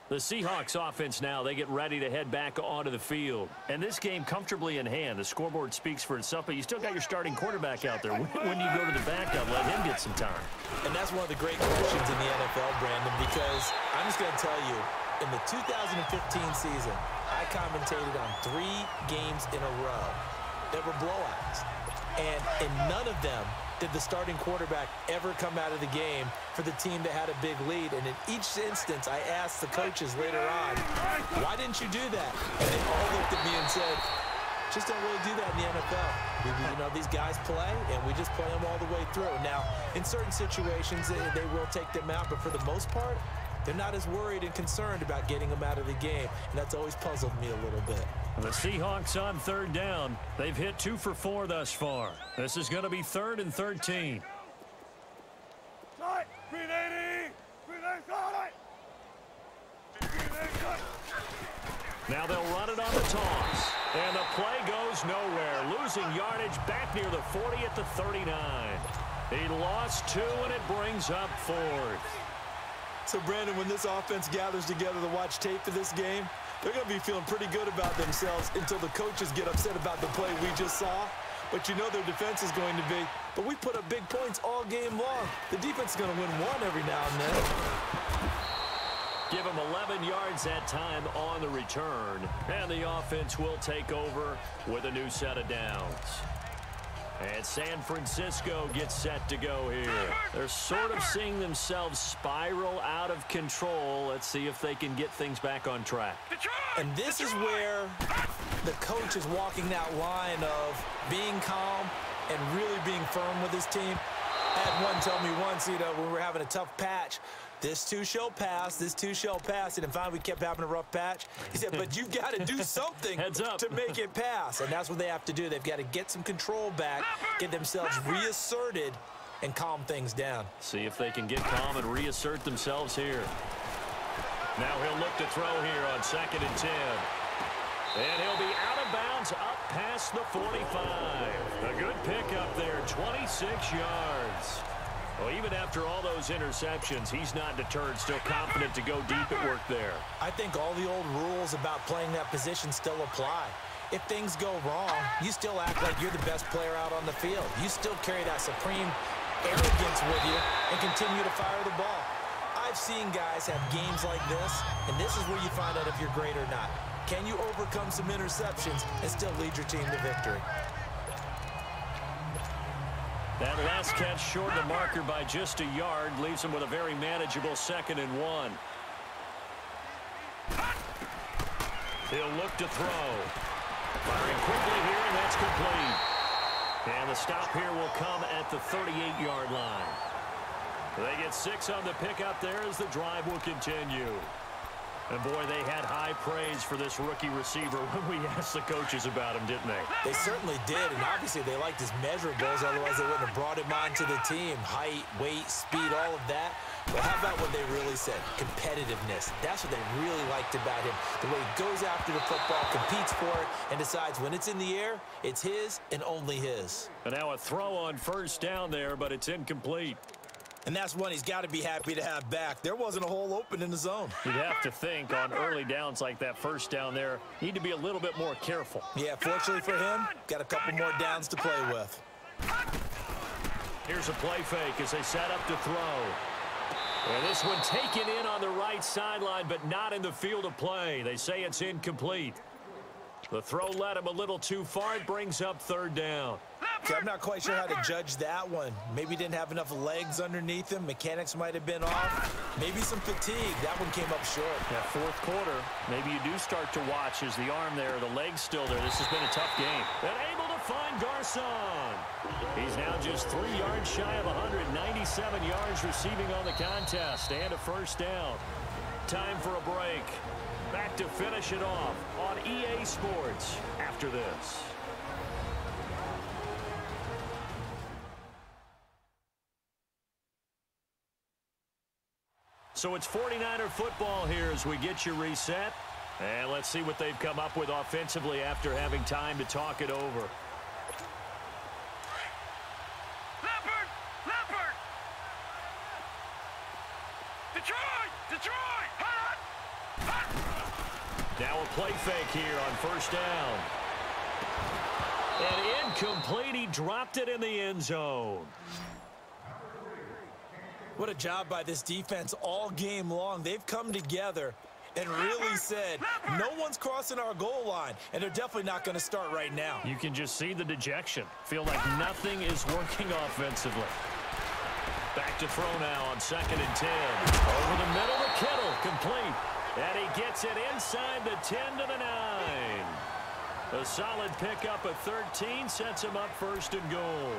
The Seahawks offense now, they get ready to head back onto the field. And this game comfortably in hand. The scoreboard speaks for itself, but you still got your starting quarterback out there. When you go to the backup, let him get some time. And that's one of the great questions in the NFL, Brandon, because I'm just going to tell you, in the 2015 season, I commentated on 3 games in a row that were blowouts. And in none of them did the starting quarterback ever come out of the game for the team that had a big lead. And in each instance, I asked the coaches later on, why didn't you do that? And they all looked at me and said, just don't really do that in the NFL. You know, these guys play, and we just play them all the way through. Now, in certain situations, they will take them out, but for the most part, they're not as worried and concerned about getting them out of the game, and that's always puzzled me a little bit. The Seahawks on third down. They've hit 2 for 4 thus far. This is going to be 3rd and 13. Now they'll run it on the toss. And the play goes nowhere. Losing yardage back near the 40 at the 39. He lost 2, and it brings up 4th. So, Brandon, when this offense gathers together to watch tape for this game, they're going to be feeling pretty good about themselves until the coaches get upset about the play we just saw. But you know their defense is going to be, but we put up big points all game long. The defense is going to win one every now and then. Give them 11 yards that time on the return. And the offense will take over with a new set of downs. And San Francisco gets set to go here. They're sort of seeing themselves spiral out of control. Let's see if they can get things back on track. And this is where the coach is walking that line of being calm and really being firm with his team. I had one tell me once, when we were having a tough patch, this too shall pass, this too shall pass, and finally we kept having a rough patch. He said, but you've got to do something to make it pass, and that's what they have to do. They've got to get some control back, get themselves reasserted, and calm things down. See if they can get calm and reassert themselves here. Now he'll look to throw here on 2nd and 10. And he'll be out of bounds up past the 45. A good pickup there, 26 yards. Well, even after all those interceptions, he's not deterred, still confident to go deep at work there. I think all the old rules about playing that position still apply. If things go wrong, you still act like you're the best player out on the field. You still carry that supreme arrogance with you and continue to fire the ball. I've seen guys have games like this, and this is where you find out if you're great or not. Can you overcome some interceptions and still lead your team to victory? That last catch short of the marker by just a yard leaves him with a very manageable 2nd and 1. He'll look to throw. Firing quickly here, and that's complete. And the stop here will come at the 38-yard line. They get 6 on the pickup there as the drive will continue. And, boy, they had high praise for this rookie receiver when we asked the coaches about him, didn't they? They certainly did, and obviously they liked his measurables, otherwise they wouldn't have brought him onto the team. Height, weight, speed, all of that. But how about what they really said? Competitiveness. That's what they really liked about him. The way he goes after the football, competes for it, and decides when it's in the air, it's his and only his. And now a throw on 1st down there, but it's incomplete. And that's one he's got to be happy to have back. There wasn't a hole open in the zone. You'd have to think on early downs like that 1st down there, need to be a little bit more careful. Yeah, fortunately for him, got a couple more downs to play with. Here's a play fake as they set up to throw. And this one taken in on the right sideline, but not in the field of play. They say it's incomplete. The throw led him a little too far. It brings up 3rd down. Okay, I'm not quite sure how to judge that one. Maybe didn't have enough legs underneath him. Mechanics might have been off. Maybe some fatigue. That one came up short. That 4th quarter, maybe you do start to watch as the arm there, the leg's still there. This has been a tough game. And able to find Garcon. He's now just 3 yards shy of 197 yards receiving on the contest and a 1st down. Time for a break. Back to finish it off on EA Sports after this. So it's 49er football here as we get you reset. And let's see what they've come up with offensively after having time to talk it over. Leopard! Detroit! Hot! Now a play fake here on 1st down. And incomplete. He dropped it in the end zone. What a job by this defense all game long. They've come together and really said, no one's crossing our goal line, and they're definitely not going to start right now. You can just see the dejection. Feel like nothing is working offensively. Back to throw now on 2nd and 10. Over the middle to Kittle, complete. And he gets it inside the 10 to the 9. A solid pickup at 13 sets him up 1st and goal.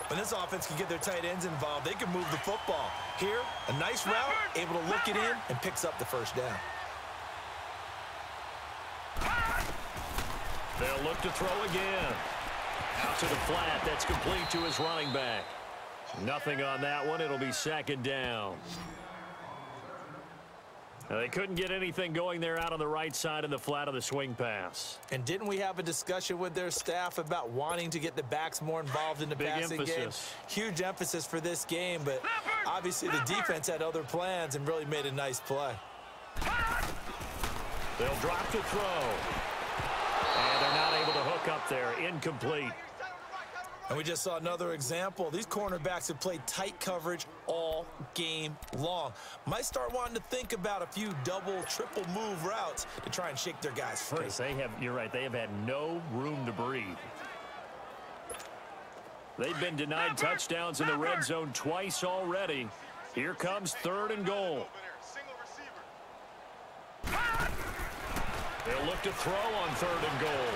When this offense can get their tight ends involved, they can move the football. Here, a nice route, able to look it in, and picks up the 1st down. They'll look to throw again. Out to the flat. That's complete to his running back. Nothing on that one. It'll be 2nd down. Now, they couldn't get anything going there out on the right side of the flat of the swing pass. And didn't we have a discussion with their staff about wanting to get the backs more involved in the passing game? Huge emphasis for this game, but obviously the defense had other plans and really made a nice play. They'll drop to throw. And they're not able to hook up there. Incomplete. And we just saw another example. These cornerbacks have played tight coverage all game long. Might start wanting to think about a few double, triple move routes to try and shake their guys free. You're right, they have had no room to breathe. They've been denied touchdowns in the red zone twice already. Here comes 3rd and goal. They'll look to throw on 3rd and goal.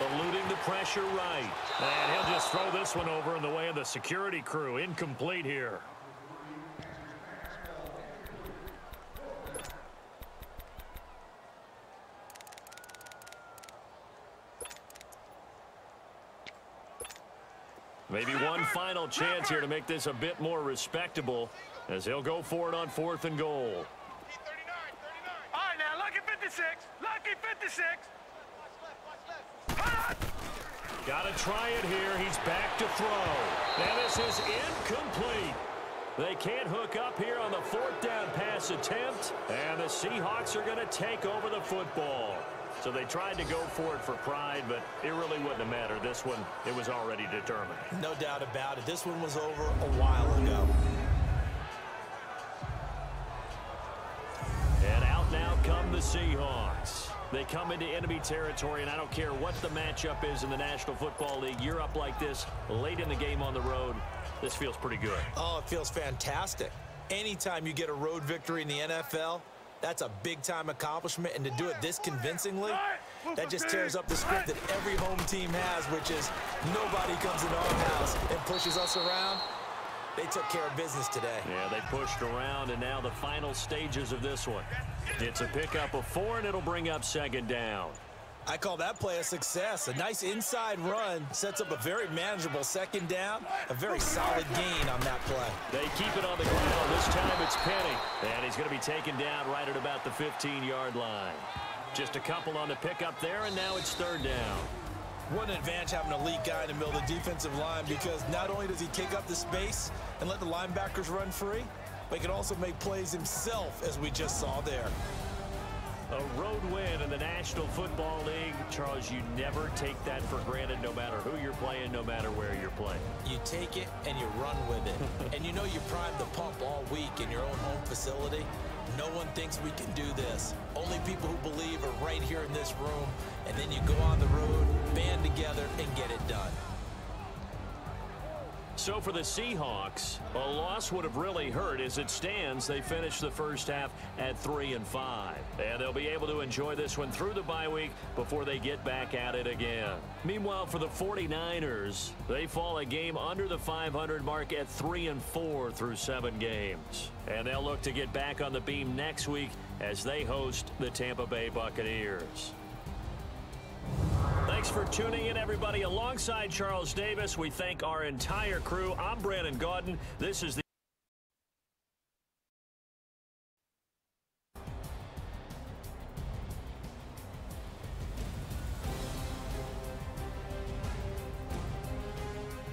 Eluding the pressure right. And he'll just throw this one over in the way of the security crew. Incomplete here. Maybe one final chance here to make this a bit more respectable as he'll go for it on 4th and goal. 39. All right, now, lucky 56. Lucky 56. Got to try it here. He's back to throw. And this is incomplete. They can't hook up here on the 4th down pass attempt. And the Seahawks are going to take over the football. So they tried to go for it for pride, but it really wouldn't have mattered. This one, it was already determined. No doubt about it. This one was over a while ago. And out now come the Seahawks. They come into enemy territory, and I don't care what the matchup is in the National Football League. You're up like this late in the game on the road. This feels pretty good. Oh, it feels fantastic. Anytime you get a road victory in the NFL, that's a big-time accomplishment, and to do it this convincingly, that just tears up the script that every home team has, which is nobody comes into our house and pushes us around. They took care of business today. Yeah, they pushed around, and now the final stages of this one. It's a pickup of 4, and it'll bring up 2nd down. I call that play a success. A nice inside run sets up a very manageable 2nd down. A very solid gain on that play. They keep it on the ground. This time it's Penny. And he's going to be taken down right at about the 15-yard line. Just a couple on the pickup there, and now it's 3rd down. What an advantage having an elite guy in the middle of the defensive line, because not only does he kick up the space and let the linebackers run free, but he can also make plays himself, as we just saw there. A road win in the National Football League. Charles, you never take that for granted, no matter who you're playing, no matter where you're playing. You take it and you run with it. And you know you primed the pump all week in your own home facility. No one thinks we can do this. Only people who believe are right here in this room. And then you go on the road, band together, and get it done. So for the Seahawks, a loss would have really hurt. As it stands, they finished the first half at 3-5. And they'll be able to enjoy this one through the bye week before they get back at it again. Meanwhile, for the 49ers, they fall a game under the 500 mark at 3-4 through 7 games. And they'll look to get back on the beam next week as they host the Tampa Bay Buccaneers. Thanks for tuning in, everybody. Alongside Charles Davis, we thank our entire crew. I'm Brandon Gaudin. This is the